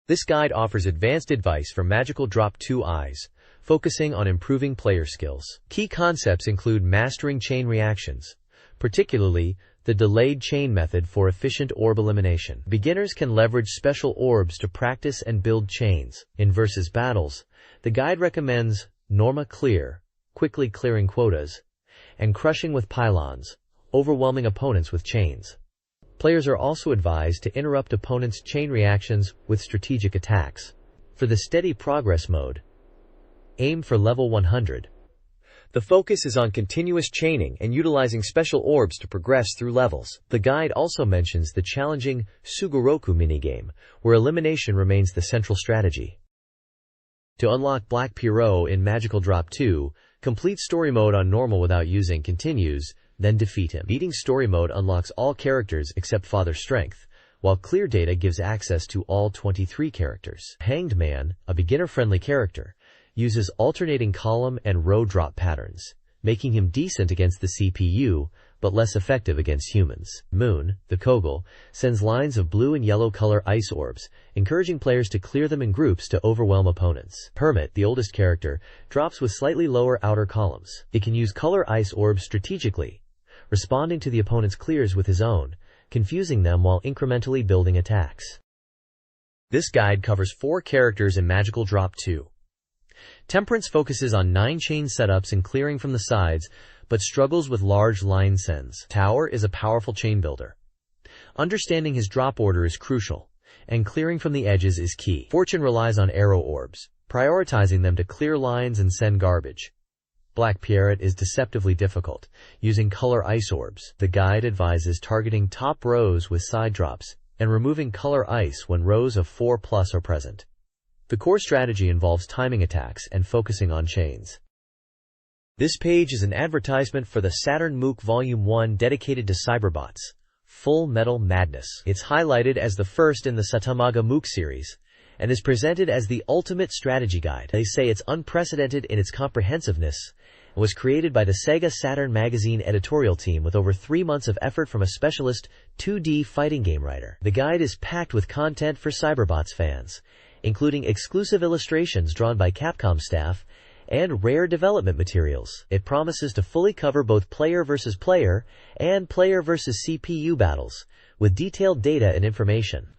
A: This guide offers advanced advice for Magical Drop 2 Eyes, focusing on improving player skills. Key concepts include mastering chain reactions, particularly the delayed chain method for efficient orb elimination. Beginners can leverage special orbs to practice and build chains. In versus battles, the guide recommends Norma Clear, quickly clearing quotas, and Crushing with Pylons, overwhelming opponents with chains. Players are also advised to interrupt opponents' chain reactions with strategic attacks. For the Steady Progress mode, aim for level 100. The focus is on continuous chaining and utilizing special orbs to progress through levels. The guide also mentions the challenging Sugoroku minigame, where elimination remains the central strategy. To unlock Black Pierrot in Magical Drop 2, complete Story Mode on Normal without using Continues, then defeat him. Beating Story Mode unlocks all characters except Father Strength, while Clear Data gives access to all 23 characters. Hanged Man, a beginner-friendly character, uses alternating column and row drop patterns, making him decent against the CPU, but less effective against humans. Moon, the Kogel, sends lines of blue and yellow color ice orbs, encouraging players to clear them in groups to overwhelm opponents. Hermit, the oldest character, drops with slightly lower outer columns. It can use color ice orbs strategically, responding to the opponent's clears with his own, confusing them while incrementally building attacks. This guide covers 4 characters in Magical Drop 2. Temperance focuses on 9 chain setups and clearing from the sides, but struggles with large line sends. Tower is a powerful chain builder. Understanding his drop order is crucial, and clearing from the edges is key. Fortune relies on arrow orbs, prioritizing them to clear lines and send garbage. Black Pierrot is deceptively difficult, using color ice orbs. The guide advises targeting top rows with side drops, and removing color ice when rows of 4+ are present. The core strategy involves timing attacks and focusing on chains. This page is an advertisement for the Saturn MOOC Volume 1 dedicated to cyberbots, Full Metal Madness. It's highlighted as the first in the Satamaga MOOC series, and is presented as the ultimate strategy guide. They say it's unprecedented in its comprehensiveness, and was created by the SEGA Saturn Magazine editorial team with over 3 months of effort from a specialist 2D fighting game writer. The guide is packed with content for cyberbots fans, including exclusive illustrations drawn by Capcom staff and rare development materials. It promises to fully cover both player versus player and player versus CPU battles, with detailed data and information.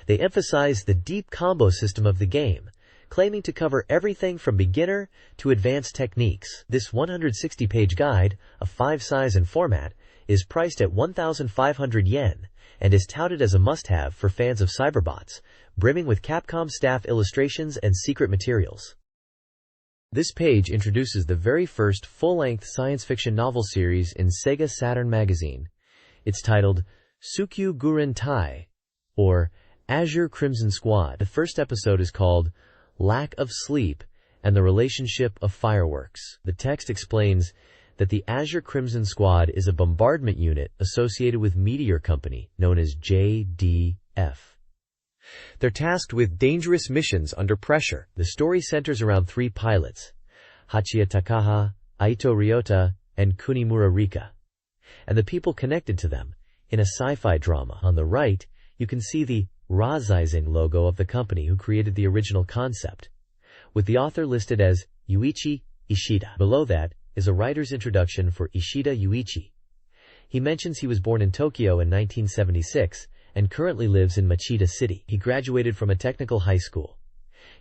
A: They emphasize the deep combo system of the game, claiming to cover everything from beginner to advanced techniques. This 160-page guide, of 5 size and format, is priced at 1,500 yen and is touted as a must-have for fans of cyberbots, brimming with Capcom staff illustrations and secret materials. This page introduces the very first full-length science fiction novel series in SEGA Saturn Magazine. It's titled Tsukyu Guren Tai, or Azure Crimson Squad. The first episode is called Lack of Sleep and the relationship of fireworks. The text explains that the Azure Crimson Squad is a bombardment unit associated with Meteor Company, known as JDF. They're tasked with dangerous missions under pressure. The story centers around three pilots, Hachiya Takaha, Aito Ryota, and Kunimura Rika, and the people connected to them in a sci-fi drama. On the right, you can see the Razaisen logo of the company who created the original concept, with the author listed as Yuichi Ishida. Below that is a writer's introduction for Ishida Yuichi. He mentions he was born in Tokyo in 1976 and currently lives in Machida City. He graduated from a technical high school.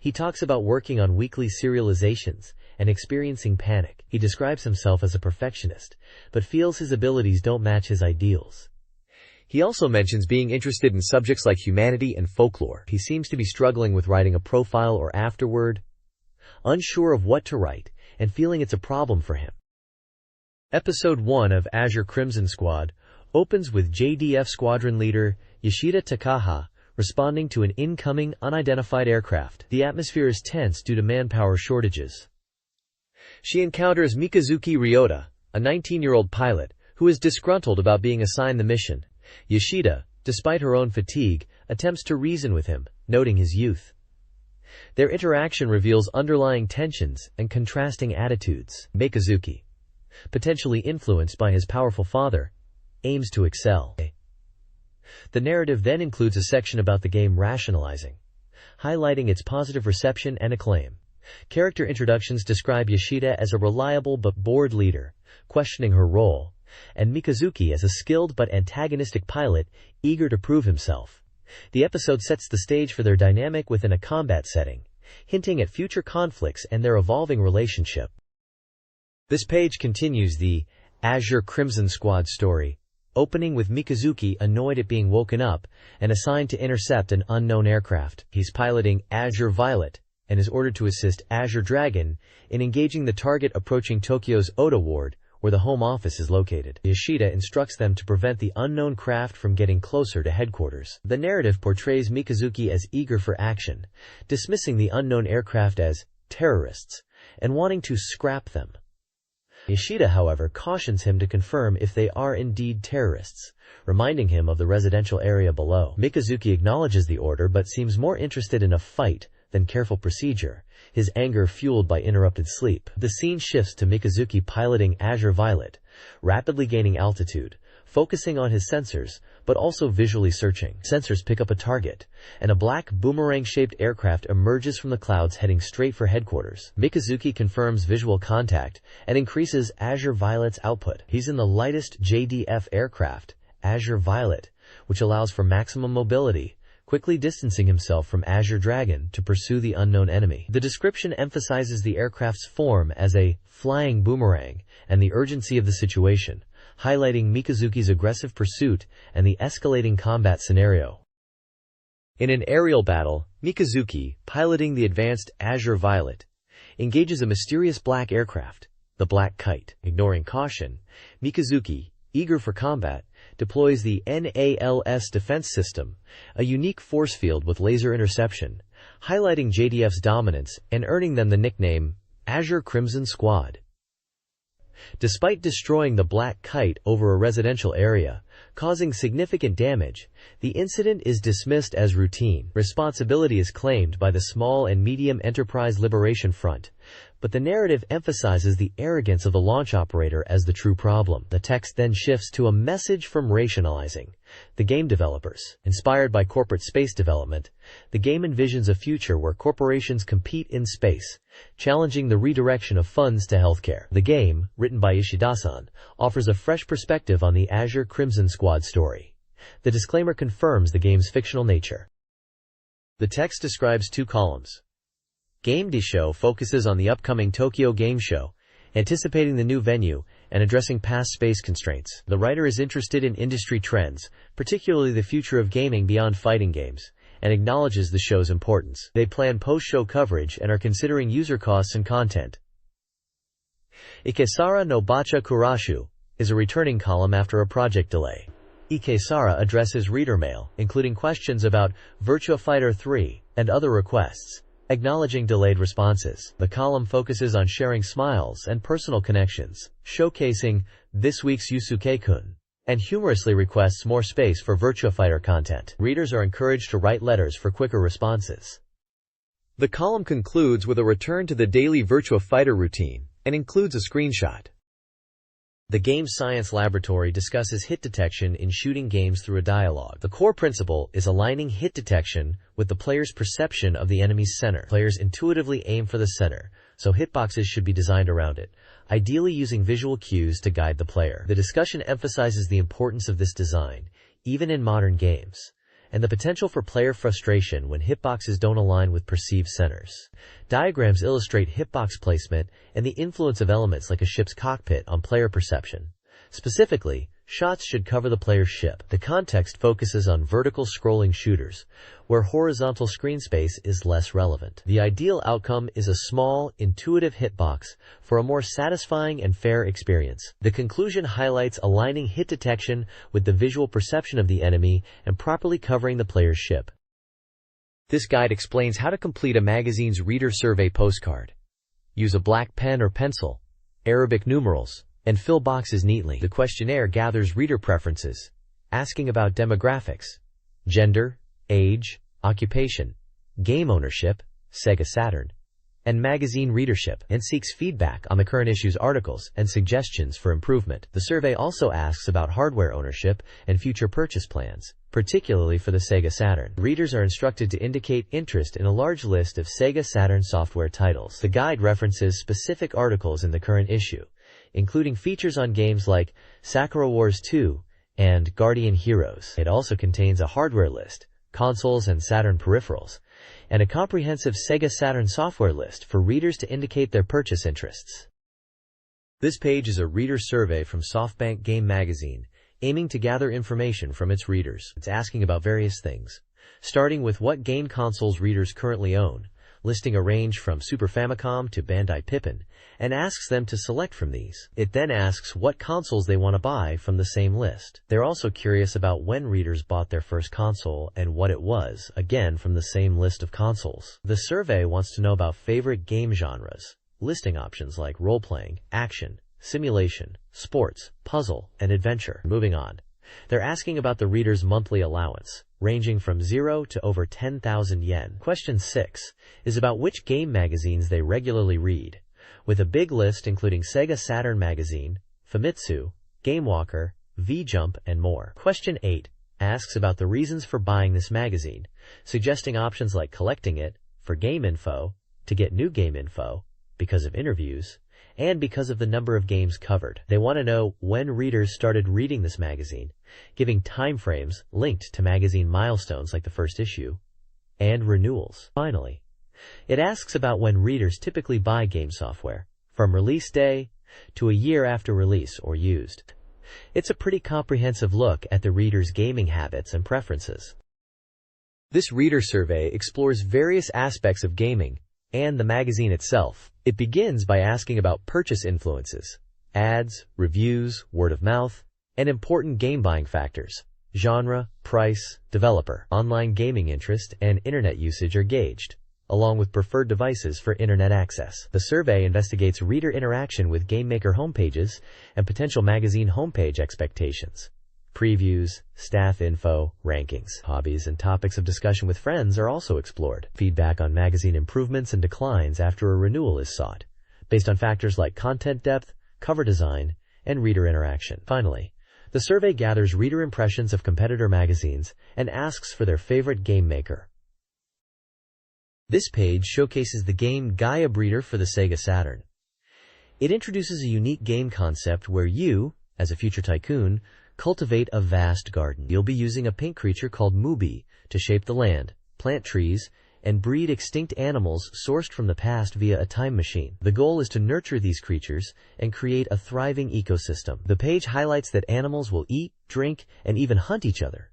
A: He talks about working on weekly serializations and experiencing panic. He describes himself as a perfectionist, but feels his abilities don't match his ideals. He also mentions being interested in subjects like humanity and folklore. He seems to be struggling with writing a profile or afterword, unsure of what to write, and feeling it's a problem for him. Episode 1 of Azure Crimson Squad opens with JDF squadron leader Yoshida Takaha responding to an incoming unidentified aircraft. The atmosphere is tense due to manpower shortages. She encounters Mikazuki Ryota, a 19-year-old pilot, who is disgruntled about being assigned the mission. Yoshida, despite her own fatigue, attempts to reason with him, noting his youth. Their interaction reveals underlying tensions and contrasting attitudes. Mikazuki, potentially influenced by his powerful father, aims to excel. The narrative then includes a section about the game rationalizing, highlighting its positive reception and acclaim. Character introductions describe Yoshida as a reliable but bored leader, questioning her role, and Mikazuki as a skilled but antagonistic pilot, eager to prove himself. The episode sets the stage for their dynamic within a combat setting, hinting at future conflicts and their evolving relationship. This page continues the Azure Crimson Squad story, opening with Mikazuki annoyed at being woken up and assigned to intercept an unknown aircraft. He's piloting Azure Violet and is ordered to assist Azure Dragon in engaging the target approaching Tokyo's Oda Ward, where the home office is located. Yoshida instructs them to prevent the unknown craft from getting closer to headquarters. The narrative portrays Mikazuki as eager for action, dismissing the unknown aircraft as terrorists and wanting to scrap them. Yoshida, however, cautions him to confirm if they are indeed terrorists, reminding him of the residential area below. Mikazuki acknowledges the order but seems more interested in a fight than careful procedure, his anger fueled by interrupted sleep. The scene shifts to Mikazuki piloting Azure Violet, rapidly gaining altitude, focusing on his sensors, but also visually searching. Sensors pick up a target, and a black boomerang-shaped aircraft emerges from the clouds heading straight for headquarters. Mikazuki confirms visual contact and increases Azure Violet's output. He's in the lightest JDF aircraft, Azure Violet, which allows for maximum mobility, quickly distancing himself from Azure Dragon to pursue the unknown enemy. The description emphasizes the aircraft's form as a flying boomerang and the urgency of the situation, highlighting Mikazuki's aggressive pursuit and the escalating combat scenario. In an aerial battle, Mikazuki, piloting the advanced Azure Violet, engages a mysterious black aircraft, the Black Kite. Ignoring caution, Mikazuki, eager for combat, deploys the NALS defense system, a unique force field with laser interception, highlighting JDF's dominance and earning them the nickname Azure Crimson Squad. Despite destroying the Black Kite over a residential area, causing significant damage, the incident is dismissed as routine. Responsibility is claimed by the Small and Medium Enterprise Liberation Front, but the narrative emphasizes the arrogance of the launch operator as the true problem. The text then shifts to a message from rationalizing the game developers. Inspired by corporate space development, the game envisions a future where corporations compete in space, challenging the redirection of funds to healthcare. The game, written by Ishida-san, offers a fresh perspective on the Azure Crimson Squad story. The disclaimer confirms the game's fictional nature. The text describes two columns. Game Day Show focuses on the upcoming Tokyo Game Show, anticipating the new venue, and addressing past space constraints. The writer is interested in industry trends, particularly the future of gaming beyond fighting games, and acknowledges the show's importance. They plan post-show coverage and are considering user costs and content. Ikesara no Bacha Kurashu is a returning column after a project delay. Ikesara addresses reader mail, including questions about Virtua Fighter 3 and other requests. Acknowledging delayed responses. The column focuses on sharing smiles and personal connections, showcasing this week's Yusuke-kun, and humorously requests more space for Virtua Fighter content. Readers are encouraged to write letters for quicker responses. The column concludes with a return to the daily Virtua Fighter routine and includes a screenshot. The Game Science Laboratory discusses hit detection in shooting games through a dialogue. The core principle is aligning hit detection with the player's perception of the enemy's center. Players intuitively aim for the center, so hitboxes should be designed around it, ideally using visual cues to guide the player. The discussion emphasizes the importance of this design, even in modern games, and the potential for player frustration when hitboxes don't align with perceived centers. Diagrams illustrate hitbox placement and the influence of elements like a ship's cockpit on player perception. Specifically, shots should cover the player's ship. The context focuses on vertical scrolling shooters, where horizontal screen space is less relevant. The ideal outcome is a small, intuitive hitbox for a more satisfying and fair experience. The conclusion highlights aligning hit detection with the visual perception of the enemy and properly covering the player's ship. This guide explains how to complete a magazine's reader survey postcard. Use a black pen or pencil, Arabic numerals, and fill boxes neatly. The questionnaire gathers reader preferences, asking about demographics, gender, age, occupation, game ownership, SEGA Saturn, and magazine readership, and seeks feedback on the current issue's articles and suggestions for improvement. The survey also asks about hardware ownership and future purchase plans, particularly for the SEGA Saturn. Readers are instructed to indicate interest in a large list of SEGA Saturn software titles. The guide references specific articles in the current issue, including features on games like Sakura Wars 2 and Guardian Heroes. It also contains a hardware list, consoles and Saturn peripherals, and a comprehensive SEGA Saturn software list for readers to indicate their purchase interests. This page is a reader survey from SoftBank Game Magazine, aiming to gather information from its readers. It's asking about various things, starting with what game consoles readers currently own, listing a range from Super Famicom to Bandai Pippin, and asks them to select from these. It then asks what consoles they want to buy from the same list. They're also curious about when readers bought their first console and what it was, again from the same list of consoles. The survey wants to know about favorite game genres, listing options like role-playing, action, simulation, sports, puzzle, and adventure. Moving on. They're asking about the reader's monthly allowance, ranging from 0 to over 10,000 yen. Question 6 is about which game magazines they regularly read, with a big list including SEGA Saturn Magazine, Famitsu, GameWalker, V-Jump, and more. Question 8 asks about the reasons for buying this magazine, suggesting options like collecting it, for game info, to get new game info, because of interviews, and because of the number of games covered. They want to know when readers started reading this magazine, giving time frames linked to magazine milestones like the first issue, and renewals. Finally, it asks about when readers typically buy game software, from release day to a year after release or used. It's a pretty comprehensive look at the reader's gaming habits and preferences. This reader survey explores various aspects of gaming and the magazine itself. It begins by asking about purchase influences, ads, reviews, word of mouth, and important game buying factors. Genre, price, developer, online gaming interest, and internet usage are gauged, along with preferred devices for internet access. The survey investigates reader interaction with GameMaker homepages and potential magazine homepage expectations. Previews, staff info, rankings, hobbies, and topics of discussion with friends are also explored. Feedback on magazine improvements and declines after a renewal is sought, based on factors like content depth, cover design, and reader interaction. Finally, the survey gathers reader impressions of competitor magazines and asks for their favorite game maker. This page showcases the game Gaia Breeder for the SEGA Saturn. It introduces a unique game concept where you, as a future tycoon, cultivate a vast garden. You'll be using a pink creature called Mubi to shape the land, plant trees, and breed extinct animals sourced from the past via a time machine. The goal is to nurture these creatures and create a thriving ecosystem. The page highlights that animals will eat, drink, and even hunt each other.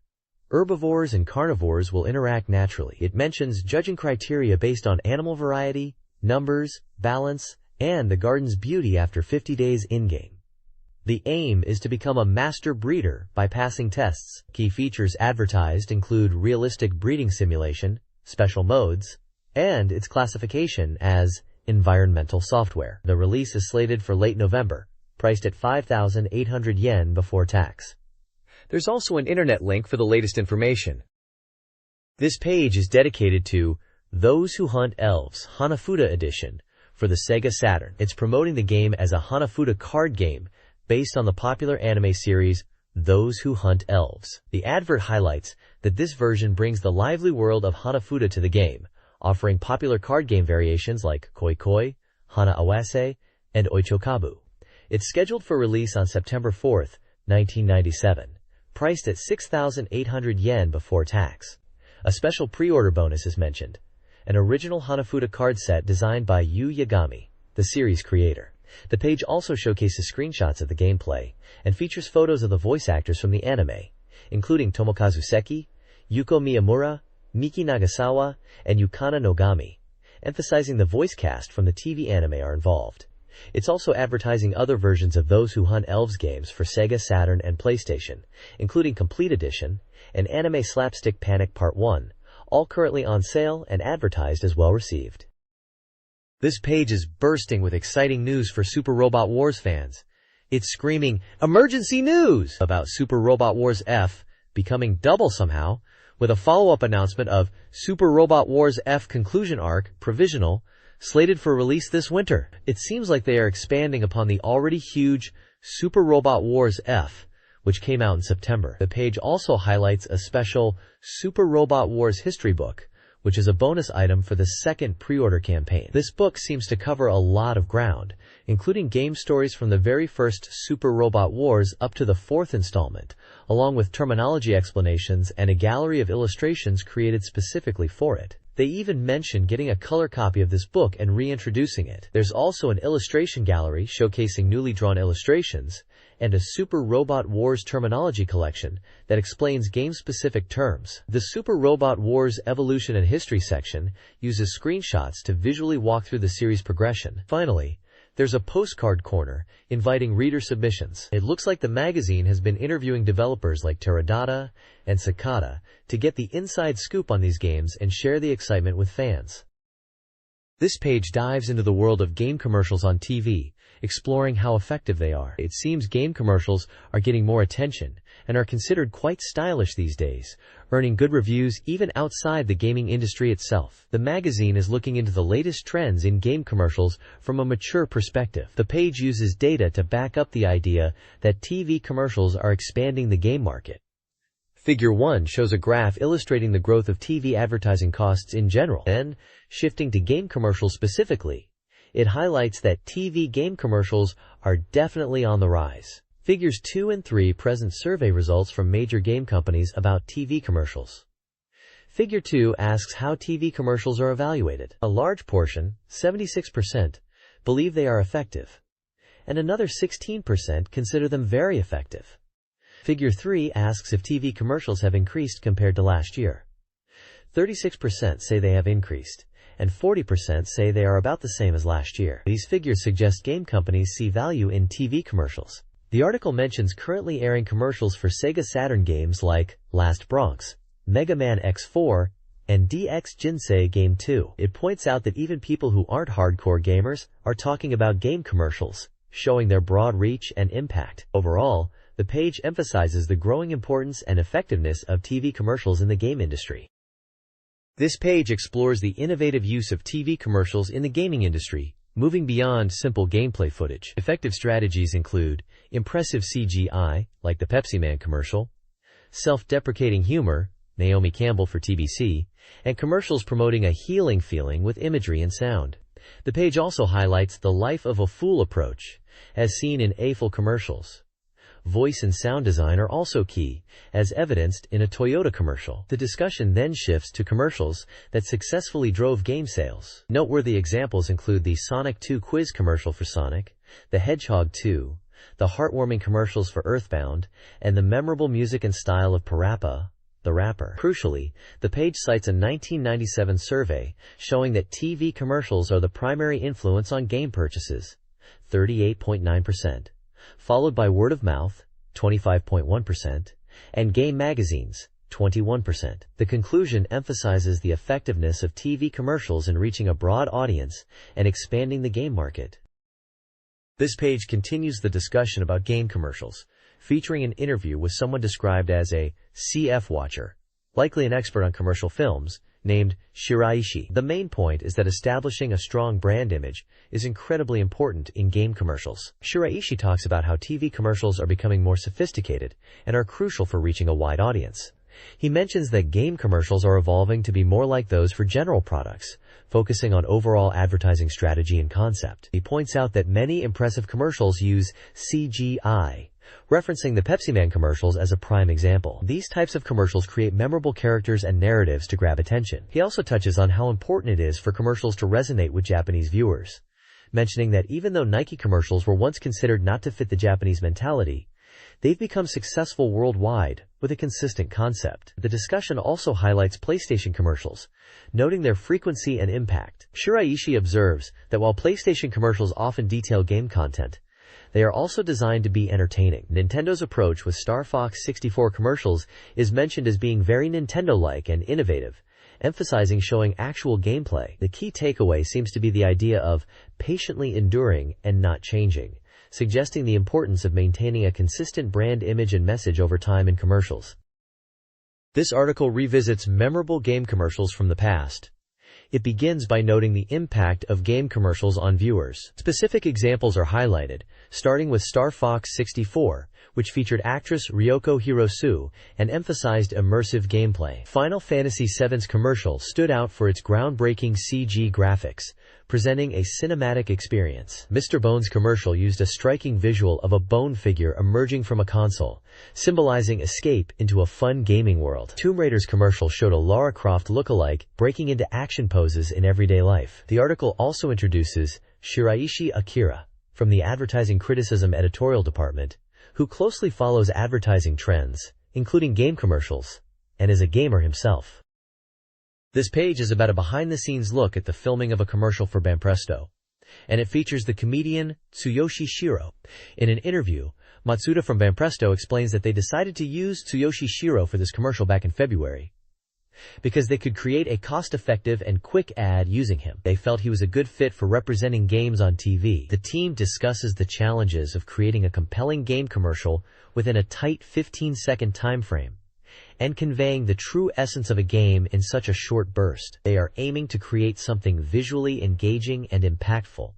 A: Herbivores and carnivores will interact naturally. It mentions judging criteria based on animal variety, numbers, balance, and the garden's beauty after 50 days in-game. The aim is to become a master breeder by passing tests. Key features advertised include realistic breeding simulation, special modes, and its classification as environmental software. The release is slated for late November, priced at 5,800 yen before tax.
B: There's also an internet link for the latest information.
A: This page is dedicated to Those Who Hunt Elves Hanafuda Edition for the SEGA Saturn. It's promoting the game as a Hanafuda card game based on the popular anime series Those Who Hunt Elves. The advert highlights that this version brings the lively world of Hanafuda to the game, offering popular card game variations like Koi Koi, Hana Awase, and Oichokabu. It's scheduled for release on September 4, 1997, priced at 6,800 yen before tax. A special pre-order bonus is mentioned, an original Hanafuda card set designed by Yu Yagami, the series creator. The page also showcases screenshots of the gameplay and features photos of the voice actors from the anime, including Tomokazu Seki, Yuko Miyamura, Miki Nagasawa, and Yukana Nogami, emphasizing the voice cast from the TV anime are involved. It's also advertising other versions of Those Who Hunt Elves games for Sega Saturn and PlayStation, including Complete Edition and Anime Slapstick Panic Part 1, all currently on sale and advertised as well received. This page is bursting with exciting news for Super Robot Wars fans. It's screaming, "Emergency news!" about Super Robot Wars F becoming double somehow, with a follow-up announcement of Super Robot Wars F Conclusion Arc, Provisional, slated for release this winter. It seems like they are expanding upon the already huge Super Robot Wars F, which came out in September. The page also highlights a special Super Robot Wars history book, which is a bonus item for the second pre-order campaign. This book seems to cover a lot of ground, including game stories from the very first Super Robot Wars up to the fourth installment, along with terminology explanations and a gallery of illustrations created specifically for it. They even mention getting a color copy of this book and reintroducing it. There's also an illustration gallery showcasing newly drawn illustrations, and a Super Robot Wars terminology collection that explains game-specific terms. The Super Robot Wars Evolution and History section uses screenshots to visually walk through the series progression. Finally, there's a postcard corner inviting reader submissions. It looks like the magazine has been interviewing developers like Teradata and Sakata to get the inside scoop on these games and share the excitement with fans. This page dives into the world of game commercials on TV, exploring how effective they are. It seems game commercials are getting more attention and are considered quite stylish these days, earning good reviews even outside the gaming industry itself. The magazine is looking into the latest trends in game commercials from a mature perspective. The page uses data to back up the idea that TV commercials are expanding the game market. Figure 1 shows a graph illustrating the growth of TV advertising costs in general. Then, shifting to game commercials specifically, it highlights that TV game commercials are definitely on the rise. Figures 2 and 3 present survey results from major game companies about TV commercials. Figure 2 asks how TV commercials are evaluated. A large portion, 76%, believe they are effective, and another 16% consider them very effective. Figure 3 asks if TV commercials have increased compared to last year. 36% say they have increased, and 40% say they are about the same as last year. These figures suggest game companies see value in TV commercials. The article mentions currently airing commercials for Sega Saturn games like Last Bronx, Mega Man X4, and DX Jinsei Game 2. It points out that even people who aren't hardcore gamers are talking about game commercials, showing their broad reach and impact. Overall, the page emphasizes the growing importance and effectiveness of TV commercials in the game industry. This page explores the innovative use of TV commercials in the gaming industry, moving beyond simple gameplay footage. Effective strategies include impressive CGI, like the Pepsi Man commercial, self-deprecating humor, Naomi Campbell for TBC, and commercials promoting a healing feeling with imagery and sound. The page also highlights the life of a fool approach, as seen in AFL commercials. Voice and sound design are also key, as evidenced in a Toyota commercial. The discussion then shifts to commercials that successfully drove game sales. Noteworthy examples include the Sonic 2 quiz commercial for Sonic, the Hedgehog 2, the heartwarming commercials for Earthbound, and the memorable music and style of Parappa the Rapper. Crucially, the page cites a 1997 survey showing that TV commercials are the primary influence on game purchases, 38.9%. Followed by word of mouth, 25.1%, and game magazines, 21%. The conclusion emphasizes the effectiveness of TV commercials in reaching a broad audience and expanding the game market. This page continues the discussion about game commercials, featuring an interview with someone described as a CF watcher, likely an expert on commercial films, named Shiraishi. The main point is that establishing a strong brand image is incredibly important in game commercials. Shiraishi talks about how TV commercials are becoming more sophisticated and are crucial for reaching a wide audience. He mentions that game commercials are evolving to be more like those for general products, focusing on overall advertising strategy and concept. He points out that many impressive commercials use CGI, referencing the Pepsi Man commercials as a prime example. These types of commercials create memorable characters and narratives to grab attention. He also touches on how important it is for commercials to resonate with Japanese viewers, mentioning that even though Nike commercials were once considered not to fit the Japanese mentality, they've become successful worldwide with a consistent concept. The discussion also highlights PlayStation commercials, noting their frequency and impact. Shiraishi observes that while PlayStation commercials often detail game content, they are also designed to be entertaining. Nintendo's approach with Star Fox 64 commercials is mentioned as being very Nintendo-like and innovative, emphasizing showing actual gameplay. The key takeaway seems to be the idea of patiently enduring and not changing, suggesting the importance of maintaining a consistent brand image and message over time in commercials. This article revisits memorable game commercials from the past. It begins by noting the impact of game commercials on viewers. Specific examples are highlighted, starting with Star Fox 64, which featured actress Ryoko Hirosu and emphasized immersive gameplay. Final Fantasy VII's commercial stood out for its groundbreaking CG graphics, presenting a cinematic experience. Mr. Bone's commercial used a striking visual of a bone figure emerging from a console, symbolizing escape into a fun gaming world. Tomb Raider's commercial showed a Lara Croft lookalike breaking into action poses in everyday life. The article also introduces Shiraishi Akira from the Advertising Criticism Editorial Department, who closely follows advertising trends, including game commercials, and is a gamer himself. This page is about a behind-the-scenes look at the filming of a commercial for Banpresto, and it features the comedian Tsuyoshi Shiro. In an interview, Matsuda from Banpresto explains that they decided to use Tsuyoshi Shiro for this commercial back in February because they could create a cost-effective and quick ad using him. They felt he was a good fit for representing games on TV. The team discusses the challenges of creating a compelling game commercial within a tight 15-second time frame and conveying the true essence of a game in such a short burst. They are aiming to create something visually engaging and impactful,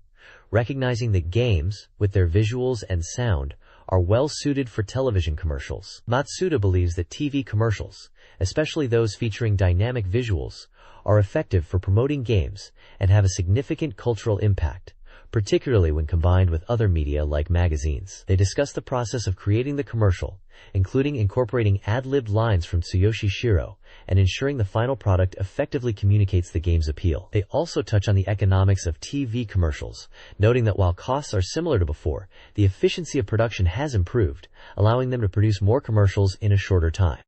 A: recognizing that games, with their visuals and sound, are well suited for television commercials. Matsuda believes that TV commercials, especially those featuring dynamic visuals, are effective for promoting games and have a significant cultural impact, particularly when combined with other media like magazines. They discuss the process of creating the commercial, including incorporating ad-libbed lines from Tsuyoshi Shiro and ensuring the final product effectively communicates the game's appeal. They also touch on the economics of TV commercials, noting that while costs are similar to before, the efficiency of production has improved, allowing them to produce more commercials in a shorter time.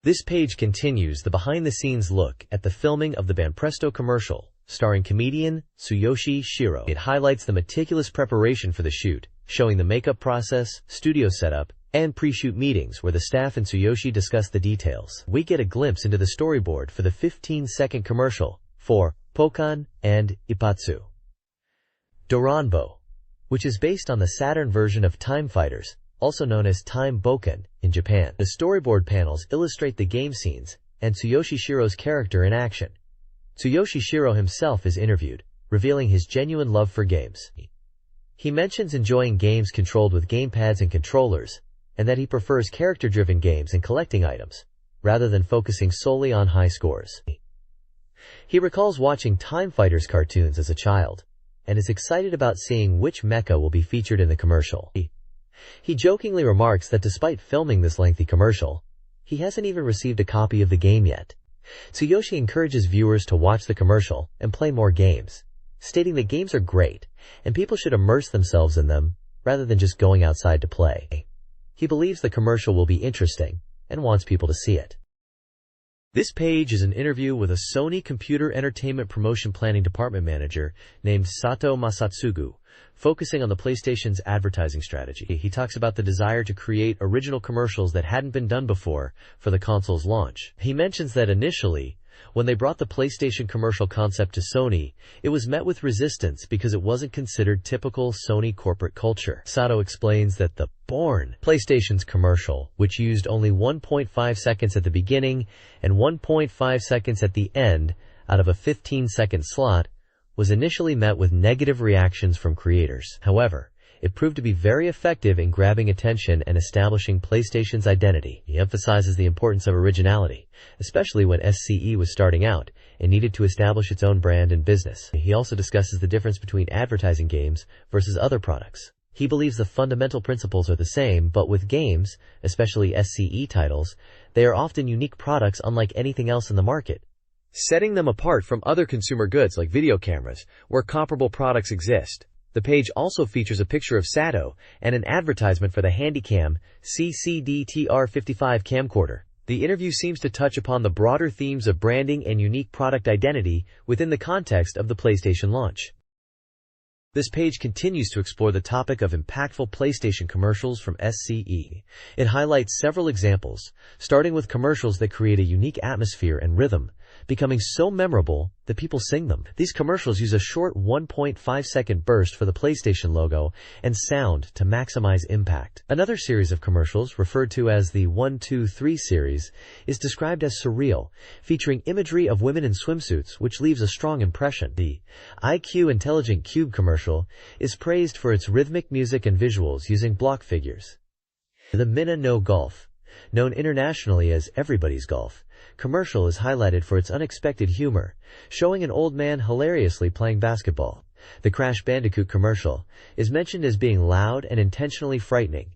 A: This page continues the behind-the-scenes look at the filming of the Banpresto commercial, starring comedian Tsuyoshi Shiro. It highlights the meticulous preparation for the shoot, showing the makeup process, studio setup, and pre-shoot meetings where the staff and Tsuyoshi discuss the details. We get a glimpse into the storyboard for the 15-second commercial for Pokan and Ipatsu Doranbo, which is based on the Saturn version of Time Fighters, also known as Time Boken in Japan. The storyboard panels illustrate the game scenes and Tsuyoshi Shiro's character in action. Tsuyoshi Shiro himself is interviewed, revealing his genuine love for games. He mentions enjoying games controlled with gamepads and controllers, and that he prefers character-driven games and collecting items, rather than focusing solely on high scores. He recalls watching Time Fighters cartoons as a child, and is excited about seeing which mecha will be featured in the commercial. He jokingly remarks that despite filming this lengthy commercial, he hasn't even received a copy of the game yet. Tsuyoshi encourages viewers to watch the commercial and play more games, stating that games are great, and people should immerse themselves in them, rather than just going outside to play. He believes the commercial will be interesting, and wants people to see it. This page is an interview with a Sony Computer Entertainment Promotion Planning Department manager named Sato Masatsugu, focusing on the PlayStation's advertising strategy. He talks about the desire to create original commercials that hadn't been done before for the console's launch. He mentions that initially, when they brought the PlayStation commercial concept to Sony, it was met with resistance because it wasn't considered typical Sony corporate culture. Sato explains that the Born PlayStation's commercial, which used only 1.5 seconds at the beginning and 1.5 seconds at the end out of a 15-second slot, was initially met with negative reactions from creators. However, it proved to be very effective in grabbing attention and establishing PlayStation's identity. He emphasizes the importance of originality, especially when SCE was starting out and needed to establish its own brand and business. He also discusses the difference between advertising games versus other products. He believes the fundamental principles are the same, but with games, especially SCE titles, they are often unique products unlike anything else in the market, setting them apart from other consumer goods like video cameras, where comparable products exist. The page also features a picture of Sato and an advertisement for the Handycam CCD-TR55 camcorder. The interview seems to touch upon the broader themes of branding and unique product identity within the context of the PlayStation launch. This page continues to explore the topic of impactful PlayStation commercials from SCE. It highlights several examples, starting with commercials that create a unique atmosphere and rhythm, becoming so memorable that people sing them. These commercials use a short 1.5-second burst for the PlayStation logo and sound to maximize impact. Another series of commercials, referred to as the 1-2-3 series, is described as surreal, featuring imagery of women in swimsuits, which leaves a strong impression. The IQ Intelligent Cube commercial is praised for its rhythmic music and visuals using block figures. The Minna No Golf, known internationally as Everybody's Golf, commercial is highlighted for its unexpected humor, showing an old man hilariously playing basketball. The Crash Bandicoot commercial is mentioned as being loud and intentionally frightening,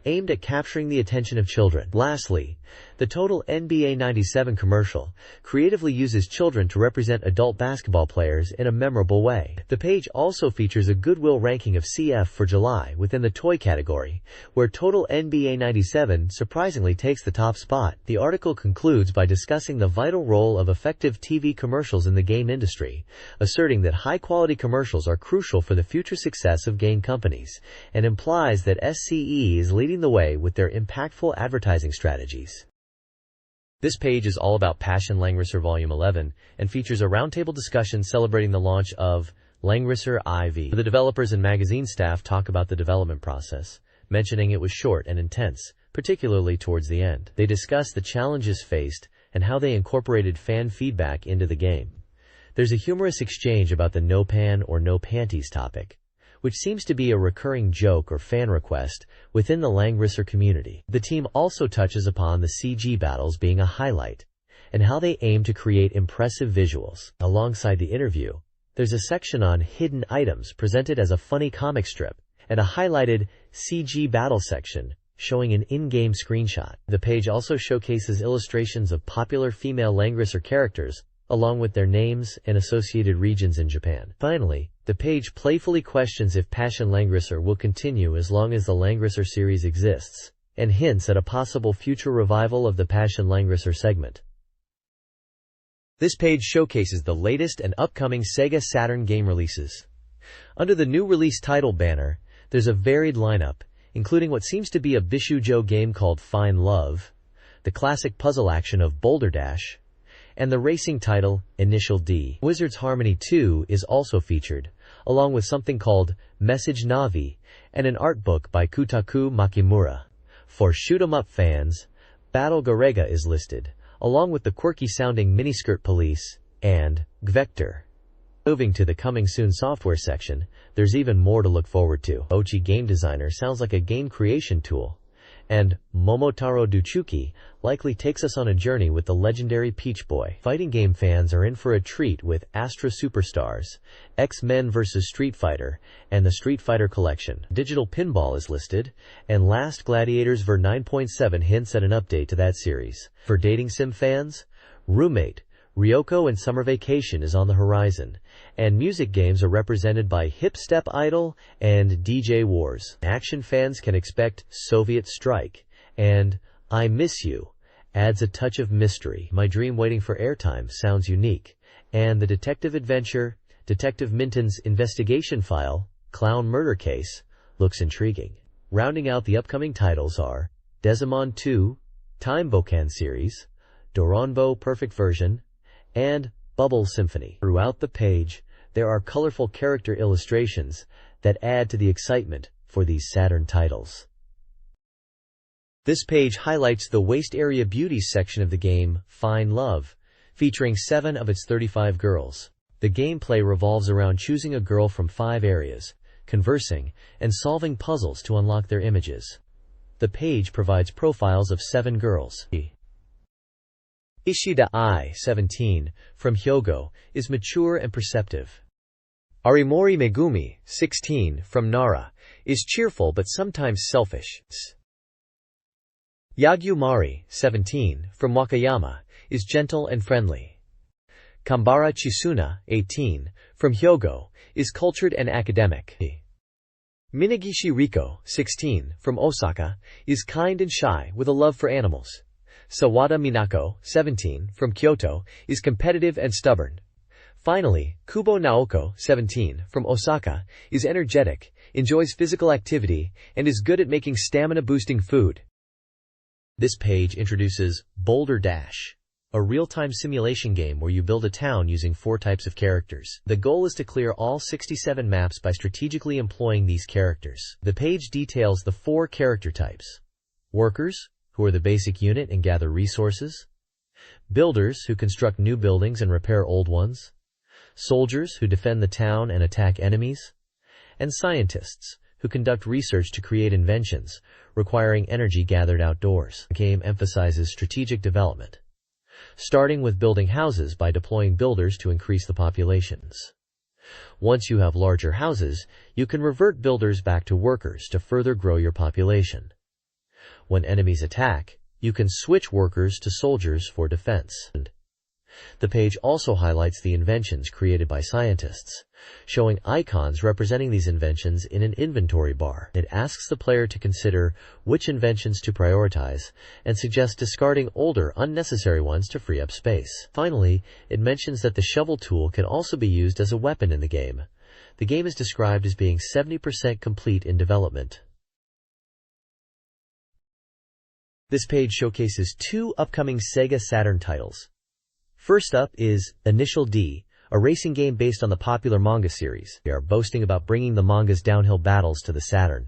A: aimed at capturing the attention of children. Lastly, the Total NBA 97 commercial creatively uses children to represent adult basketball players in a memorable way. The page also features a Goodwill ranking of CF for July within the toy category, where Total NBA 97 surprisingly takes the top spot. The article concludes by discussing the vital role of effective TV commercials in the game industry, asserting that high-quality commercials are crucial for the future success of game companies, and implies that SCE is leading the way with their impactful advertising strategies. This page is all about Passion Langrisser Volume 11 and features a roundtable discussion celebrating the launch of Langrisser IV. The developers and magazine staff talk about the development process, mentioning it was short and intense, particularly towards the end. They discuss the challenges faced and how they incorporated fan feedback into the game. There's a humorous exchange about the no pan or no panties topic, which seems to be a recurring joke or fan request within the Langrisser community. The team also touches upon the CG battles being a highlight, and how they aim to create impressive visuals. Alongside the interview, there's a section on hidden items presented as a funny comic strip, and a highlighted CG battle section showing an in-game screenshot. The page also showcases illustrations of popular female Langrisser characters, along with their names and associated regions in Japan. Finally, the page playfully questions if Passion Langrisser will continue as long as the Langrisser series exists, and hints at a possible future revival of the Passion Langrisser segment. This page showcases the latest and upcoming SEGA Saturn game releases. Under the new release title banner, there's a varied lineup, including what seems to be a Bishujo game called Fine Love, the classic puzzle action of Boulder Dash, and the racing title, Initial D. Wizard's Harmony 2 is also featured, along with something called Message Navi and an art book by Kutaku Makimura. For shoot-'em-up fans, Battle Garega is listed, along with the quirky-sounding Miniskirt Police and Gvector. Moving to the Coming Soon software section, there's even more to look forward to. Ochi Game Designer sounds like a game creation tool, and Momotaro Duchuki likely takes us on a journey with the legendary Peach Boy. Fighting game fans are in for a treat with Astra Superstars, X-Men vs. Street Fighter, and the Street Fighter Collection. Digital Pinball is listed, and Last Gladiators Ver 9.7 hints at an update to that series. For dating sim fans, Roommate, Ryoko and Summer Vacation is on the horizon, and music games are represented by Hip Step Idol and DJ Wars. Action fans can expect Soviet Strike, and I Miss You adds a touch of mystery. My Dream Waiting for Airtime sounds unique, and the detective adventure, Detective Minton's Investigation File, Clown Murder Case looks intriguing. Rounding out the upcoming titles are Desamon 2, Time Bokan Series, Doronbo Perfect Version, and Bubble Symphony. Throughout the page, there are colorful character illustrations that add to the excitement for these Saturn titles. This page highlights the Waste Area Beauties section of the game, Fine Love, featuring 7 of its 35 girls. The gameplay revolves around choosing a girl from 5 areas, conversing, and solving puzzles to unlock their images. The page provides profiles of 7 girls. Ishida I, 17, from Hyogo, is mature and perceptive. Arimori Megumi, 16, from Nara, is cheerful but sometimes selfish. Yagyu Mari, 17, from Wakayama, is gentle and friendly. Kambara Chisuna, 18, from Hyogo, is cultured and academic. Minagishi Riko, 16, from Osaka, is kind and shy with a love for animals. Sawada Minako, 17, from Kyoto, is competitive and stubborn. Finally, Kubo Naoko, 17, from Osaka, is energetic, enjoys physical activity, and is good at making stamina-boosting food. This page introduces Boulder Dash, a real-time simulation game where you build a town using 4 types of characters. The goal is to clear all 67 maps by strategically employing these characters. The page details the 4 character types: workers, who are the basic unit and gather resources; builders, who construct new buildings and repair old ones; soldiers, who defend the town and attack enemies; and scientists, who conduct research to create inventions requiring energy gathered outdoors. The game emphasizes strategic development, starting with building houses by deploying builders to increase the populations. Once you have larger houses, you can revert builders back to workers to further grow your population. When enemies attack, you can switch workers to soldiers for defense. The page also highlights the inventions created by scientists, showing icons representing these inventions in an inventory bar. It asks the player to consider which inventions to prioritize and suggests discarding older, unnecessary ones to free up space. Finally, it mentions that the shovel tool can also be used as a weapon in the game. The game is described as being 70% complete in development. This page showcases 2 upcoming SEGA Saturn titles. First up is Initial D, a racing game based on the popular manga series. They are boasting about bringing the manga's downhill battles to the Saturn,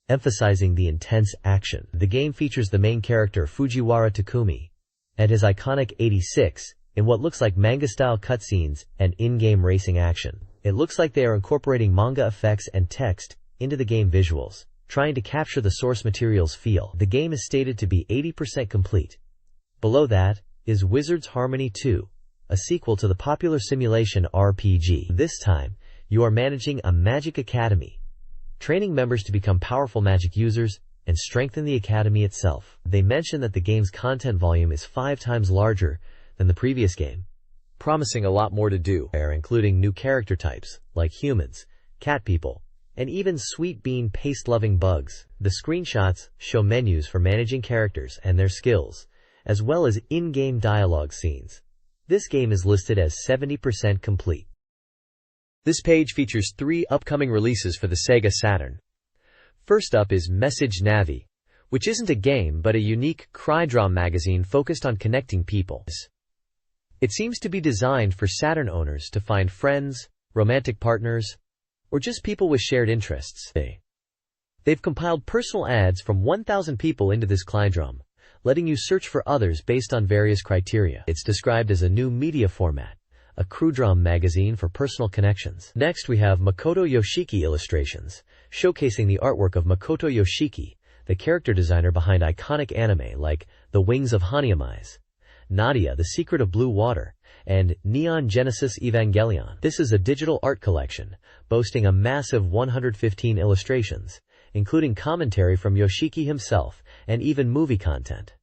A: emphasizing the intense action. The game features the main character Fujiwara Takumi and his iconic 86 in what looks like manga-style cutscenes and in-game racing action. It looks like they are incorporating manga effects and text into the game visuals, trying to capture the source material's feel. The game is stated to be 80% complete. Below that is Wizard's Harmony 2, a sequel to the popular simulation RPG. This time, you are managing a magic academy, training members to become powerful magic users and strengthen the academy itself. They mention that the game's content volume is 5 times larger than the previous game, promising a lot more to do, including new character types like humans, cat people, and even sweet bean paste-loving bugs. The screenshots show menus for managing characters and their skills, as well as in-game dialogue scenes. This game is listed as 70% complete. This page features 3 upcoming releases for the SEGA Saturn. First up is Message Navi, which isn't a game but a unique cry-drum magazine focused on connecting people. It seems to be designed for Saturn owners to find friends, romantic partners, or just people with shared interests. They've compiled personal ads from 1,000 people into this cry-drum, letting you search for others based on various criteria. It's described as a new media format, a cry-drum magazine for personal connections. Next we have Makoto Yoshiki illustrations, showcasing the artwork of Makoto Yoshiki, the character designer behind iconic anime like The Wings of Hanyamize, Nadia, The Secret of Blue Water, and Neon Genesis Evangelion. This is a digital art collection, boasting a massive 115 illustrations, including commentary from Yoshiki himself and even movie content.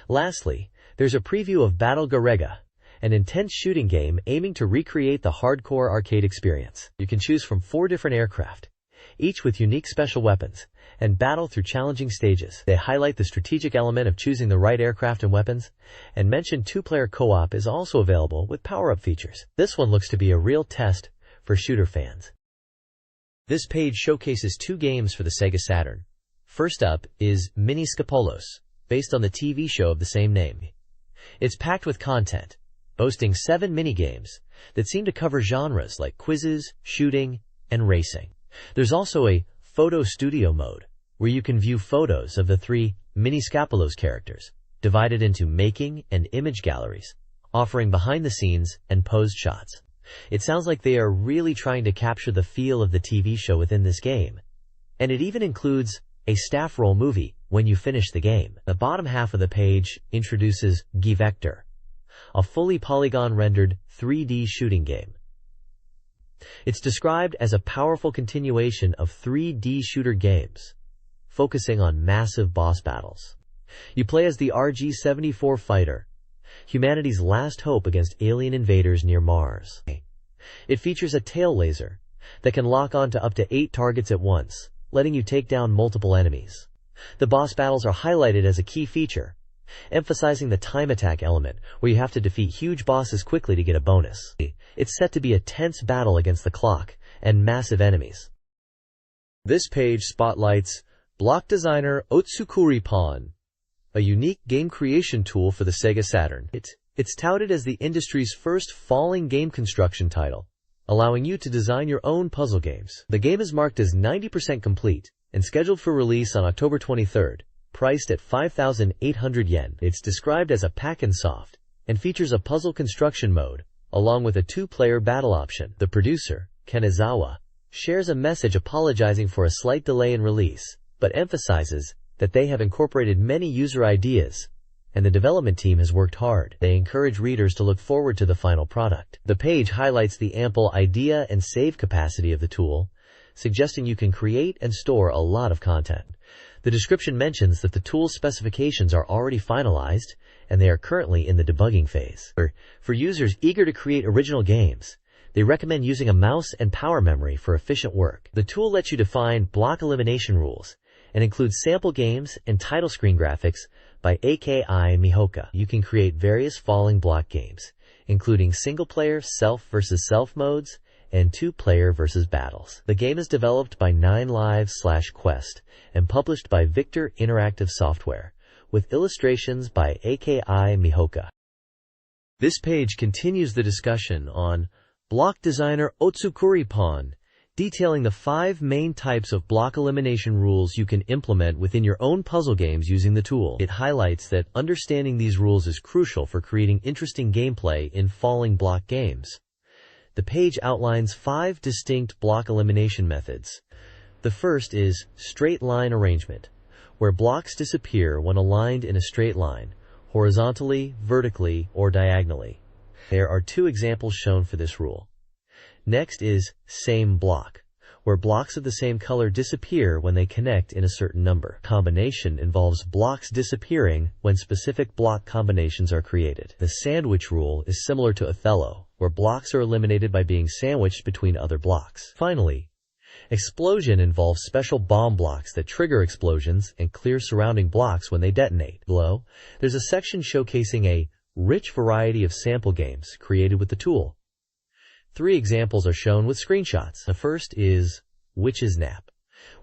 A: Lastly, there's a preview of Battle Garega, an intense shooting game aiming to recreate the hardcore arcade experience. You can choose from 4 different aircraft, each with unique special weapons, and battle through challenging stages. They highlight the strategic element of choosing the right aircraft and weapons, and mention 2-player co-op is also available with power-up features. This one looks to be a real test for shooter fans. This page showcases 2 games for the Sega Saturn. First up is Mini Skapolos, based on the TV show of the same name. It's packed with content, boasting 7 minigames that seem to cover genres like quizzes, shooting, and racing. There's also a photo studio mode, where you can view photos of the 3 Mini Skapolos characters, divided into making and image galleries, offering behind-the-scenes and posed shots. It sounds like they are really trying to capture the feel of the TV show within this game. And it even includes a staff roll movie when you finish the game. The bottom half of the page introduces G-Vector, a fully polygon-rendered 3D shooting game. It's described as a powerful continuation of 3D shooter games, focusing on massive boss battles. You play as the RG-74 fighter, humanity's last hope against alien invaders near Mars. It features a tail laser that can lock on to up to 8 targets at once, letting you take down multiple enemies. The boss battles are highlighted as a key feature, emphasizing the time attack element, where you have to defeat huge bosses quickly to get a bonus. It's set to be a tense battle against the clock and massive enemies. This page spotlights Block Designer Otsukuri Pawn, a unique game creation tool for the Sega Saturn. It's touted as the industry's first falling game construction title, allowing you to design your own puzzle games. The game is marked as 90% complete and scheduled for release on October 23rd, priced at 5,800 yen. It's described as a pack-and-soft and features a puzzle construction mode, along with a 2-player battle option. The producer, Kanazawa, shares a message apologizing for a slight delay in release, but emphasizes that they have incorporated many user ideas, and the development team has worked hard. They encourage readers to look forward to the final product. The page highlights the ample idea and save capacity of the tool, suggesting you can create and store a lot of content. The description mentions that the tool's specifications are already finalized, and they are currently in the debugging phase. For users eager to create original games, they recommend using a mouse and power memory for efficient work. The tool lets you define block elimination rules and includes sample games and title screen graphics by AKI Mihoka. You can create various falling block games, including single-player self-versus-self modes and 2-player versus battles. The game is developed by 9Lives/Quest and published by Victor Interactive Software, with illustrations by AKI Mihoka. This page continues the discussion on Block Designer Otsukuri Pawn, detailing the 5 main types of block elimination rules you can implement within your own puzzle games using the tool. It highlights that understanding these rules is crucial for creating interesting gameplay in falling block games. The page outlines 5 distinct block elimination methods. The first is straight line arrangement, where blocks disappear when aligned in a straight line, horizontally, vertically, or diagonally. There are 2 examples shown for this rule. Next is same block, where blocks of the same color disappear when they connect in a certain number. Combination involves blocks disappearing when specific block combinations are created. The sandwich rule is similar to Othello, where blocks are eliminated by being sandwiched between other blocks. Finally, explosion involves special bomb blocks that trigger explosions and clear surrounding blocks when they detonate. Below, there's a section showcasing a rich variety of sample games created with the tool. 3 examples are shown with screenshots. The first is Witch's Nap,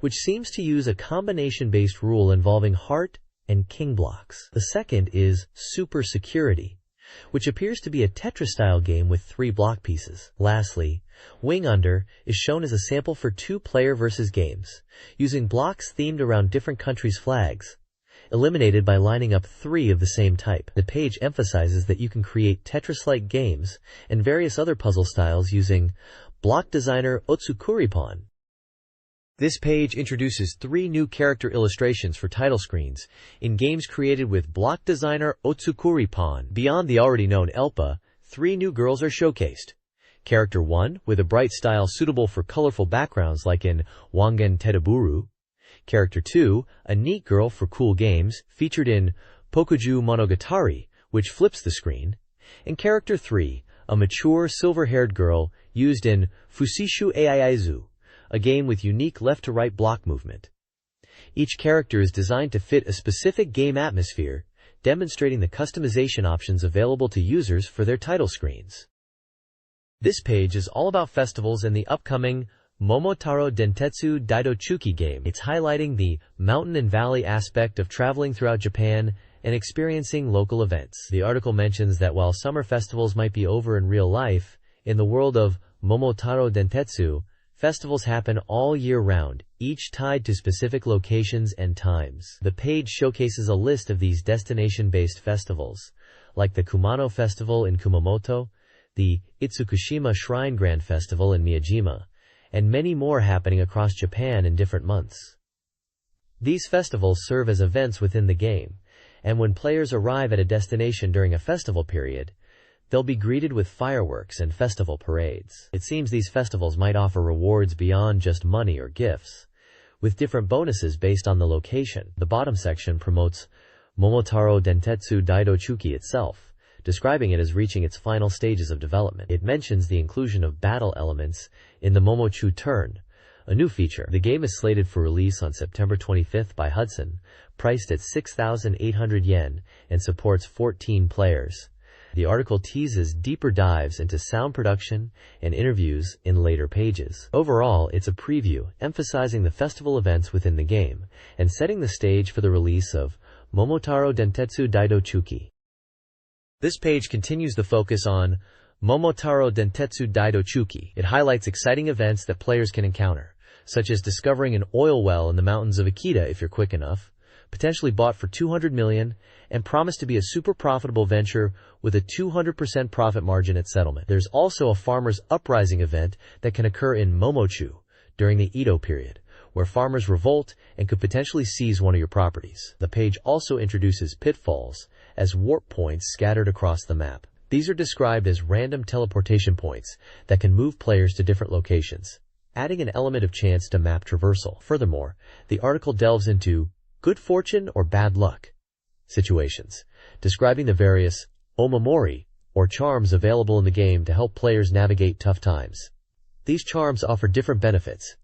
A: which seems to use a combination-based rule involving heart and king blocks. The second is Super Security, which appears to be a Tetris-style game with 3 block pieces. Lastly, Wing Under is shown as a sample for 2-player versus games, using blocks themed around different countries' flags, eliminated by lining up 3 of the same type. The page emphasizes that you can create Tetris-like games and various other puzzle styles using Block Designer Otsukuri Pawn. This page introduces 3 new character illustrations for title screens in games created with Block Designer Otsukuri Pawn. Beyond the already known Elpa, 3 new girls are showcased. Character 1, with a bright style suitable for colorful backgrounds like in Wangen Tedaburu. Character 2, a neat girl for cool games, featured in Pokuju Monogatari, which flips the screen. And Character 3, a mature, silver-haired girl, used in Fusishu Aiaizu, a game with unique left-to-right block movement. Each character is designed to fit a specific game atmosphere, demonstrating the customization options available to users for their title screens. This page is all about festivals and the upcoming Momotaro Dentetsu Daidochuki game. It's highlighting the mountain and valley aspect of traveling throughout Japan and experiencing local events. The article mentions that while summer festivals might be over in real life, in the world of Momotaro Dentetsu, festivals happen all year round, each tied to specific locations and times. The page showcases a list of these destination-based festivals, like the Kumano Festival in Kumamoto, the Itsukushima Shrine Grand Festival in Miyajima, and many more happening across Japan in different months. These festivals serve as events within the game, and when players arrive at a destination during a festival period, they'll be greeted with fireworks and festival parades. It seems these festivals might offer rewards beyond just money or gifts, with different bonuses based on the location. The bottom section promotes Momotaro Dentetsu Daidochuki itself, describing it as reaching its final stages of development. It mentions the inclusion of battle elements in the Momochu turn, a new feature. The game is slated for release on September 25th by Hudson, priced at 6,800 yen, and supports 14 players. The article teases deeper dives into sound production and interviews in later pages. Overall, it's a preview, emphasizing the festival events within the game, and setting the stage for the release of Momotaro Dentetsu Daidochuki. This page continues the focus on Momotaro Dentetsu Daidochuki. It highlights exciting events that players can encounter, such as discovering an oil well in the mountains of Akita if you're quick enough, potentially bought for 200 million, and promised to be a super profitable venture with a 200% profit margin at settlement. There's also a farmers' uprising event that can occur in Momochu during the Edo period, where farmers revolt and could potentially seize one of your properties. The page also introduces pitfalls as warp points scattered across the map. These are described as random teleportation points that can move players to different locations, adding an element of chance to map traversal. Furthermore, the article delves into good fortune or bad luck situations, describing the various omamori, or charms available in the game to help players navigate tough times. These charms offer different benefits.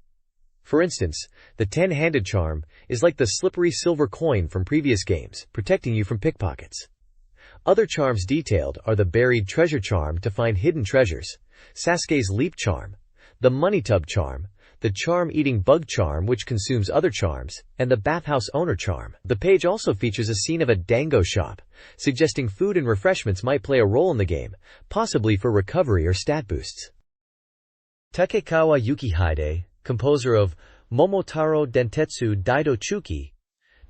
A: For instance, the 10-handed charm is like the slippery silver coin from previous games, protecting you from pickpockets. Other charms detailed are the buried treasure charm to find hidden treasures, Sasuke's leap charm, the money tub charm, the charm-eating bug charm which consumes other charms, and the bathhouse owner charm. The page also features a scene of a dango shop, suggesting food and refreshments might play a role in the game, possibly for recovery or stat boosts. Takekawa Yukihide, composer of Momotaro Dentetsu Daidochuki,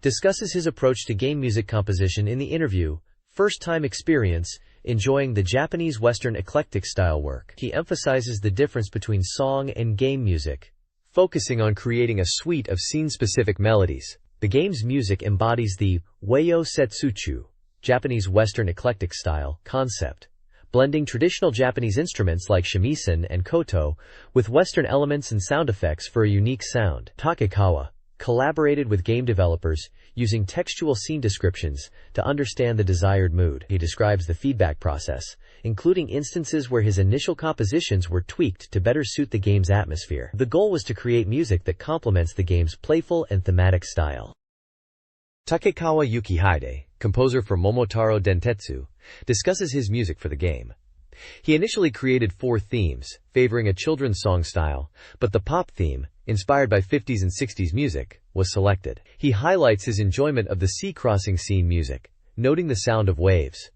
A: discusses his approach to game music composition in the interview, First Time Experience, enjoying the Japanese Western eclectic style work. He emphasizes the difference between song and game music, focusing on creating a suite of scene-specific melodies. The game's music embodies the Weiyo Setsuchu, Japanese Western eclectic style, concept, blending traditional Japanese instruments like shamisen and koto with Western elements and sound effects for a unique sound. Takekawa collaborated with game developers using textual scene descriptions to understand the desired mood. He describes the feedback process, including instances where his initial compositions were tweaked to better suit the game's atmosphere. The goal was to create music that complements the game's playful and thematic style. Takekawa Yukihide, composer for Momotaro Dentetsu, discusses his music for the game. He initially created 4 themes, favoring a children's song style, but the pop theme, inspired by 50s and 60s music, was selected. He highlights his enjoyment of the sea crossing scene music, noting the sound of waves.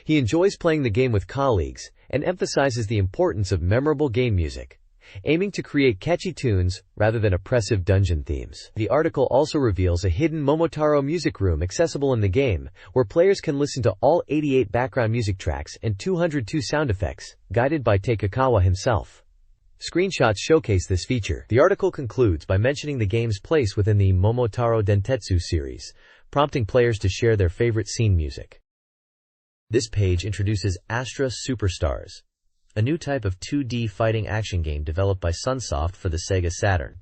A: He enjoys playing the game with colleagues and emphasizes the importance of memorable game music, aiming to create catchy tunes rather than oppressive dungeon themes. The article also reveals a hidden Momotaro music room accessible in the game, where players can listen to all 88 background music tracks and 202 sound effects, guided by Takekawa himself. Screenshots showcase this feature. The article concludes by mentioning the game's place within the Momotaro Dentetsu series, prompting players to share their favorite scene music. This page introduces Astra Superstars, a new type of 2D fighting action game developed by Sunsoft for the SEGA Saturn.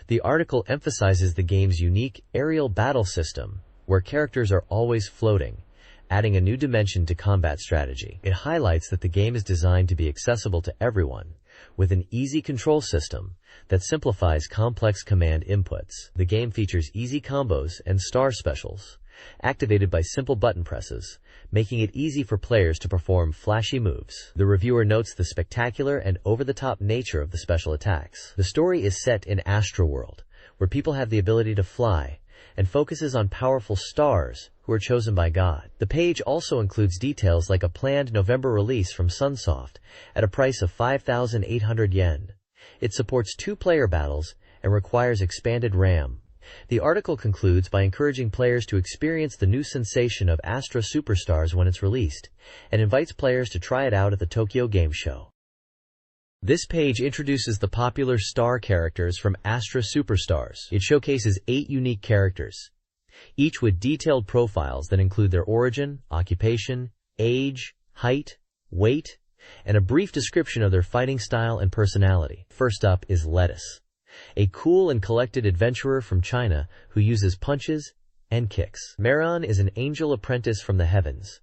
A: The article emphasizes the game's unique aerial battle system, where characters are always floating, adding a new dimension to combat strategy. It highlights that the game is designed to be accessible to everyone, with an easy control system that simplifies complex command inputs. The game features easy combos and star specials, activated by simple button presses, making it easy for players to perform flashy moves. The reviewer notes the spectacular and over-the-top nature of the special attacks. The story is set in Astroworld, where people have the ability to fly, and focuses on powerful stars who are chosen by God. The page also includes details like a planned November release from Sunsoft at a price of 5,800 yen. It supports 2-player battles and requires expanded RAM. The article concludes by encouraging players to experience the new sensation of Astra Superstars when it's released, and invites players to try it out at the Tokyo Game Show. This page introduces the popular star characters from Astra Superstars. It showcases 8 unique characters, each with detailed profiles that include their origin, occupation, age, height, weight, and a brief description of their fighting style and personality. First up is Lettuce, a cool and collected adventurer from China who uses punches and kicks. Maron is an angel apprentice from the heavens,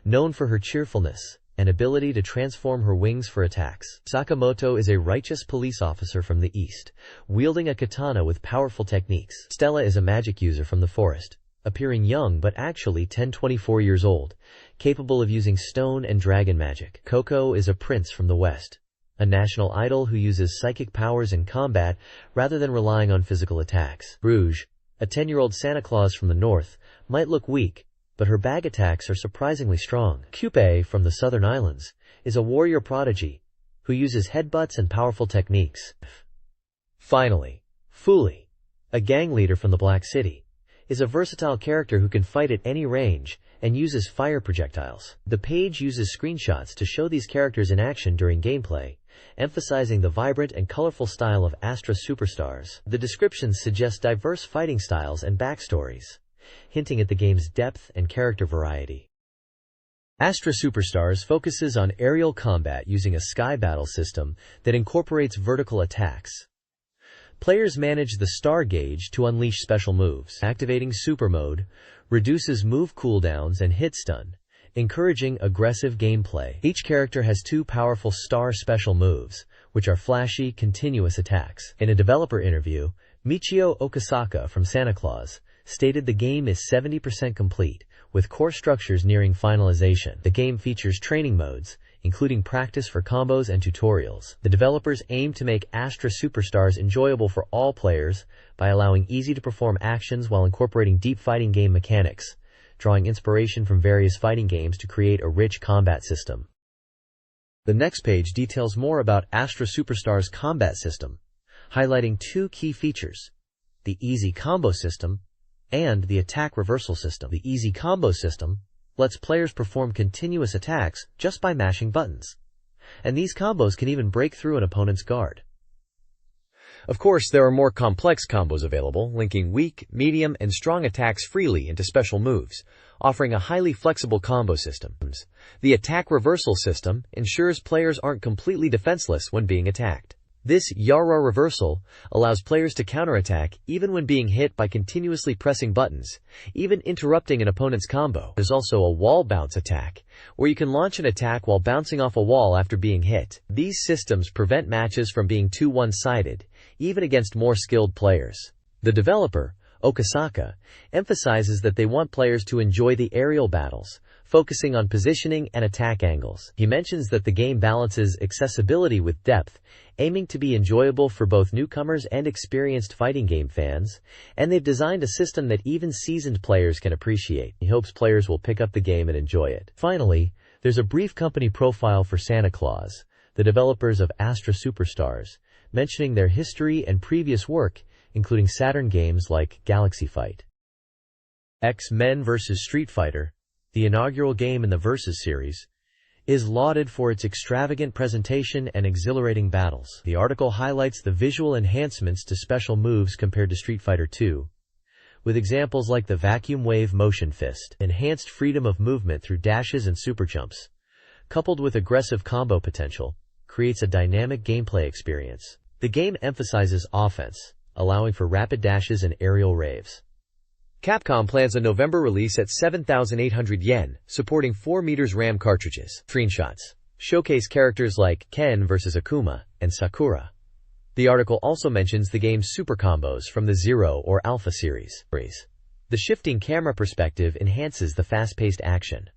A: known for her cheerfulness and ability to transform her wings for attacks. Sakamoto is a righteous police officer from the east, wielding a katana with powerful techniques. Stella is a magic user from the forest, appearing young but actually 24 years old, capable of using stone and dragon magic. Coco is a prince from the west, a national idol who uses psychic powers in combat rather than relying on physical attacks. Rouge, a 10-year-old Santa Claus from the north, might look weak, but her bag attacks are surprisingly strong. Coupe from the southern islands is a warrior prodigy who uses headbutts and powerful techniques. Finally, Fuli, a gang leader from the Black City, is a versatile character who can fight at any range and uses fire projectiles. The page uses screenshots to show these characters in action during gameplay, emphasizing the vibrant and colorful style of Astra Superstars. The descriptions suggest diverse fighting styles and backstories, hinting at the game's depth and character variety. Astra Superstars focuses on aerial combat using a sky battle system that incorporates vertical attacks. Players manage the star gauge to unleash special moves. Activating Super Mode reduces move cooldowns and hit stun, encouraging aggressive gameplay. Each character has 2 powerful star special moves, which are flashy, continuous attacks. In a developer interview, Michio Okasaka from Santa Claus stated the game is 70% complete, with core structures nearing finalization. The game features training modes, including practice for combos and tutorials. The developers aim to make Astra Superstars enjoyable for all players by allowing easy-to-perform actions while incorporating deep fighting game mechanics, drawing inspiration from various fighting games to create a rich combat system. The next page details more about Astra Superstars' combat system, highlighting 2 key features: the easy combo system and the attack reversal system. The easy combo system lets players perform continuous attacks just by mashing buttons, and these combos can even break through an opponent's guard. Of course, there are more complex combos available, linking weak, medium, and strong attacks freely into special moves, offering a highly flexible combo system. The attack reversal system ensures players aren't completely defenseless when being attacked. This Yara reversal allows players to counterattack even when being hit by continuously pressing buttons, even interrupting an opponent's combo. There's also a wall bounce attack, where you can launch an attack while bouncing off a wall after being hit. These systems prevent matches from being too one-sided, even against more skilled players. The developer, Okasaka, emphasizes that they want players to enjoy the aerial battles, focusing on positioning and attack angles. He mentions that the game balances accessibility with depth, aiming to be enjoyable for both newcomers and experienced fighting game fans, and they've designed a system that even seasoned players can appreciate. He hopes players will pick up the game and enjoy it. Finally, there's a brief company profile for Santa Claus, the developers of Astra Superstars, mentioning their history and previous work, including Saturn games like Galaxy Fight. X-Men vs. Street Fighter, the inaugural game in the Versus series, is lauded for its extravagant presentation and exhilarating battles. The article highlights the visual enhancements to special moves compared to Street Fighter II, with examples like the Vacuum Wave Motion Fist. Enhanced freedom of movement through dashes and super jumps, coupled with aggressive combo potential, creates a dynamic gameplay experience. The game emphasizes offense, allowing for rapid dashes and aerial raves. Capcom plans a November release at 7,800 yen, supporting 4 meters RAM cartridges. Screenshots showcase characters like Ken vs. Akuma and Sakura. The article also mentions the game's super combos from the Zero or Alpha series. The shifting camera perspective enhances the fast-paced action.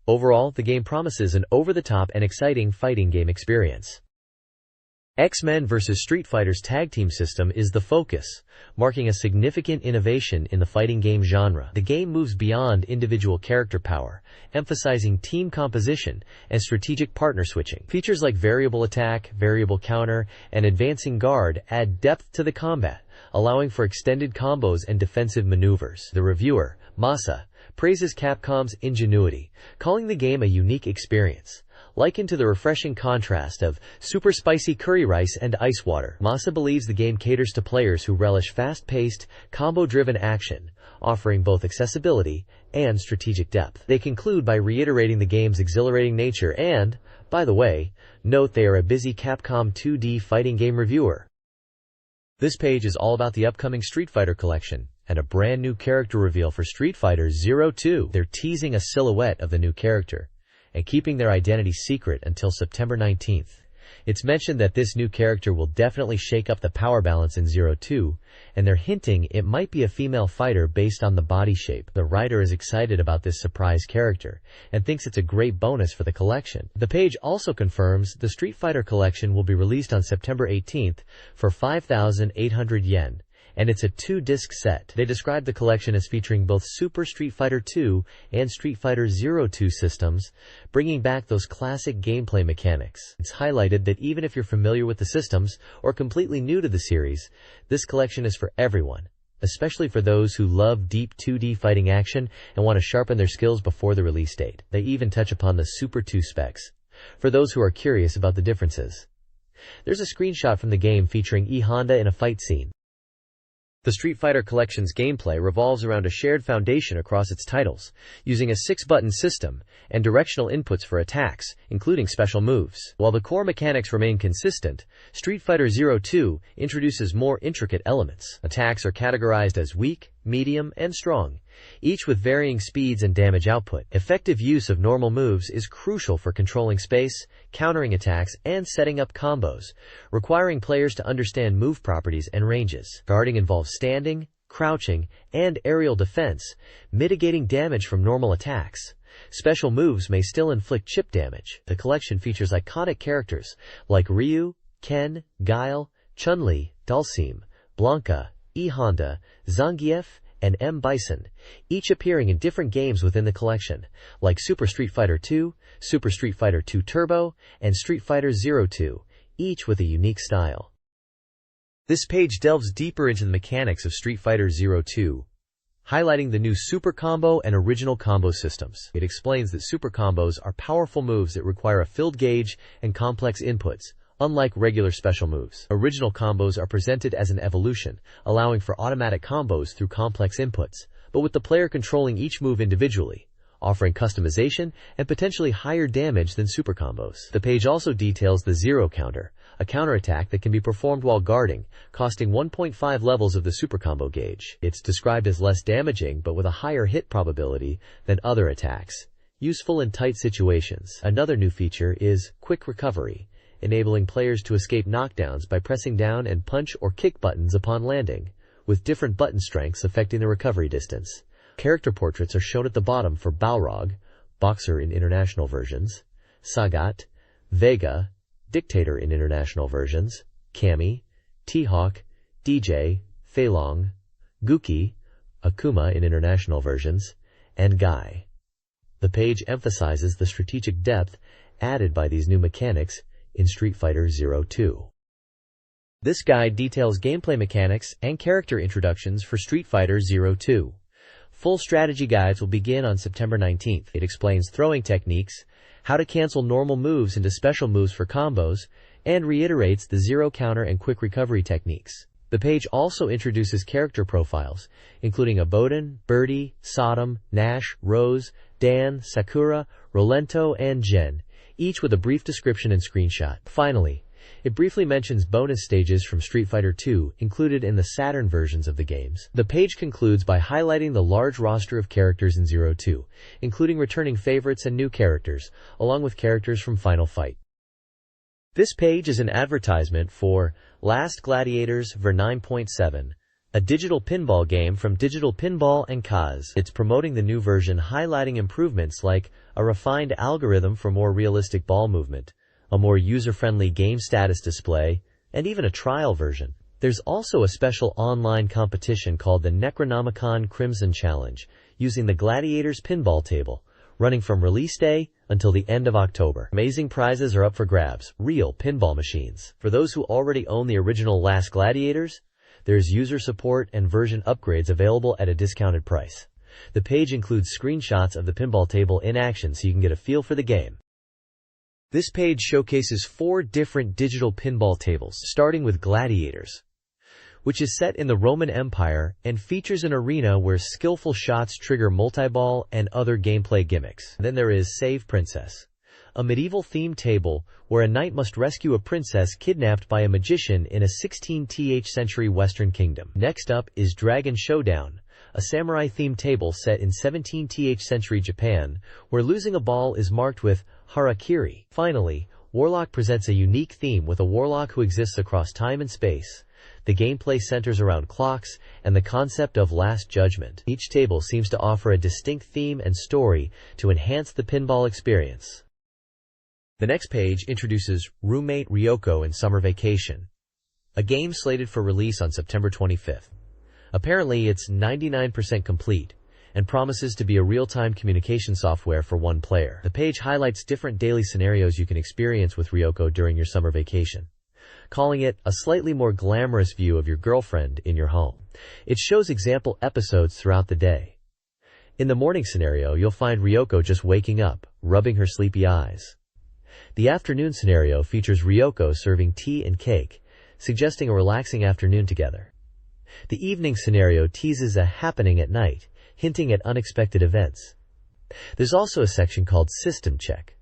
A: Overall, the game promises an over-the-top and exciting fighting game experience. X-Men vs. Street Fighter's tag team system is the focus, marking a significant innovation in the fighting game genre. The game moves beyond individual character power, emphasizing team composition and strategic partner switching. Features like variable attack, variable counter, and advancing guard add depth to the combat, allowing for extended combos and defensive maneuvers. The reviewer, Masa, praises Capcom's ingenuity, calling the game a unique experience, likened to the refreshing contrast of super spicy curry rice and ice water. Masa believes the game caters to players who relish fast-paced, combo-driven action, offering both accessibility and strategic depth. They conclude by reiterating the game's exhilarating nature and, by the way, note they are a busy Capcom 2D fighting game reviewer. This page is all about the upcoming Street Fighter collection and a brand new character reveal for Street Fighter 02. They're teasing a silhouette of the new character and keeping their identity secret until September 19th. It's mentioned that this new character will definitely shake up the power balance in 02, and they're hinting it might be a female fighter based on the body shape. The writer is excited about this surprise character and thinks it's a great bonus for the collection. The page also confirms the Street Fighter collection will be released on September 18th for 5,800 yen. And it's a 2-disc set. They describe the collection as featuring both Super Street Fighter II and Street Fighter 02 systems, bringing back those classic gameplay mechanics. It's highlighted that even if you're familiar with the systems or completely new to the series, this collection is for everyone, especially for those who love deep 2D fighting action and want to sharpen their skills before the release date. They even touch upon the Super 2 specs, for those who are curious about the differences. There's a screenshot from the game featuring E Honda in a fight scene. The Street Fighter Collection's gameplay revolves around a shared foundation across its titles, using a 6-button system and directional inputs for attacks, including special moves. While the core mechanics remain consistent, Street Fighter 02 introduces more intricate elements. Attacks are categorized as weak, medium, and strong, each with varying speeds and damage output. Effective use of normal moves is crucial for controlling space, countering attacks, and setting up combos, requiring players to understand move properties and ranges. Guarding involves standing, crouching, and aerial defense, mitigating damage from normal attacks. Special moves may still inflict chip damage. The collection features iconic characters like Ryu, Ken, Guile, Chun-Li, Dhalsim, Blanka, E Honda, Zangief, and M. Bison, each appearing in different games within the collection, like Super Street Fighter II, Super Street Fighter II Turbo, and Street Fighter 02, each with a unique style. This page delves deeper into the mechanics of Street Fighter 02, highlighting the new Super Combo and Original Combo systems. It explains that Super Combos are powerful moves that require a filled gauge and complex inputs, unlike regular special moves. Original combos are presented as an evolution, allowing for automatic combos through complex inputs, but with the player controlling each move individually, offering customization and potentially higher damage than super combos. The page also details the zero counter, a counterattack that can be performed while guarding, costing 1.5 levels of the super combo gauge. It's described as less damaging but with a higher hit probability than other attacks, useful in tight situations. Another new feature is quick recovery, enabling players to escape knockdowns by pressing down and punch or kick buttons upon landing, with different button strengths affecting the recovery distance. Character portraits are shown at the bottom for Balrog, Boxer in international versions, Sagat, Vega, Dictator in international versions, Cammy, T-Hawk, DJ, Fei Long, Guki, Akuma in international versions, and Guy. The page emphasizes the strategic depth added by these new mechanics in Street Fighter 02. This guide details gameplay mechanics and character introductions for Street Fighter 02. Full strategy guides will begin on September 19th. It explains throwing techniques, how to cancel normal moves into special moves for combos, and reiterates the zero counter and quick recovery techniques. The page also introduces character profiles, including Aboden, Birdie, Sodom, Nash, Rose, Dan, Sakura, Rolento, and Jen, each with a brief description and screenshot. Finally, it briefly mentions bonus stages from Street Fighter II included in the Saturn versions of the games. The page concludes by highlighting the large roster of characters in 02, including returning favorites and new characters, along with characters from Final Fight. This page is an advertisement for Last Gladiators Ver 9.7, a digital pinball game from Digital Pinball and Kaz. It's promoting the new version, highlighting improvements like a refined algorithm for more realistic ball movement, a more user-friendly game status display, and even a trial version. There's also a special online competition called the Necronomicon Crimson Challenge, using the Gladiators pinball table, running from release day until the end of October. Amazing prizes are up for grabs, real pinball machines. For those who already own the original Last Gladiators, there's user support and version upgrades available at a discounted price. The page includes screenshots of the pinball table in action so you can get a feel for the game. This page showcases 4 different digital pinball tables, starting with Gladiators, which is set in the Roman Empire and features an arena where skillful shots trigger multi-ball and other gameplay gimmicks. Then there is Save Princess, a medieval-themed table where a knight must rescue a princess kidnapped by a magician in a 16th century Western kingdom. Next up is Dragon Showdown, a samurai-themed table set in 17th century Japan, where losing a ball is marked with harakiri. Finally, Warlock presents a unique theme with a warlock who exists across time and space. The gameplay centers around clocks and the concept of Last Judgment. Each table seems to offer a distinct theme and story to enhance the pinball experience. The next page introduces Roommate Ryoko in Summer Vacation, a game slated for release on September 25th. Apparently, it's 99% complete and promises to be a real-time communication software for one player. The page highlights different daily scenarios you can experience with Ryoko during your summer vacation, calling it a slightly more glamorous view of your girlfriend in your home. It shows example episodes throughout the day. In the morning scenario, you'll find Ryoko just waking up, rubbing her sleepy eyes. The afternoon scenario features Ryoko serving tea and cake, suggesting a relaxing afternoon together. The evening scenario teases a happening at night, hinting at unexpected events. There's also a section called System Check,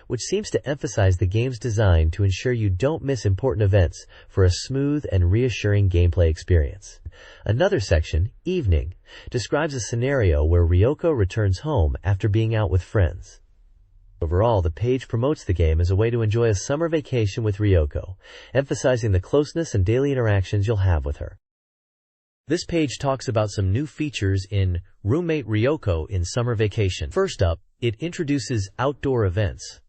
A: which seems to emphasize the game's design to ensure you don't miss important events for a smooth and reassuring gameplay experience. Another section, Evening, describes a scenario where Ryoko returns home after being out with friends. Overall, the page promotes the game as a way to enjoy a summer vacation with Ryoko, emphasizing the closeness and daily interactions you'll have with her. This page talks about some new features in Roommate Ryoko in Summer Vacation. First up, it introduces outdoor events,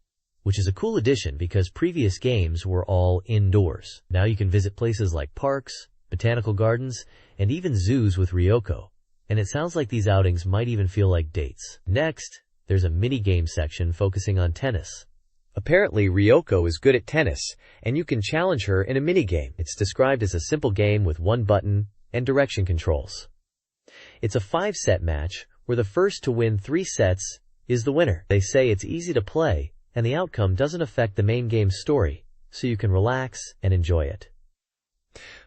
A: which is a cool addition because previous games were all indoors. Now you can visit places like parks, botanical gardens, and even zoos with Ryoko, and it sounds like these outings might even feel like dates. Next, there's a mini-game section focusing on tennis. Apparently, Ryoko is good at tennis, and you can challenge her in a mini-game. It's described as a simple game with one button and direction controls. It's a 5-set match where the first to win 3 sets is the winner. They say it's easy to play, and the outcome doesn't affect the main game's story, so you can relax and enjoy it.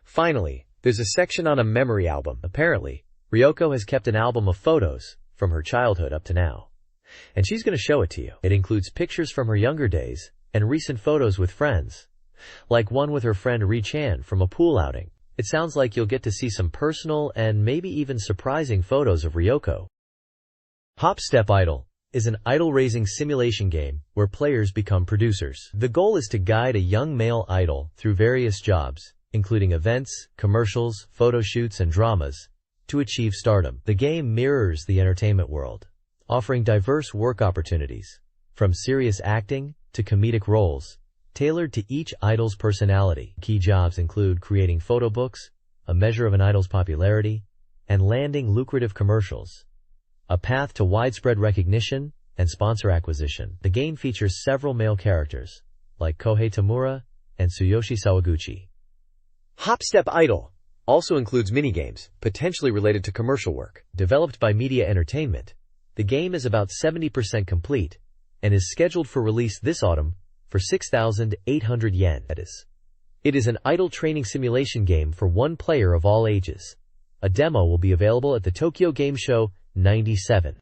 A: Finally, there's a section on a memory album. Apparently, Ryoko has kept an album of photos from her childhood up to now, and she's going to show it to you. It includes pictures from her younger days and recent photos with friends, like one with her friend Ri-chan from a pool outing. It sounds like you'll get to see some personal and maybe even surprising photos of Ryoko. Hop Step Idol is an idol-raising simulation game where players become producers. The goal is to guide a young male idol through various jobs, including events, commercials, photo shoots, and dramas, to achieve stardom. The game mirrors the entertainment world, offering diverse work opportunities, from serious acting to comedic roles, tailored to each idol's personality. Key jobs include creating photo books, a measure of an idol's popularity, and landing lucrative commercials, a path to widespread recognition and sponsor acquisition. The game features several male characters, like Kohei Tamura and Tsuyoshi Sawaguchi. Hop Step Idol also includes minigames, potentially related to commercial work. Developed by Media Entertainment, the game is about 70% complete and is scheduled for release this autumn for 6,800 yen. It is an idol training simulation game for one player of all ages. A demo will be available at the Tokyo Game Show 97.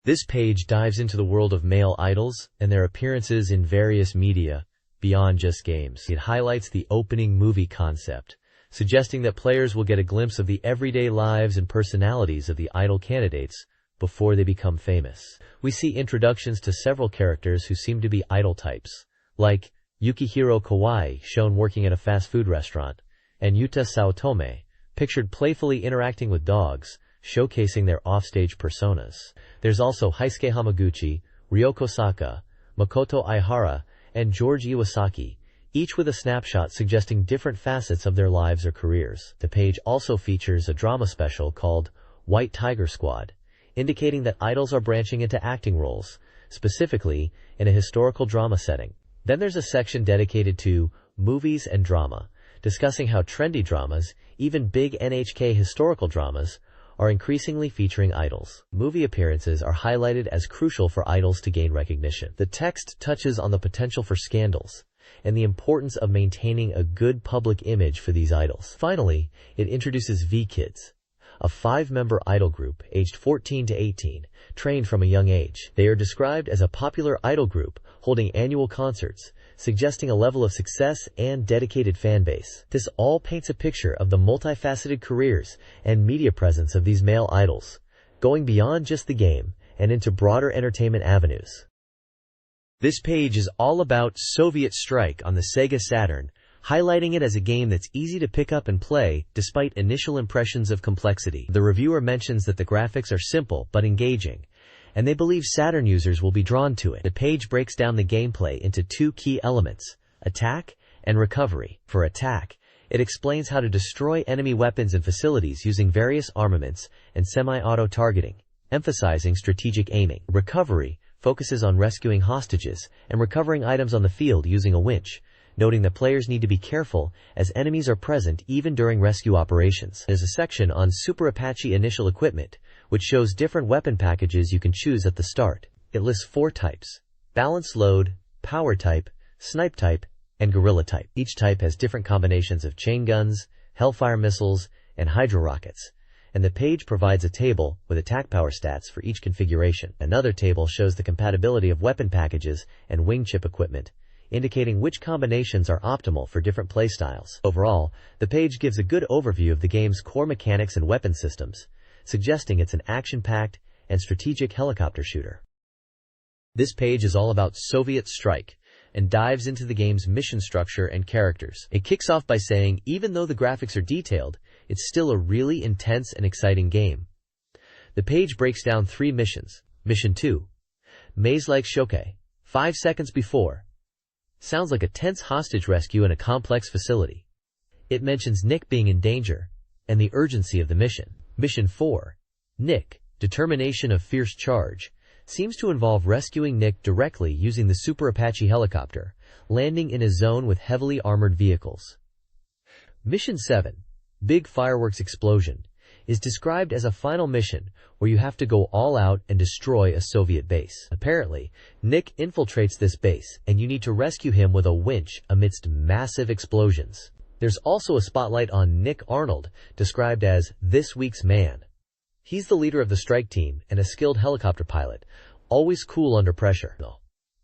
A: This page dives into the world of male idols and their appearances in various media beyond just games. It highlights the opening movie concept, suggesting that players will get a glimpse of the everyday lives and personalities of the idol candidates before they become famous. We see introductions to several characters who seem to be idol types, like Yukihiro Kawai, shown working at a fast food restaurant, and Yuta Saotome, pictured playfully interacting with dogs, showcasing their offstage personas. There's also Heisuke Hamaguchi, Ryoko Saka, Makoto Aihara, and George Iwasaki, each with a snapshot suggesting different facets of their lives or careers. The page also features a drama special called White Tiger Squad, indicating that idols are branching into acting roles, specifically in a historical drama setting. Then there's a section dedicated to movies and drama, discussing how trendy dramas, even big NHK historical dramas, are increasingly featuring idols. Movie appearances are highlighted as crucial for idols to gain recognition. The text touches on the potential for scandals and the importance of maintaining a good public image for these idols. Finally, it introduces V-Kids, a 5-member idol group aged 14 to 18, trained from a young age. They are described as a popular idol group holding annual concerts, suggesting a level of success and dedicated fan base. This all paints a picture of the multifaceted careers and media presence of these male idols, going beyond just the game and into broader entertainment avenues. This page is all about Soviet Strike on the SEGA Saturn, highlighting it as a game that's easy to pick up and play despite initial impressions of complexity. The reviewer mentions that the graphics are simple but engaging, and they believe Saturn users will be drawn to it. The page breaks down the gameplay into 2 key elements: attack and recovery. For attack, it explains how to destroy enemy weapons and facilities using various armaments and semi-auto targeting, emphasizing strategic aiming. Recovery focuses on rescuing hostages and recovering items on the field using a winch, noting that players need to be careful as enemies are present even during rescue operations. There's a section on Super Apache initial equipment, which shows different weapon packages you can choose at the start. It lists 4 types: balanced load, power type, snipe type, and guerrilla type. Each type has different combinations of chain guns, Hellfire missiles, and hydro rockets, and the page provides a table with attack power stats for each configuration. Another table shows the compatibility of weapon packages and wing chip equipment, indicating which combinations are optimal for different playstyles. Overall, the page gives a good overview of the game's core mechanics and weapon systems, suggesting it's an action-packed and strategic helicopter shooter. This page is all about Soviet Strike and dives into the game's mission structure and characters. It kicks off by saying even though the graphics are detailed, it's still a really intense and exciting game. The page breaks down 3 missions. Mission 2, Maze-like Shoke, 5 seconds before. Sounds like a tense hostage rescue in a complex facility. It mentions Nick being in danger and the urgency of the mission. Mission 4, Nick, Determination of Fierce Charge, seems to involve rescuing Nick directly using the Super Apache helicopter, landing in a zone with heavily armored vehicles. Mission 7, Big Fireworks Explosion, is described as a final mission where you have to go all out and destroy a Soviet base. Apparently, Nick infiltrates this base, and you need to rescue him with a winch amidst massive explosions. There's also a spotlight on Nick Arnold, described as this week's man. He's the leader of the strike team and a skilled helicopter pilot, always cool under pressure.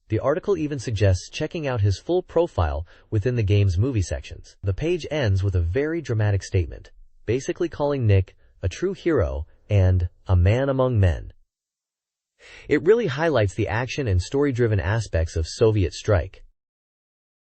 A: The article even suggests checking out his full profile within the game's movie sections. The page ends with a very dramatic statement, basically calling Nick a true hero and a man among men. It really highlights the action and story-driven aspects of Soviet Strike.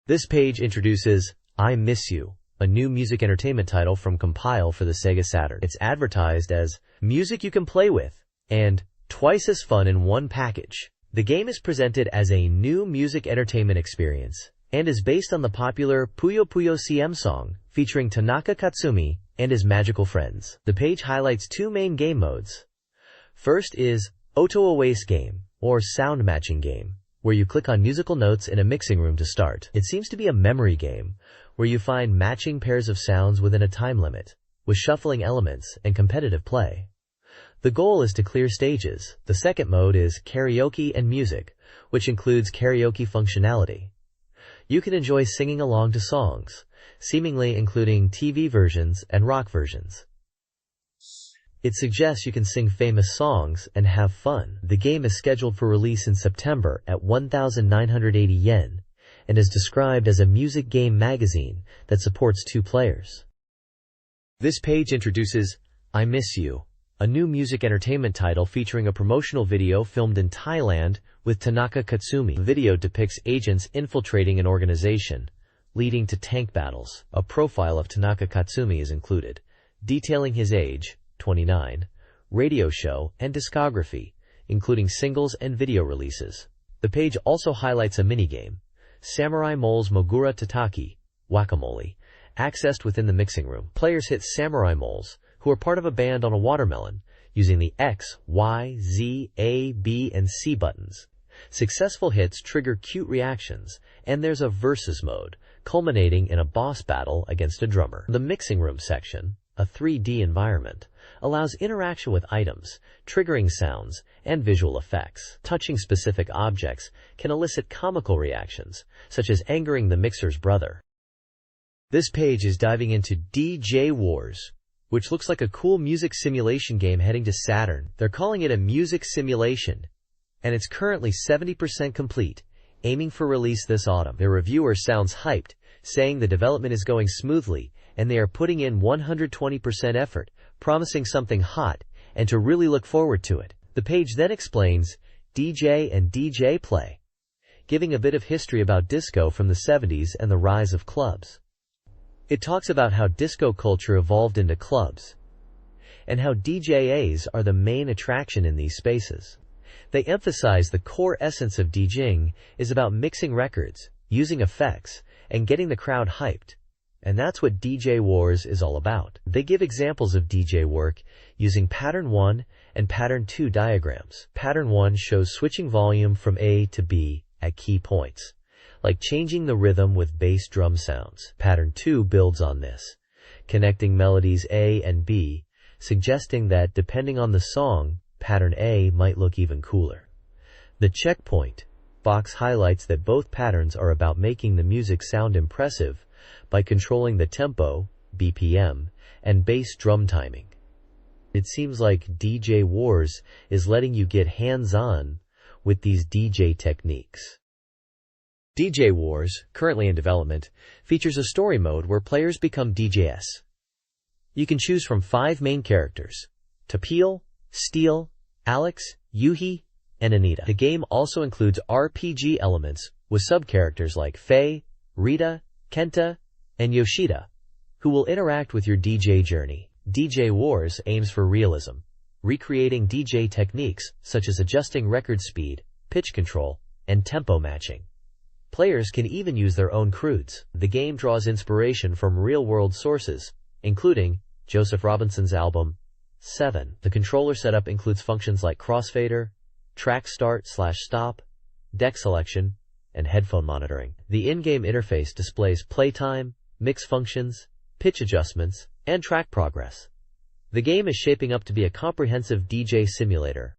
A: This page introduces I Miss You, a new music entertainment title from Compile for the SEGA Saturn. It's advertised as music you can play with and twice as fun in one package. The game is presented as a new music entertainment experience and is based on the popular Puyo Puyo CM song featuring Tanaka Katsumi and his magical friends. The page highlights 2 main game modes. First is Oto Oase game, or sound matching game, where you click on musical notes in a mixing room to start. It seems to be a memory game, where you find matching pairs of sounds within a time limit, with shuffling elements and competitive play. The goal is to clear stages. The second mode is karaoke and music, which includes karaoke functionality. You can enjoy singing along to songs, seemingly including TV versions and rock versions. It suggests you can sing famous songs and have fun. The game is scheduled for release in September at 1,980 yen and is described as a music game magazine that supports 2 players. This page introduces I Miss You, a new music entertainment title featuring a promotional video filmed in Thailand with Tanaka Katsumi. The video depicts agents infiltrating an organization, leading to tank battles. A profile of Tanaka Katsumi is included, detailing his age, 29, radio show, and discography, including singles and video releases. The page also highlights a minigame, Samurai Mole's Mogura Tataki, Whack-A-Mole, accessed within the mixing room. Players hit samurai moles, who are part of a band on a watermelon, using the X, Y, Z, A, B, and C buttons. Successful hits trigger cute reactions, and there's a versus mode, culminating in a boss battle against a drummer. The mixing room section, a 3D environment, allows interaction with items, triggering sounds, and visual effects. Touching specific objects can elicit comical reactions, such as angering the mixer's brother. This page is diving into DJ Wars, which looks like a cool music simulation game heading to Saturn. They're calling it a music simulation, and it's currently 70% complete, aiming for release this autumn. Their reviewer sounds hyped, saying the development is going smoothly, and they are putting in 120% effort, promising something hot, and to really look forward to it. The page then explains DJ and DJ play, giving a bit of history about disco from the 70s and the rise of clubs. It talks about how disco culture evolved into clubs, and how DJs are the main attraction in these spaces. They emphasize the core essence of DJing is about mixing records, using effects, and getting the crowd hyped. And that's what DJ Wars is all about. They give examples of DJ work using Pattern 1 and Pattern 2 diagrams. Pattern 1 shows switching volume from A to B at key points, like changing the rhythm with bass drum sounds. Pattern 2 builds on this, connecting melodies A and B, suggesting that depending on the song, Pattern A might look even cooler. The checkpoint box highlights that both patterns are about making the music sound impressive by controlling the tempo, BPM, and bass drum timing. It seems like DJ Wars is letting you get hands-on with these DJ techniques. DJ Wars, currently in development, features a story mode where players become DJs. You can choose from 5 main characters: Tapil, Steel, Alex, Yuhi, and Anita. The game also includes RPG elements with sub-characters like Faye, Rita, Kenta, and Yoshida, who will interact with your DJ journey. DJ Wars aims for realism, recreating DJ techniques such as adjusting record speed, pitch control, and tempo matching. Players can even use their own crudes. The game draws inspiration from real-world sources, including Joseph Robinson's album, 7. The controller setup includes functions like crossfader, track start/stop, deck selection, and headphone monitoring. The in-game interface displays playtime, mix functions, pitch adjustments, and track progress. The game is shaping up to be a comprehensive DJ simulator.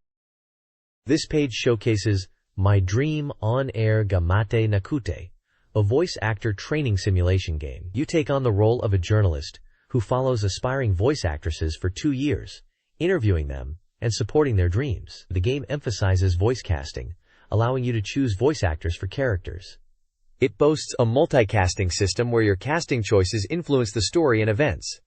A: This page showcases My Dream On-Air Gamate Nakute, a voice actor training simulation game. You take on the role of a journalist who follows aspiring voice actresses for 2 years, interviewing them and supporting their dreams. The game emphasizes voice casting, allowing you to choose voice actors for characters. It boasts a multicasting system where your casting choices influence the story and events.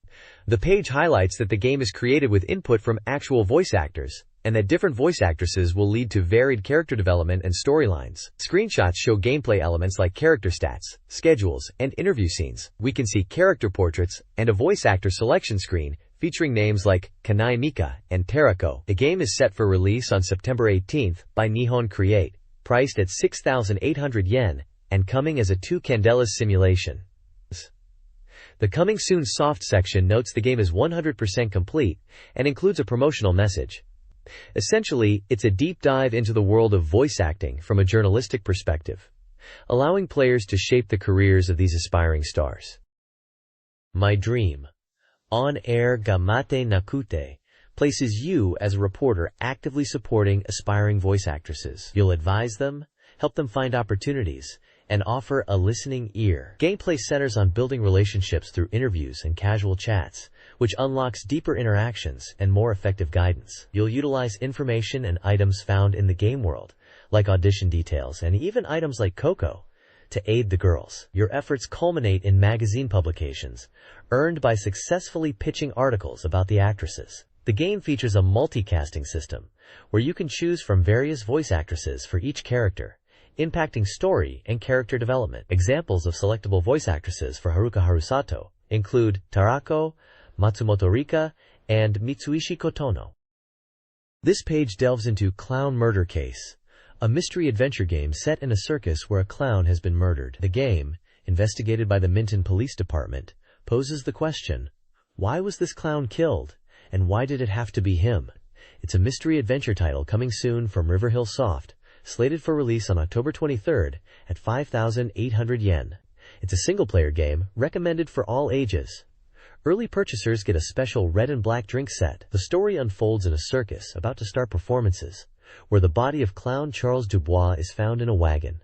A: The page highlights that the game is created with input from actual voice actors, and that different voice actresses will lead to varied character development and storylines. Screenshots show gameplay elements like character stats, schedules, and interview scenes. We can see character portraits and a voice actor selection screen featuring names like Kanai Mika and Terako. The game is set for release on September 18th by Nihon Create, priced at 6,800 yen, and coming as a 2 Candelas simulation. The Coming Soon Soft section notes the game is 100% complete and includes a promotional message. Essentially, it's a deep dive into the world of voice acting from a journalistic perspective, allowing players to shape the careers of these aspiring stars. My Dream On-Air Gamate Nakute places you as a reporter actively supporting aspiring voice actresses. You'll advise them, help them find opportunities, and offer a listening ear. Gameplay centers on building relationships through interviews and casual chats, which unlocks deeper interactions and more effective guidance. You'll utilize information and items found in the game world, like audition details and even items like Coco, to aid the girls. Your efforts culminate in magazine publications, earned by successfully pitching articles about the actresses. The game features a multicasting system, where you can choose from various voice actresses for each character, impacting story and character development. Examples of selectable voice actresses for Haruka Harusato include Tarako, Matsumoto Rika, and Mitsuishi Kotono. This page delves into Clown Murder Case, a mystery-adventure game set in a circus where a clown has been murdered. The game, investigated by the Minton Police Department, poses the question, why was this clown killed, and why did it have to be him? It's a mystery-adventure title coming soon from Riverhill Soft, slated for release on October 23rd at 5,800 yen. It's a single-player game, recommended for all ages. Early purchasers get a special red and black drink set. The story unfolds in a circus about to start performances, where the body of clown Charles Dubois is found in a wagon.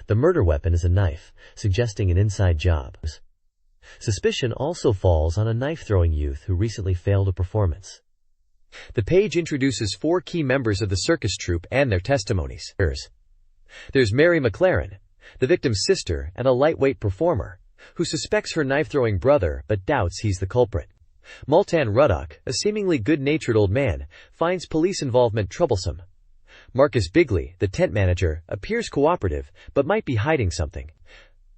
A: The murder weapon is a knife, suggesting an inside job. Suspicion also falls on a knife-throwing youth who recently failed a performance. The page introduces 4 key members of the circus troupe and their testimonies. There's Mary McLaren, the victim's sister and a lightweight performer, who suspects her knife-throwing brother but doubts he's the culprit. Multan Ruddock, a seemingly good-natured old man, finds police involvement troublesome. Marcus Bigley, the tent manager, appears cooperative but might be hiding something.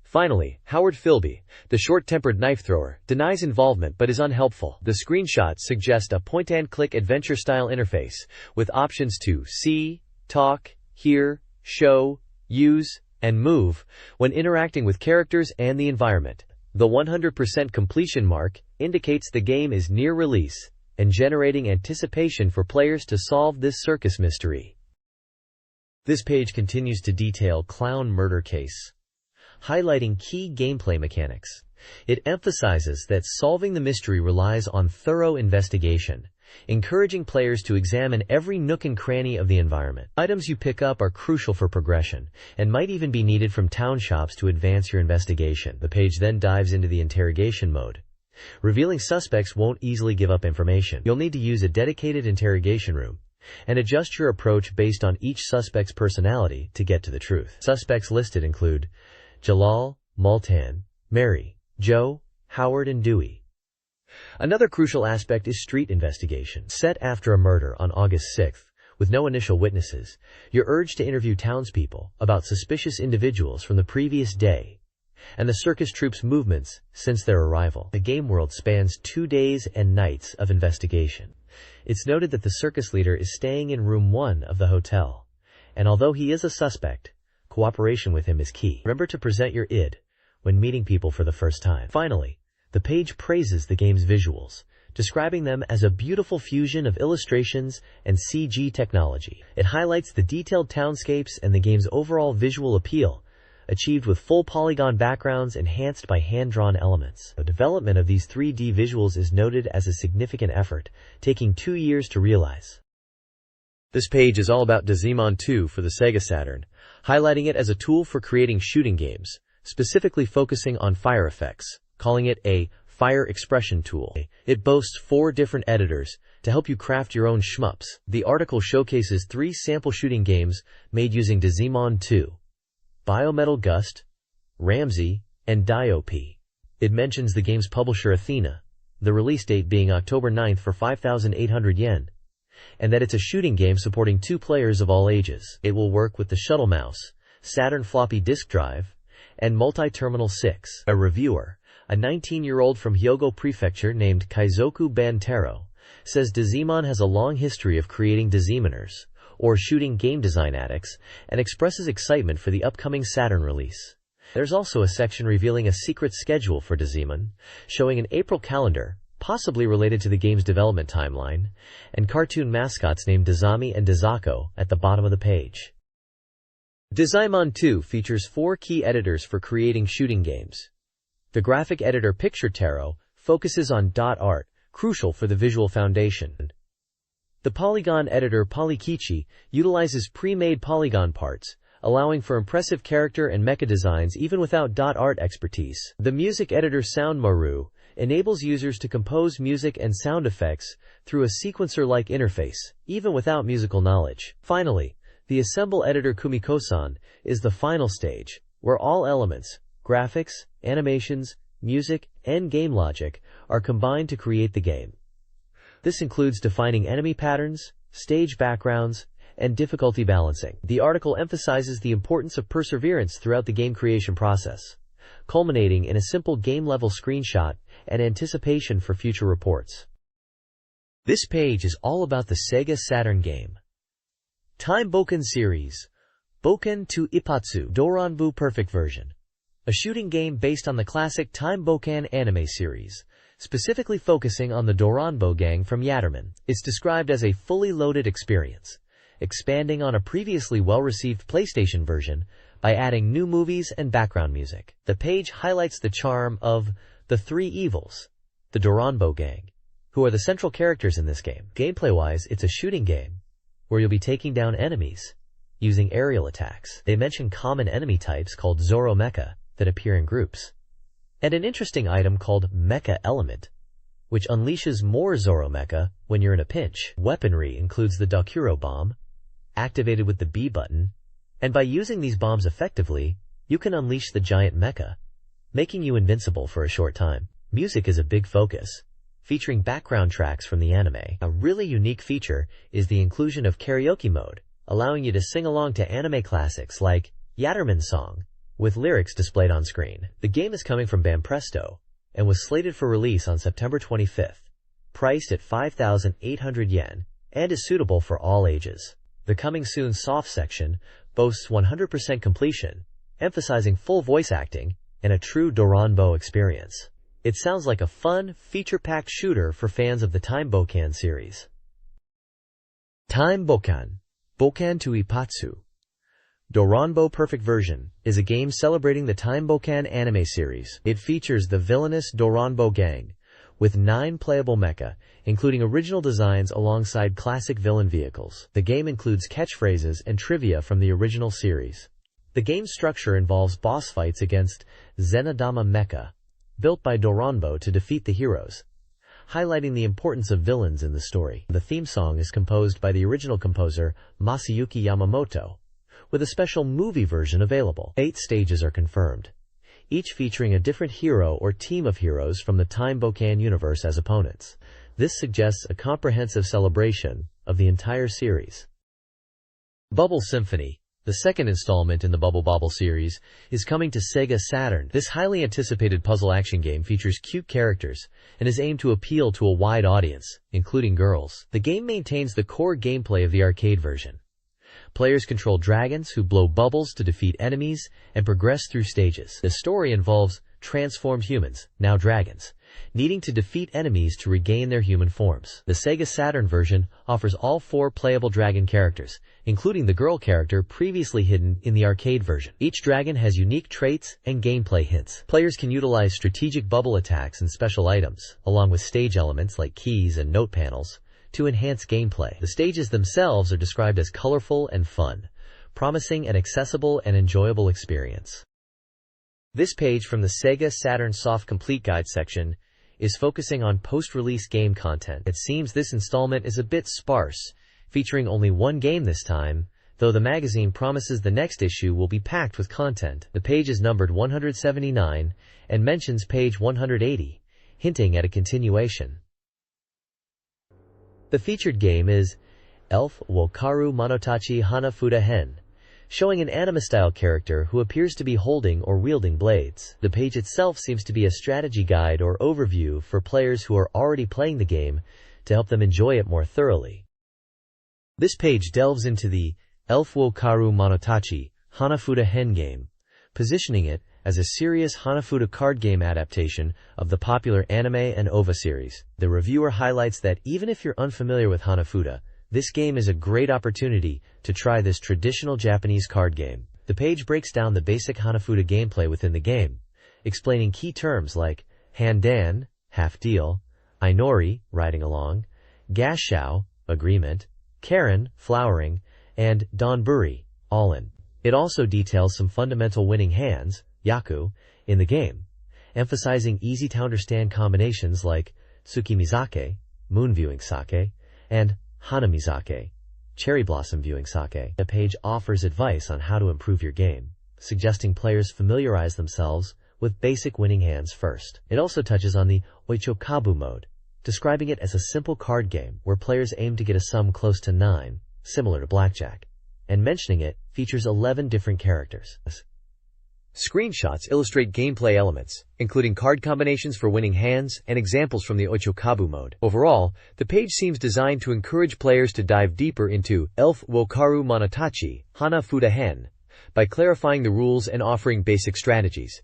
A: Finally, Howard Philby, the short-tempered knife-thrower, denies involvement but is unhelpful. The screenshots suggest a point-and-click adventure-style interface, with options to see, talk, hear, show, use, and move when interacting with characters and the environment. The 100% completion mark indicates the game is near release and generating anticipation for players to solve this circus mystery. This page continues to detail Clown Murder Case, highlighting key gameplay mechanics. It emphasizes that solving the mystery relies on thorough investigation, encouraging players to examine every nook and cranny of the environment. Items you pick up are crucial for progression, and might even be needed from town shops to advance your investigation. The page then dives into the interrogation mode. Revealing suspects won't easily give up information. You'll need to use a dedicated interrogation room, and adjust your approach based on each suspect's personality to get to the truth. Suspects listed include Jalal, Multan, Mary, Joe, Howard, and Dewey. Another crucial aspect is street investigation. Set after a murder on August 6th, with no initial witnesses, you're urged to interview townspeople about suspicious individuals from the previous day and the circus troupe's movements since their arrival. The game world spans 2 days and nights of investigation. It's noted that the circus leader is staying in room 1 of the hotel, and although he is a suspect, cooperation with him is key. Remember to present your id when meeting people for the first time. Finally, the page praises the game's visuals, describing them as a beautiful fusion of illustrations and CG technology. It highlights the detailed townscapes and the game's overall visual appeal, achieved with full polygon backgrounds enhanced by hand-drawn elements. The development of these 3D visuals is noted as a significant effort, taking 2 years to realize. This page is all about Digimon 2 for the SEGA Saturn, highlighting it as a tool for creating shooting games, specifically focusing on fire effects, calling it a fire expression tool. It boasts 4 different editors to help you craft your own shmups. The article showcases 3 sample shooting games made using Digimon 2, Biometal Gust, Ramsey, and Dio-P. It mentions the game's publisher Athena, the release date being October 9th for 5,800 yen, and that it's a shooting game supporting 2 players of all ages. It will work with the Shuttle Mouse, Saturn floppy disk drive, and Multi-Terminal 6. A reviewer, a 19-year-old from Hyogo Prefecture named Kaizoku Bantaro, says Digimon has a long history of creating Digimoners, or shooting game design addicts, and expresses excitement for the upcoming Saturn release. There's also a section revealing a secret schedule for Digimon, showing an April calendar, possibly related to the game's development timeline, and cartoon mascots named Dizami and Dizako at the bottom of the page. Digimon 2 features 4 key editors for creating shooting games. The graphic editor Picture Tarot focuses on dot art, crucial for the visual foundation. The polygon editor Polykichi utilizes pre-made polygon parts, allowing for impressive character and mecha designs even without dot art expertise. The music editor Soundmaru enables users to compose music and sound effects through a sequencer-like interface, even without musical knowledge. Finally, the assemble editor Kumiko-san is the final stage, where all elements, graphics, animations, music, and game logic are combined to create the game. This includes defining enemy patterns, stage backgrounds, and difficulty balancing. The article emphasizes the importance of perseverance throughout the game creation process. culminating in a simple game-level screenshot and anticipation for future reports. This page is all about the SEGA Saturn game. Time Boken series, Boken to Ipatsu Doranbu Perfect Version. A shooting game based on the classic Time Bokan anime series, specifically focusing on the Doranbo gang from Yatterman. It's described as a fully loaded experience, expanding on a previously well-received PlayStation version by adding new movies and background music. The page highlights the charm of the three evils, the Doranbo gang, who are the central characters in this game. Gameplay-wise, it's a shooting game, where you'll be taking down enemies using aerial attacks. They mention common enemy types called Zoro Mecha that appear in groups, and an interesting item called Mecha Element, which unleashes more Zoro Mecha when you're in a pinch. Weaponry includes the Dokuro bomb, activated with the B button, and by using these bombs effectively, you can unleash the giant mecha, making you invincible for a short time. Music is a big focus, featuring background tracks from the anime. A really unique feature is the inclusion of karaoke mode, allowing you to sing along to anime classics like Yatterman's song, with lyrics displayed on screen. The game is coming from Banpresto, and was slated for release on September 25th, priced at 5,800 yen, and is suitable for all ages. The Coming Soon soft section boasts 100% completion, emphasizing full voice acting and a true Doranbo experience. It sounds like a fun, feature-packed shooter for fans of the Time Bokan series. Time Bokan, Bokan to Ipatsu Doranbo Perfect Version is a game celebrating the Time Bokan anime series. It features the villainous Doranbo gang, with 9 playable mecha, including original designs alongside classic villain vehicles. The game includes catchphrases and trivia from the original series. The game's structure involves boss fights against Zenadama Mecha, built by Doranbo to defeat the heroes, highlighting the importance of villains in the story. The theme song is composed by the original composer Masayuki Yamamoto, with a special movie version available. 8 stages are confirmed, each featuring a different hero or team of heroes from the Time Bokan universe as opponents. This suggests a comprehensive celebration of the entire series. Bubble Symphony, the second installment in the Bubble Bobble series, is coming to SEGA Saturn. This highly anticipated puzzle action game features cute characters and is aimed to appeal to a wide audience, including girls. The game maintains the core gameplay of the arcade version. Players control dragons who blow bubbles to defeat enemies and progress through stages. The story involves transformed humans, now dragons, needing to defeat enemies to regain their human forms. The SEGA Saturn version offers all 4 playable dragon characters, including the girl character previously hidden in the arcade version. Each dragon has unique traits and gameplay hints. Players can utilize strategic bubble attacks and special items, along with stage elements like keys and note panels, to enhance gameplay. The stages themselves are described as colorful and fun, promising an accessible and enjoyable experience. This page from the SEGA Saturn Soft Complete Guide section is focusing on post-release game content. It seems this installment is a bit sparse, featuring only 1 game this time, though the magazine promises the next issue will be packed with content. The page is numbered 179 and mentions page 180, hinting at a continuation. The featured game is Elf wo Karu Monotachi Hanafuda Hen, showing an anime-style character who appears to be holding or wielding blades. The page itself seems to be a strategy guide or overview for players who are already playing the game to help them enjoy it more thoroughly. This page delves into the Elf wo Karu Monotachi Hanafuda Hen game, positioning it as a serious Hanafuda card game adaptation of the popular anime and OVA series. The reviewer highlights that even if you're unfamiliar with Hanafuda, this game is a great opportunity to try this traditional Japanese card game. The page breaks down the basic Hanafuda gameplay within the game, explaining key terms like Handan, half deal, Ainori, riding along, Gashao, agreement, Karen, flowering, and Donburi, all-in. It also details some fundamental winning hands, Yaku, in the game, emphasizing easy-to-understand combinations like Tsukimizake, moon-viewing sake, and Hanamizake, cherry blossom viewing sake. The page offers advice on how to improve your game, suggesting players familiarize themselves with basic winning hands first. It also touches on the Oichokabu mode, describing it as a simple card game where players aim to get a sum close to 9, similar to blackjack, and mentioning it features 11 different characters.
B: Screenshots illustrate gameplay elements, including card combinations for winning hands and examples from the Ochokabu mode. Overall, the page seems designed to encourage players to dive deeper into Elf Wokaru Monotachi, Hana Fuda Hen, by clarifying the rules and offering basic strategies.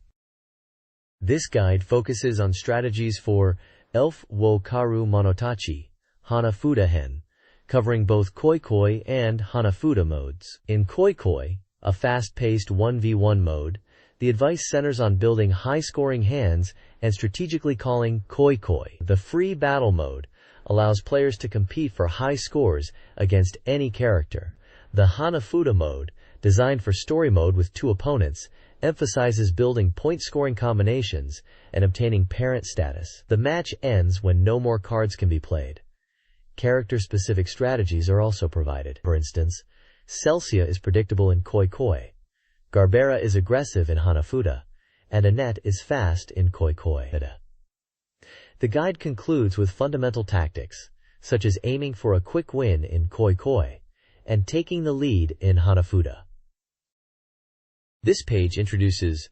A: This guide focuses on strategies for Elf Wokaru Monotachi, Hana Fuda Hen, covering both Koi Koi and Hanafuda modes. In Koi Koi, a fast-paced 1v1 mode, the advice centers on building high-scoring hands and strategically calling Koi Koi. The free battle mode allows players to compete for high scores against any character. The Hanafuda mode, designed for story mode with 2 opponents, emphasizes building point-scoring combinations and obtaining parent status. The match ends when no more cards can be played. Character-specific strategies are also provided. For instance, Celsia is predictable in Koi Koi, Garbera is aggressive in Hanafuda, and Annette is fast in Koi Koi. The guide concludes with fundamental tactics, such as aiming for a quick win in Koi Koi and taking the lead in Hanafuda. This page introduces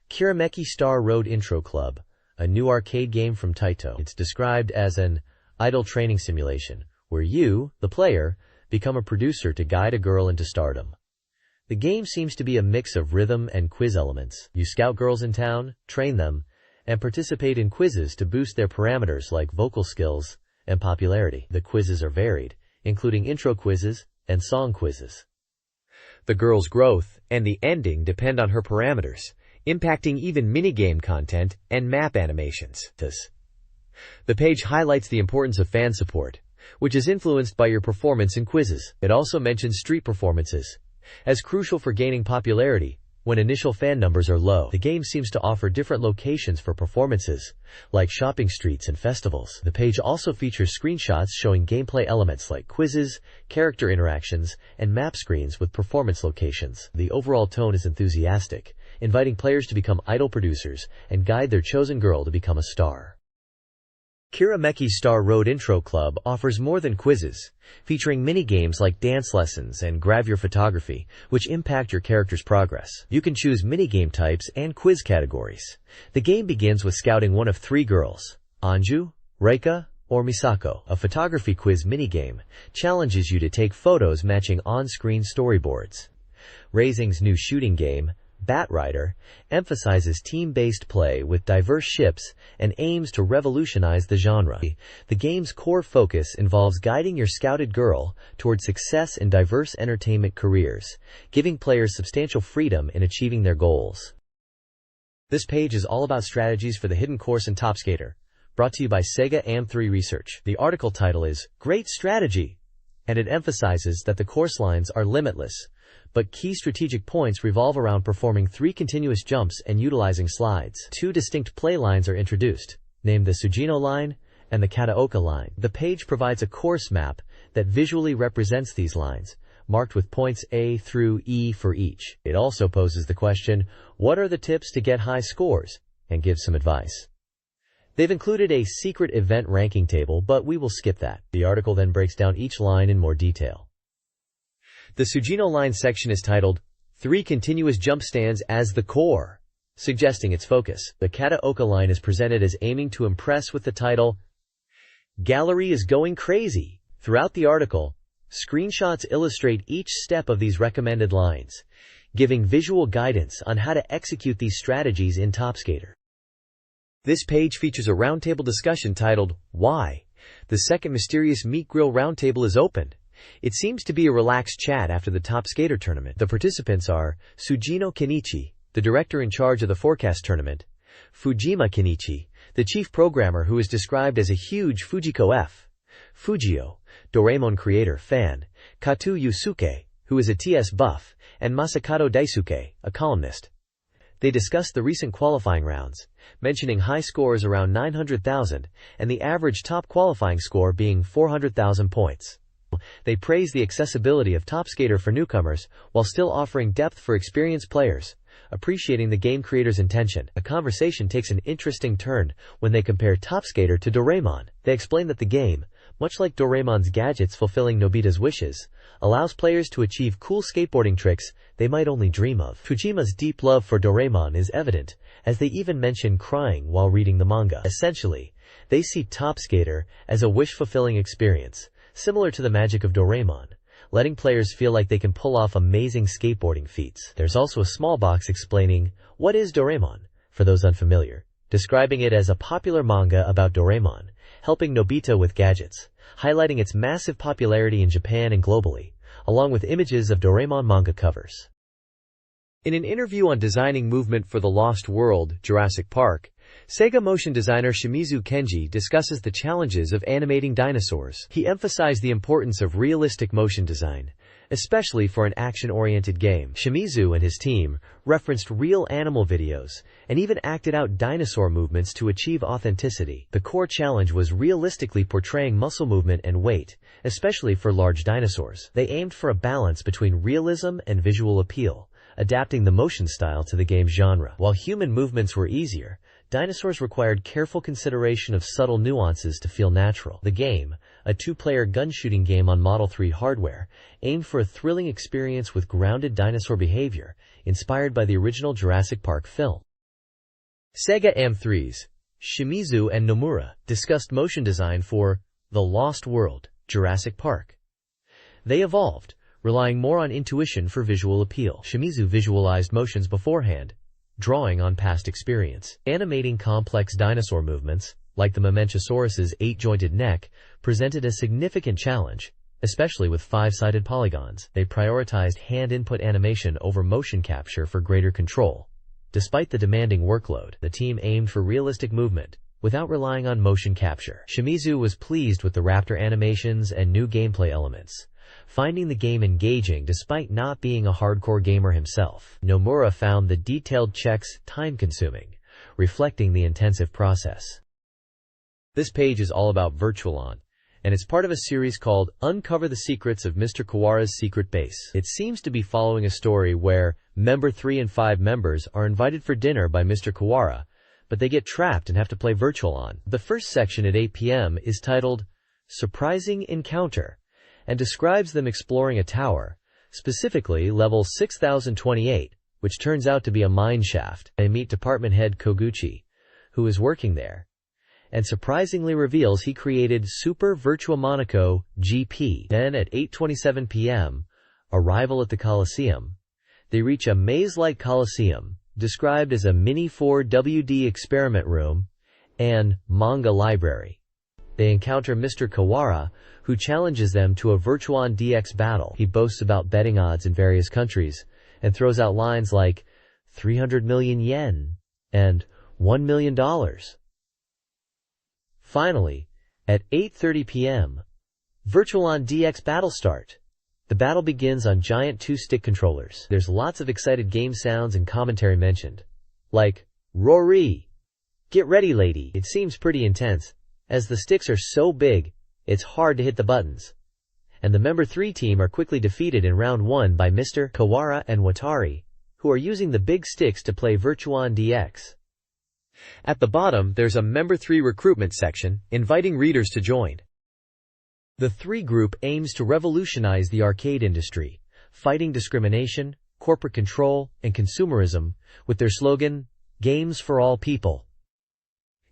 A: Kirameki Star Road Intro Club, a new arcade game from Taito. It's described as an idol training simulation, where you, the player, become a producer to guide a girl into stardom. The game seems to be a mix of rhythm and quiz elements. You scout girls in town, train them, and participate in quizzes to boost their parameters like vocal skills and popularity. The quizzes are varied, including intro quizzes and song quizzes.
B: The girl's growth and the ending depend on her parameters, impacting even minigame content and map animations. The page highlights the importance of fan support, which is influenced by your performance in quizzes. It also mentions street performances as crucial for gaining popularity when initial fan numbers are low. The game seems to offer different locations for performances, like shopping streets and festivals. The page also features screenshots showing gameplay elements like quizzes, character interactions, and map screens with performance locations. The overall tone is enthusiastic, inviting players to become idol producers and guide their chosen girl to become a star. Kirameki Star Road Intro Club offers more than quizzes, featuring mini-games like dance lessons and gravure photography, which impact your character's progress. You can choose mini-game types and quiz categories. The game begins with scouting one of 3 girls, Anju, Reika, or Misako. A photography quiz mini-game challenges you to take photos matching on-screen storyboards. Raising's new shooting game, Batrider, emphasizes team-based play with diverse ships and aims to revolutionize the genre. The game's core focus involves guiding your scouted girl toward success in diverse entertainment careers, giving players substantial freedom in achieving their goals. This page is all about strategies for the hidden course in Top Skater, brought to you by SEGA AM3 Research. The article title is Great Strategy, and it emphasizes that the course lines are limitless, but key strategic points revolve around performing 3 continuous jumps and utilizing slides. 2 distinct play lines are introduced, named the Sujino line and the Kataoka line. The page provides a course map that visually represents these lines, marked with points A through E for each. It also poses the question, what are the tips to get high scores, and gives some advice. They've included a secret event ranking table, but we will skip that. The article then breaks down each line in more detail. The Sujino line section is titled, 3 continuous jump stands as the core, suggesting its focus. The Kataoka line is presented as aiming to impress with the title, Gallery is going crazy. Throughout the article, screenshots illustrate each step of these recommended lines, giving visual guidance on how to execute these strategies in Top Skater. This page features a roundtable discussion titled, Why? The second mysterious Meat Grill roundtable is opened. It seems to be a relaxed chat after the Top Skater tournament. The participants are Sujino Kenichi, the director in charge of the forecast tournament, Fujima Kenichi, the chief programmer who is described as a huge Fujiko F, Fujio, Doraemon creator fan, Katu Yusuke, who is a TS buff, and Masakato Daisuke, a columnist. They discussed the recent qualifying rounds, mentioning high scores around 900,000 and the average top qualifying score being 400,000 points. They praise the accessibility of Top Skater for newcomers while still offering depth for experienced players, appreciating the game creator's intention. A conversation takes an interesting turn when they compare Top Skater to Doraemon. They explain that the game,
A: much like Doraemon's gadgets fulfilling Nobita's wishes, allows players to achieve cool skateboarding tricks they might only dream of. Fujima's deep love for Doraemon is evident, as they even mention crying while reading the manga. Essentially, they see Top Skater as a wish-fulfilling experience, similar to the magic of Doraemon, letting players feel like they can pull off amazing skateboarding feats. There's also a small box explaining what is Doraemon, for those unfamiliar, describing it as a popular manga about Doraemon, helping Nobita with gadgets, highlighting its massive popularity in Japan and globally, along with images of Doraemon manga covers. In an interview on designing movement for The Lost World, Jurassic Park, SEGA motion designer Shimizu Kenji discusses the challenges of animating dinosaurs. He emphasized the importance of realistic motion design, especially for an action-oriented game. Shimizu and his team referenced real animal videos and even acted out dinosaur movements to achieve authenticity. The core challenge was realistically portraying muscle movement and weight, especially for large dinosaurs. They aimed for a balance between realism and visual appeal, adapting the motion style to the game's genre. While human movements were easier, dinosaurs required careful consideration of subtle nuances to feel natural. The game, a two-player gun-shooting game on Model 3 hardware, aimed for a thrilling experience with grounded dinosaur behavior, inspired by the original Jurassic Park film. SEGA AM3's Shimizu and Nomura discussed motion design for The Lost World, Jurassic Park. They evolved, relying more on intuition for visual appeal. Shimizu visualized motions beforehand, drawing on past experience. Animating complex dinosaur movements, like the Mamenchosaurus's 8-jointed neck, presented a significant challenge, especially with 5-sided polygons. They prioritized hand input animation over motion capture for greater control. Despite the demanding workload, the team aimed for realistic movement, without relying on motion capture. Shimizu was pleased with the raptor animations and new gameplay elements, finding the game engaging despite not being a hardcore gamer himself. Nomura found the detailed checks time-consuming, reflecting the intensive process. This page is all about Virtualon, and it's part of a series called Uncover the Secrets of Mr. Kawara's Secret Base. It seems to be following a story where Member 3 and 5 members are invited for dinner by Mr. Kawara, but they get trapped and have to play Virtualon. The first section at 8 p.m. is titled Surprising Encounter, and describes them exploring a tower, specifically level 6028, which turns out to be a mine shaft. They meet department head Koguchi, who is working there, and surprisingly reveals he created Super Virtua Monaco GP. Then at 8:27 p.m., arrival at the Coliseum. They reach a maze-like Coliseum, described as a mini 4WD experiment room and manga library. They encounter Mr. Kawara, who challenges them to a Virtuon DX battle. He boasts about betting odds in various countries and throws out lines like 300 million yen and $1 million. Finally, at 8:30 p.m., Virtualon DX battle start. The battle begins on giant 2-stick controllers. There's lots of excited game sounds and commentary mentioned, like, Rory! Get ready, lady! It seems pretty intense, as the sticks are so big, it's hard to hit the buttons. And the Member 3 team are quickly defeated in round 1 by Mr. Kawara and Watari, who are using the big sticks to play Virtuon DX. At the bottom, there's a Member 3 recruitment section, inviting readers to join. The 3 group aims to revolutionize the arcade industry, fighting discrimination, corporate control, and consumerism, with their slogan, Games for All People.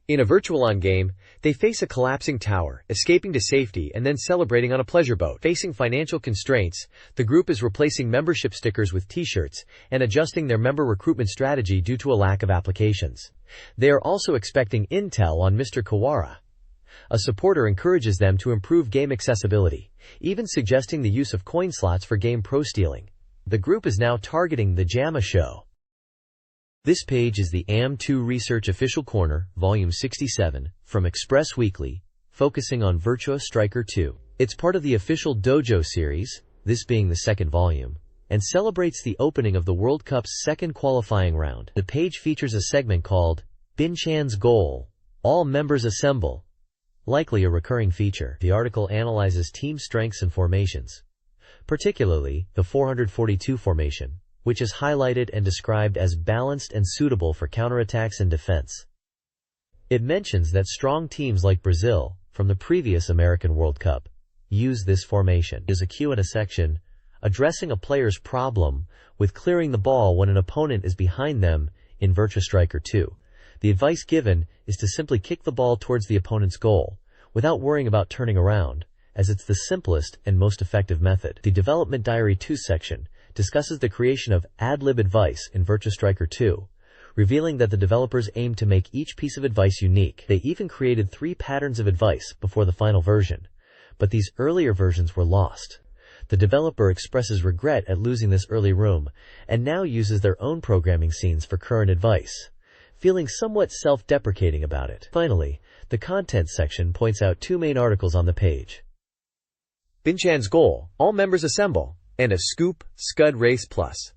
A: In a Virtualon game, they face a collapsing tower, escaping to safety and then celebrating on a pleasure boat. Facing financial constraints, the group is replacing membership stickers with t-shirts and adjusting their member recruitment strategy due to a lack of applications. They are also expecting intel on Mr. Kawara. A supporter encourages them to improve game accessibility, even suggesting the use of coin slots for game pro stealing. The group is now targeting the JAMA show. This page is the AM2 Research Official Corner, Volume 67, from Express Weekly, focusing on Virtua Striker 2. It's part of the official Dojo series, this being the 2nd volume, and celebrates the opening of the World Cup's 2nd qualifying round. The page features a segment called Bin-chan's Goal, All Members Assemble, likely a recurring feature. The article analyzes team strengths and formations, particularly the 442 formation, which is highlighted and described as balanced and suitable for counterattacks and defense. It mentions that strong teams like Brazil, from the previous American World Cup. Use this formation. There's a Q&A section addressing a player's problem with clearing the ball when an opponent is behind them in Virtua Striker 2. The advice given is to simply kick the ball towards the opponent's goal without worrying about turning around, as it's the simplest and most effective method. The Development Diary 2 section discusses the creation of ad-lib advice in Virtua Striker 2, revealing that the developers aimed to make each piece of advice unique. They even created 3 patterns of advice before the final version, but these earlier versions were lost. The developer expresses regret at losing this early room and now uses their own programming scenes for current advice, feeling somewhat self-deprecating about it. Finally, the content section points out 2 main articles on the page.
B: Binchan's goal, all members assemble, and a scoop, Scud Race Plus.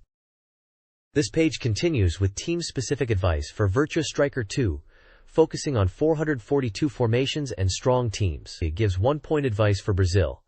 A: This page continues with team-specific advice for Virtua Striker 2, focusing on 442 formations and strong teams. It gives 1-point advice for Brazil,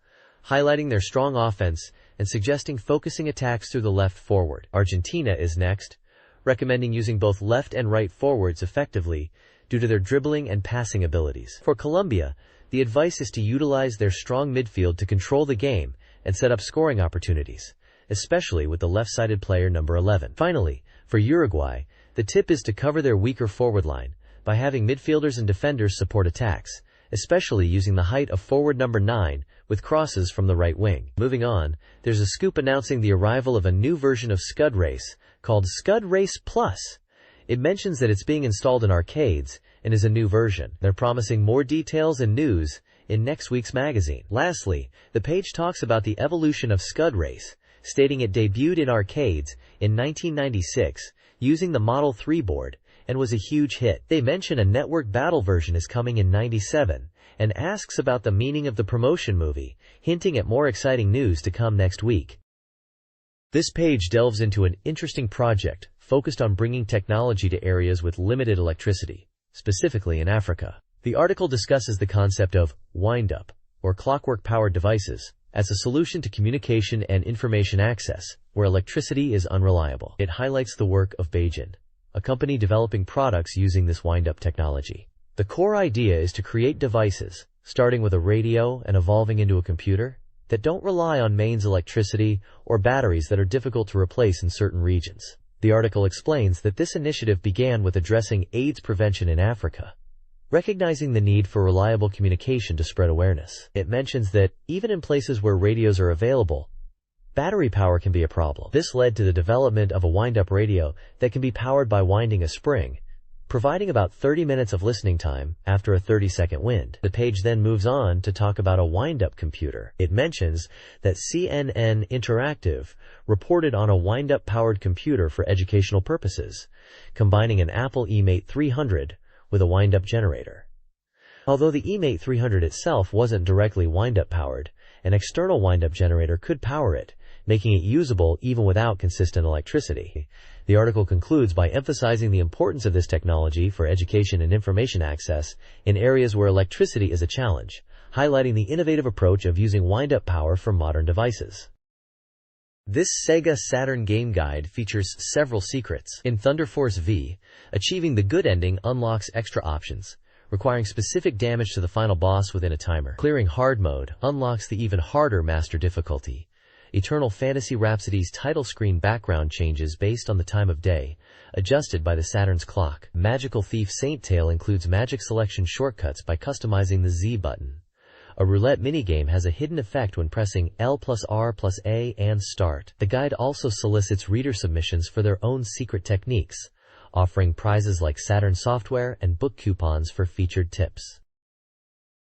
A: highlighting their strong offense and suggesting focusing attacks through the left forward. Argentina is next, recommending using both left and right forwards effectively due to their dribbling and passing abilities. For Colombia, the advice is to utilize their strong midfield to control the game and set up scoring opportunities, especially with the left-sided player number 11. Finally, for Uruguay, the tip is to cover their weaker forward line by having midfielders and defenders support attacks, especially using the height of forward number 9 with crosses from the right wing. Moving on, there's a scoop announcing the arrival of a new version of Scud Race called Scud Race Plus. It mentions that it's being installed in arcades and is a new version. They're promising more details and news in next week's magazine. Lastly, the page talks about the evolution of Scud Race, stating it debuted in arcades in 1996 using the Model 3 board and was a huge hit. They mention a network battle version is coming in 97 and asks about the meaning of the promotion movie, hinting at more exciting news to come next week. This page delves into an interesting project focused on bringing technology to areas with limited electricity, specifically in Africa. The article discusses the concept of wind-up, or clockwork-powered devices, as a solution to communication and information access, where electricity is unreliable. It highlights the work of Beijing, a company developing products using this wind-up technology. The core idea is to create devices, starting with a radio and evolving into a computer, that don't rely on mains electricity or batteries that are difficult to replace in certain regions. The article explains that this initiative began with addressing AIDS prevention in Africa, recognizing the need for reliable communication to spread awareness. It mentions that, even in places where radios are available, battery power can be a problem. This led to the development of a wind-up radio that can be powered by winding a spring, providing about 30 minutes of listening time after a 30-second wind. The page then moves on to talk about a wind-up computer. It mentions that CNN Interactive reported on a wind-up powered computer for educational purposes, combining an Apple eMate 300 with a wind-up generator. Although the eMate 300 itself wasn't directly wind-up powered, an external wind-up generator could power it, making it usable even without consistent electricity. The article concludes by emphasizing the importance of this technology for education and information access in areas where electricity is a challenge, highlighting the innovative approach of using wind-up power for modern devices. This SEGA Saturn game guide features several secrets. In Thunder Force V, achieving the good ending unlocks extra options, requiring specific damage to the final boss within a timer. Clearing hard mode unlocks the even harder master difficulty. Eternal Fantasy Rhapsody's title screen background changes based on the time of day, adjusted by the Saturn's clock. Magical Thief Saint Tail includes magic selection shortcuts by customizing the Z button. A roulette minigame has a hidden effect when pressing L plus R plus A and start. The guide also solicits reader submissions for their own secret techniques, offering prizes like Saturn software and book coupons for featured tips.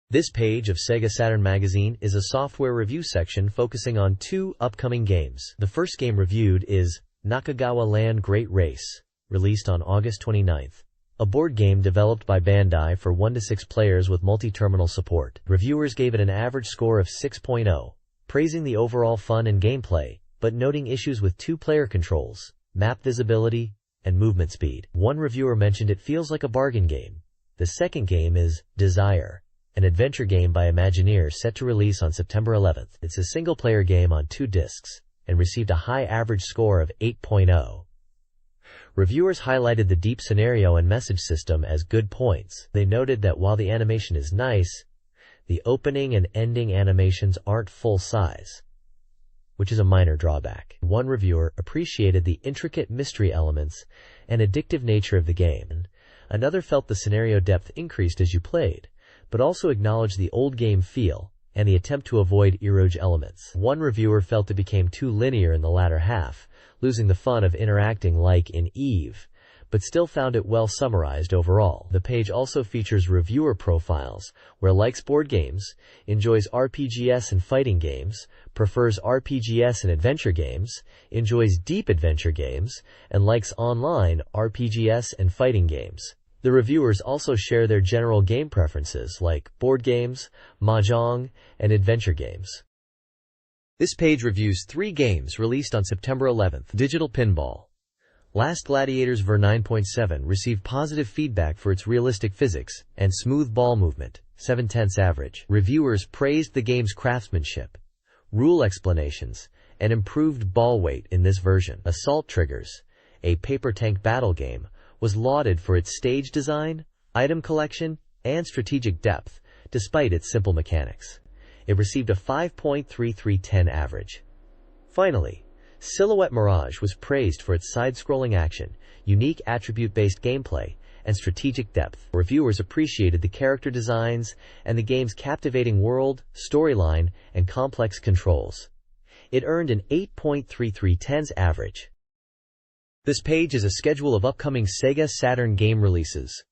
A: This page of SEGA Saturn Magazine is a software review section focusing on 2 upcoming games. The first game reviewed is Nakagawa Land Great Race, released on August 29th. A board game developed by Bandai for 1 to 6 players with multi-terminal support. Reviewers gave it an average score of 6.0, praising the overall fun and gameplay, but noting issues with 2-player controls, map visibility, and movement speed. One reviewer mentioned it feels like a bargain game. The second game is Desire, an adventure game by Imagineer set to release on September 11th. It's a single-player game on 2 discs, and received a high average score of 8.0. Reviewers highlighted the deep scenario and message system as good points. They noted that while the animation is nice, The opening and ending animations aren't full size, which is a minor drawback. One reviewer appreciated the intricate mystery elements and addictive nature of the game. Another felt the scenario depth increased as you played, but also acknowledged the old game feel and the attempt to avoid eroge elements. One reviewer felt it became too linear in the latter half, losing the fun of interacting like in Eve, but still found it well summarized overall. The page also features reviewer profiles, where likes board games, enjoys RPGs and fighting games, prefers RPGs and adventure games, enjoys deep adventure games, and likes online RPGs and fighting games. The reviewers also share their general game preferences like board games, mahjong, and adventure games. This page reviews 3 games released on September 11th. Digital Pinball. Last Gladiators Ver 9.7 received positive feedback for its realistic physics and smooth ball movement, 7/10 average. Reviewers praised the game's craftsmanship, rule explanations, and improved ball weight in this version. Assault Triggers, a paper tank battle game, was lauded for its stage design, item collection, and strategic depth, despite its simple mechanics. It received a 5.3310 average. Finally, Silhouette Mirage was praised for its side-scrolling action, unique attribute-based gameplay, and strategic depth. Reviewers appreciated the character designs and the game's captivating world, storyline, and complex controls. It earned an 8.3310 average. This page is a schedule of upcoming SEGA Saturn game releases.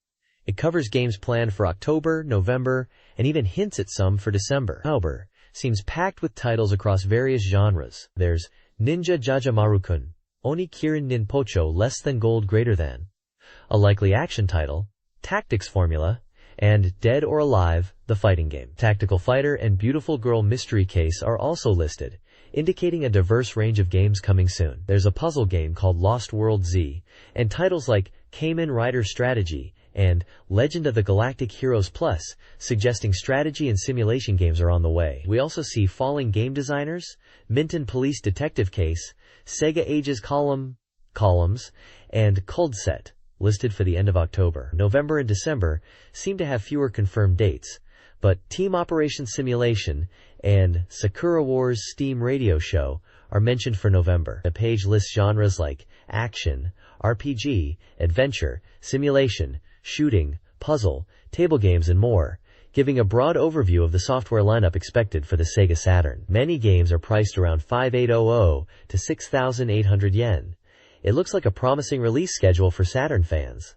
A: It covers games planned for October, November, and even hints at some for December. October seems packed with titles across various genres. There's Ninja Jajamaru-kun, Oni Kirin Nin Pocho Less Than Gold Greater Than, a likely action title, Tactics Formula, and Dead or Alive, the fighting game. Tactical Fighter and Beautiful Girl Mystery Case are also listed, indicating a diverse range of games coming soon. There's a puzzle game called Lost World Z, and titles like Kamen Rider Strategy and Legend of the Galactic Heroes Plus, suggesting strategy and simulation games are on the way. We also see Falling Game Designers, Minton Police Detective Case, Sega Ages Columns, and Coldset, listed for the end of October. November and December seem to have fewer confirmed dates, but Team Operation Simulation and Sakura Wars Steam Radio Show are mentioned for November. The page lists genres like action, RPG, adventure, simulation, shooting, puzzle, table games, and more, giving a broad overview of the software lineup expected for the Sega Saturn. Many games are priced around 5,800 to 6,800 yen. It looks like a promising release schedule for Saturn fans.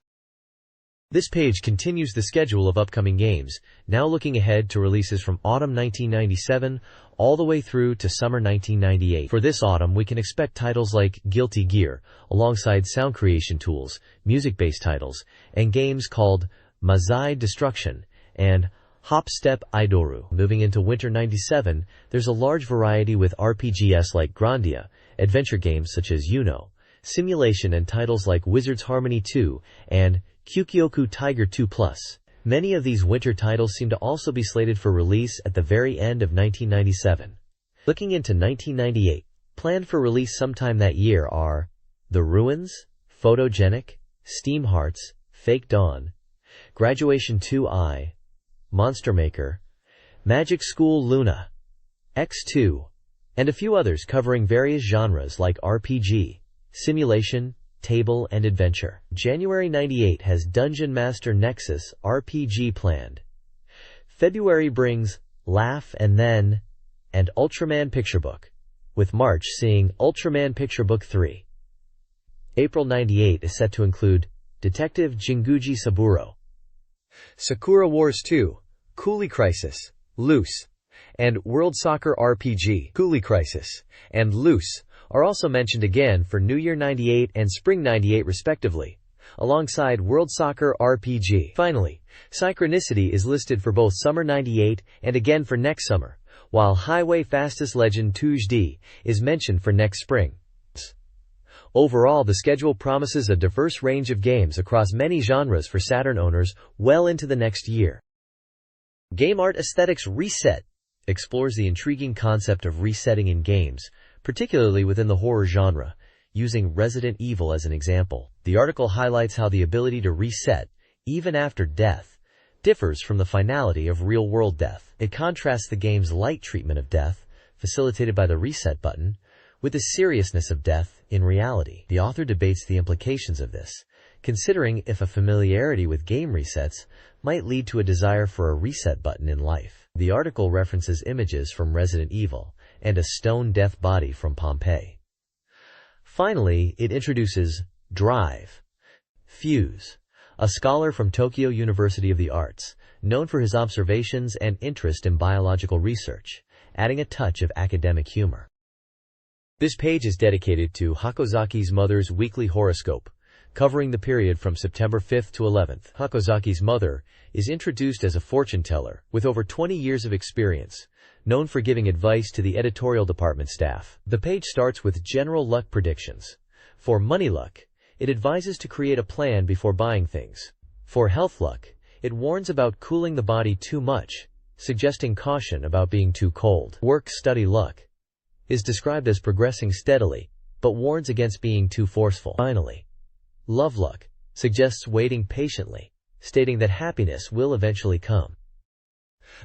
A: This page continues the schedule of upcoming games, now looking ahead to releases from autumn 1997 all the way through to summer 1998. For this autumn, we can expect titles like Guilty Gear, alongside sound creation tools, music-based titles, and games called Mazai Destruction and Hop Step Idoru. Moving into winter 97, there's a large variety with RPGs like Grandia, adventure games such as Uno, simulation and titles like Wizard's Harmony 2 and Kyukyoku Tiger 2 Plus. Many of these winter titles seem to also be slated for release at the very end of 1997. Looking into 1998, planned for release sometime that year are The Ruins, Photogenic, Steam Hearts, Fake Dawn, Graduation 2i, Monster Maker, Magic School Luna, X2, and a few others covering various genres like RPG, simulation, table, and adventure. January 98 has Dungeon Master Nexus RPG planned. February brings Laugh and Then and Ultraman Picture Book, with March seeing Ultraman Picture Book 3. April 98 is set to include Detective Jinguji Saburo, Sakura Wars 2, Coolie Crisis, Loose, and World Soccer RPG. Coolie Crisis and Loose are also mentioned again for New Year 98 and Spring 98 respectively, alongside World Soccer RPG. Finally, Synchronicity is listed for both Summer 98 and again for next summer, while Highway Fastest Legend Tuesday is mentioned for next spring. Overall, the schedule promises a diverse range of games across many genres for Saturn owners well into the next year. Game Art Aesthetics Reset explores the intriguing concept of resetting in games, particularly within the horror genre, using Resident Evil as an example. The article highlights how the ability to reset, even after death, differs from the finality of real-world death. It contrasts the game's light treatment of death, facilitated by the reset button, with the seriousness of death in reality. The author debates the implications of this, considering if a familiarity with game resets might lead to a desire for a reset button in life. The article references images from Resident Evil and a stone death body from Pompeii. Finally, it introduces Drive. Fuse, a scholar from Tokyo University of the Arts, known for his observations and interest in biological research, adding a touch of academic humor. This page is dedicated to Hakozaki's mother's weekly horoscope, covering the period from September 5th to 11th. Hakozaki's mother is introduced as a fortune teller with over 20 years of experience, known for giving advice to the editorial department staff. The page starts with general luck predictions. For money luck, it advises to create a plan before buying things. For health luck, it warns about cooling the body too much, suggesting caution about being too cold. Work-study luck is described as progressing steadily, but warns against being too forceful. Finally, love luck suggests waiting patiently, stating that happiness will eventually come.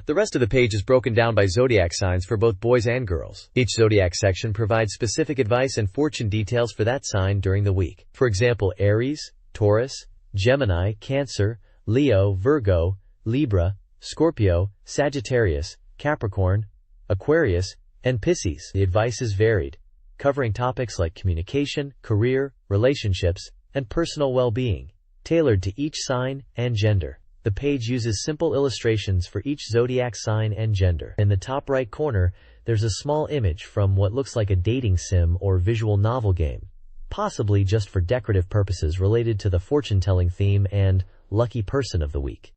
A: The rest of the page is broken down by zodiac signs for both boys and girls. Each zodiac section provides specific advice and fortune details for that sign during the week. For example, Aries, Taurus, Gemini, Cancer, Leo, Virgo, Libra, Scorpio, Sagittarius, Capricorn, Aquarius, and Pisces. The advice is varied, covering topics like communication, career, relationships, and personal well-being, tailored to each sign and gender. The page uses simple illustrations for each zodiac sign and gender. In the top right corner, there's a small image from what looks like a dating sim or visual novel game, possibly just for decorative purposes related to the fortune-telling theme and lucky person of the week.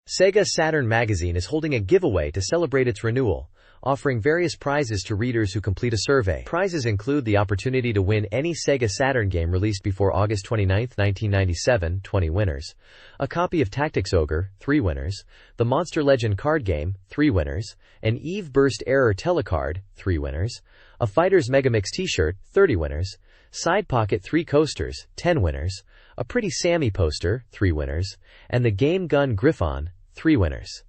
A: SEGA Saturn Magazine is holding a giveaway to celebrate its renewal, offering various prizes to readers who complete a survey. Prizes include the opportunity to win any SEGA Saturn game released before August 29, 1997, 20 winners, a copy of Tactics Ogre, 3 winners, the Monster Legend card game, 3 winners, an Eve Burst Error telecard, 3 winners, a Fighters Megamix t-shirt, 30 winners, Side Pocket 3 coasters, 10 winners, a Pretty Sammy poster, 3 winners, and the Game Gun Griffon, 3 winners.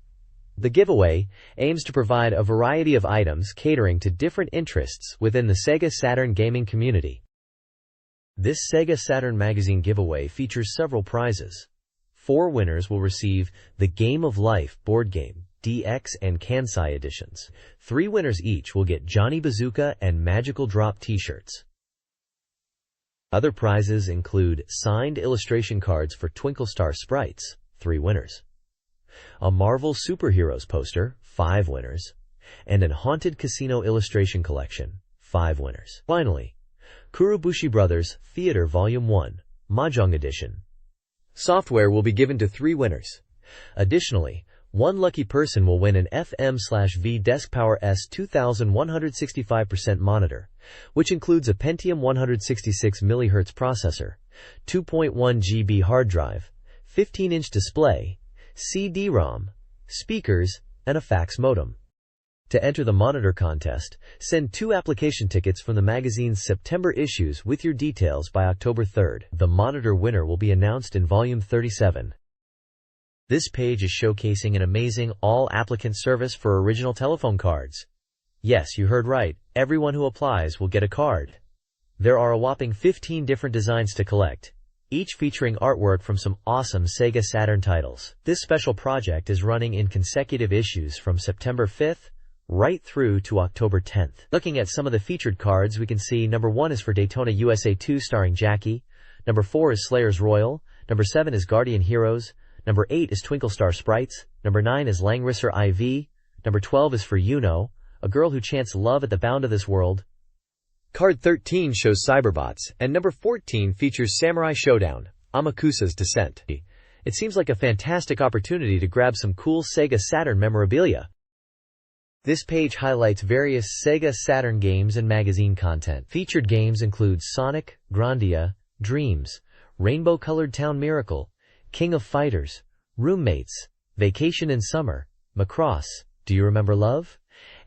A: The giveaway aims to provide a variety of items catering to different interests within the SEGA Saturn gaming community. This SEGA Saturn Magazine giveaway features several prizes. 4 winners will receive the Game of Life board game, DX and Kansai editions. 3 winners each will get Johnny Bazooka and Magical Drop t-shirts. Other prizes include signed illustration cards for Twinkle Star sprites, 3 winners, a Marvel Superheroes poster, 5 winners, and an Haunted Casino illustration collection, 5 winners. Finally, Kurobushi Brothers Theater Volume 1, Mahjong Edition software will be given to 3 winners. Additionally, one lucky person will win an FM/V DeskPower S 2165% monitor, which includes a Pentium 166 MHz processor, 2.1 GB hard drive, 15-inch display, CD-ROM, speakers, and a fax modem. To enter the monitor contest, send 2 application tickets from the magazine's September issues with your details by October 3rd. The monitor winner will be announced in Volume 37. This page is showcasing an amazing all-applicant service for original telephone cards. Yes, you heard right. Everyone who applies will get a card. There are a whopping 15 different designs to collect, each featuring artwork from some awesome SEGA Saturn titles. This special project is running in consecutive issues from September 5th right through to October 10th. Looking at some of the featured cards, we can see number 1 is for Daytona USA 2 starring Jackie, number 4 is Slayers Royal, number 7 is Guardian Heroes, number 8 is Twinkle Star Sprites, number 9 is Langrisser IV, number 12 is for Yuno, a girl who chants love at the bound of this world. Card 13 shows Cyberbots, and number 14 features Samurai Showdown, Amakusa's Descent. It seems like a fantastic opportunity to grab some cool SEGA Saturn memorabilia. This page highlights various SEGA Saturn games and magazine content. Featured games include Sonic, Grandia, Dreams, Rainbow-Colored Town Miracle, King of Fighters, Roommates, Vacation in Summer, Macross, Do You Remember Love?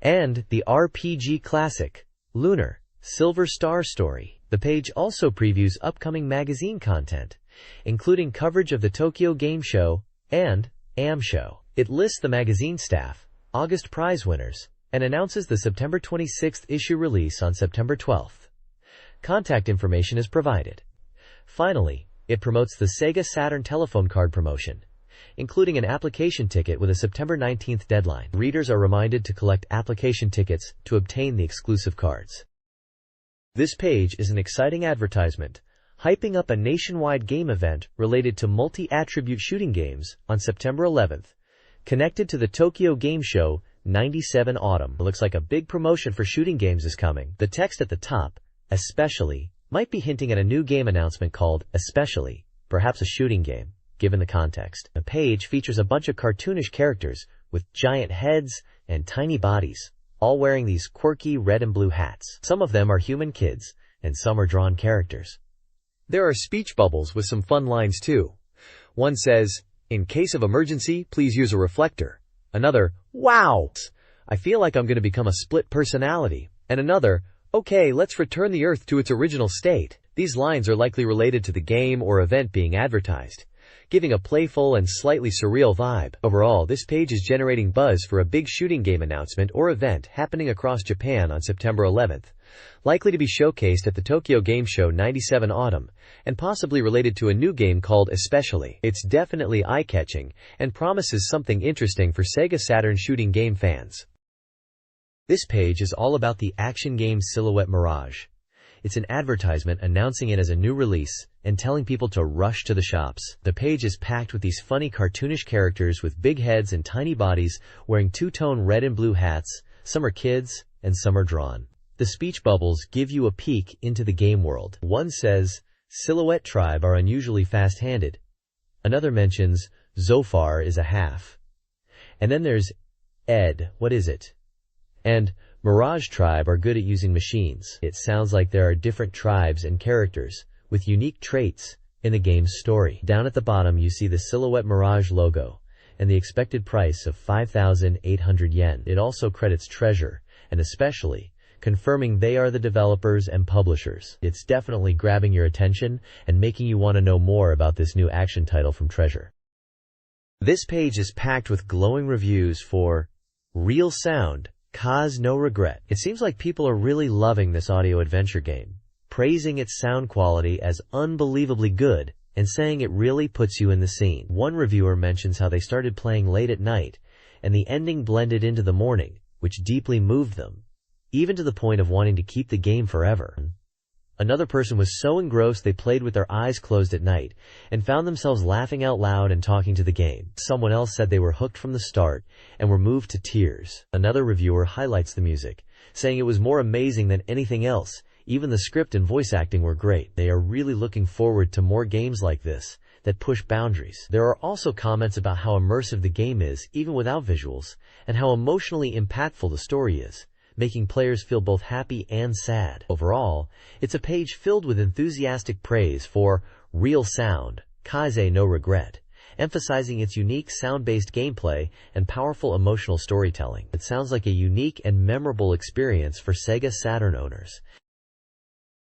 A: And the RPG classic, Lunar, Silver Star Story. The page also previews upcoming magazine content, including coverage of the Tokyo Game Show and AM Show. It lists the magazine staff, August prize winners, and announces the September 26th issue release on September 12th. Contact information is provided. Finally, it promotes the SEGA Saturn telephone card promotion, including an application ticket with a September 19th deadline. Readers are reminded to collect application tickets to obtain the exclusive cards. This page is an exciting advertisement, hyping up a nationwide game event related to multi-attribute shooting games on September 11th, connected to the Tokyo Game Show 97 Autumn. It looks like a big promotion for shooting games is coming. The text at the top, especially, might be hinting at a new game announcement called Especially, perhaps a shooting game, given the context. The page features a bunch of cartoonish characters with giant heads and tiny bodies, all wearing these quirky red and blue hats. Some of them are human kids, and some are drawn characters. There are speech bubbles with some fun lines too. One says, "In case of emergency, please use a reflector." Another, "Wow! I feel like I'm going to become a split personality." And another, "Okay, let's return the Earth to its original state." These lines are likely related to the game or event being advertised, giving a playful and slightly surreal vibe. Overall, this page is generating buzz for a big shooting game announcement or event happening across Japan on September 11th, likely to be showcased at the Tokyo Game Show 97 Autumn, and possibly related to a new game called Especially. It's definitely eye-catching and promises something interesting for SEGA Saturn shooting game fans. This page is all about the action game Silhouette Mirage. It's an advertisement announcing it as a new release and telling people to rush to the shops. The page is packed with these funny cartoonish characters with big heads and tiny bodies wearing two-tone red and blue hats. Some are kids and some are drawn. The speech bubbles give you a peek into the game world. One says, "Silhouette Tribe are unusually fast-handed." Another mentions, "Zofar is a half." And then there's, "Ed, what is it?" And, "Mirage Tribe are good at using machines." It sounds like there are different tribes and characters with unique traits in the game's story. Down at the bottom you see the Silhouette Mirage logo and the expected price of 5,800 yen. It also credits Treasure, and Especially, confirming they are the developers and publishers. It's definitely grabbing your attention and making you want to know more about this new action title from Treasure. This page is packed with glowing reviews for Real Sound, Cause No Regret. It seems like people are really loving this audio adventure game, praising its sound quality as unbelievably good and saying it really puts you in the scene. One reviewer mentions how they started playing late at night and the ending blended into the morning, which deeply moved them, even to the point of wanting to keep the game forever. Another person was so engrossed they played with their eyes closed at night and found themselves laughing out loud and talking to the game. Someone else said they were hooked from the start and were moved to tears. Another reviewer highlights the music, saying it was more amazing than anything else. Even the script and voice acting were great. They are really looking forward to more games like this that push boundaries. There are also comments about how immersive the game is, even without visuals, and how emotionally impactful the story is, making players feel both happy and sad. Overall, it's a page filled with enthusiastic praise for Real Sound, Cause No Regret, emphasizing its unique sound-based gameplay and powerful emotional storytelling. It sounds like a unique and memorable experience for SEGA Saturn owners,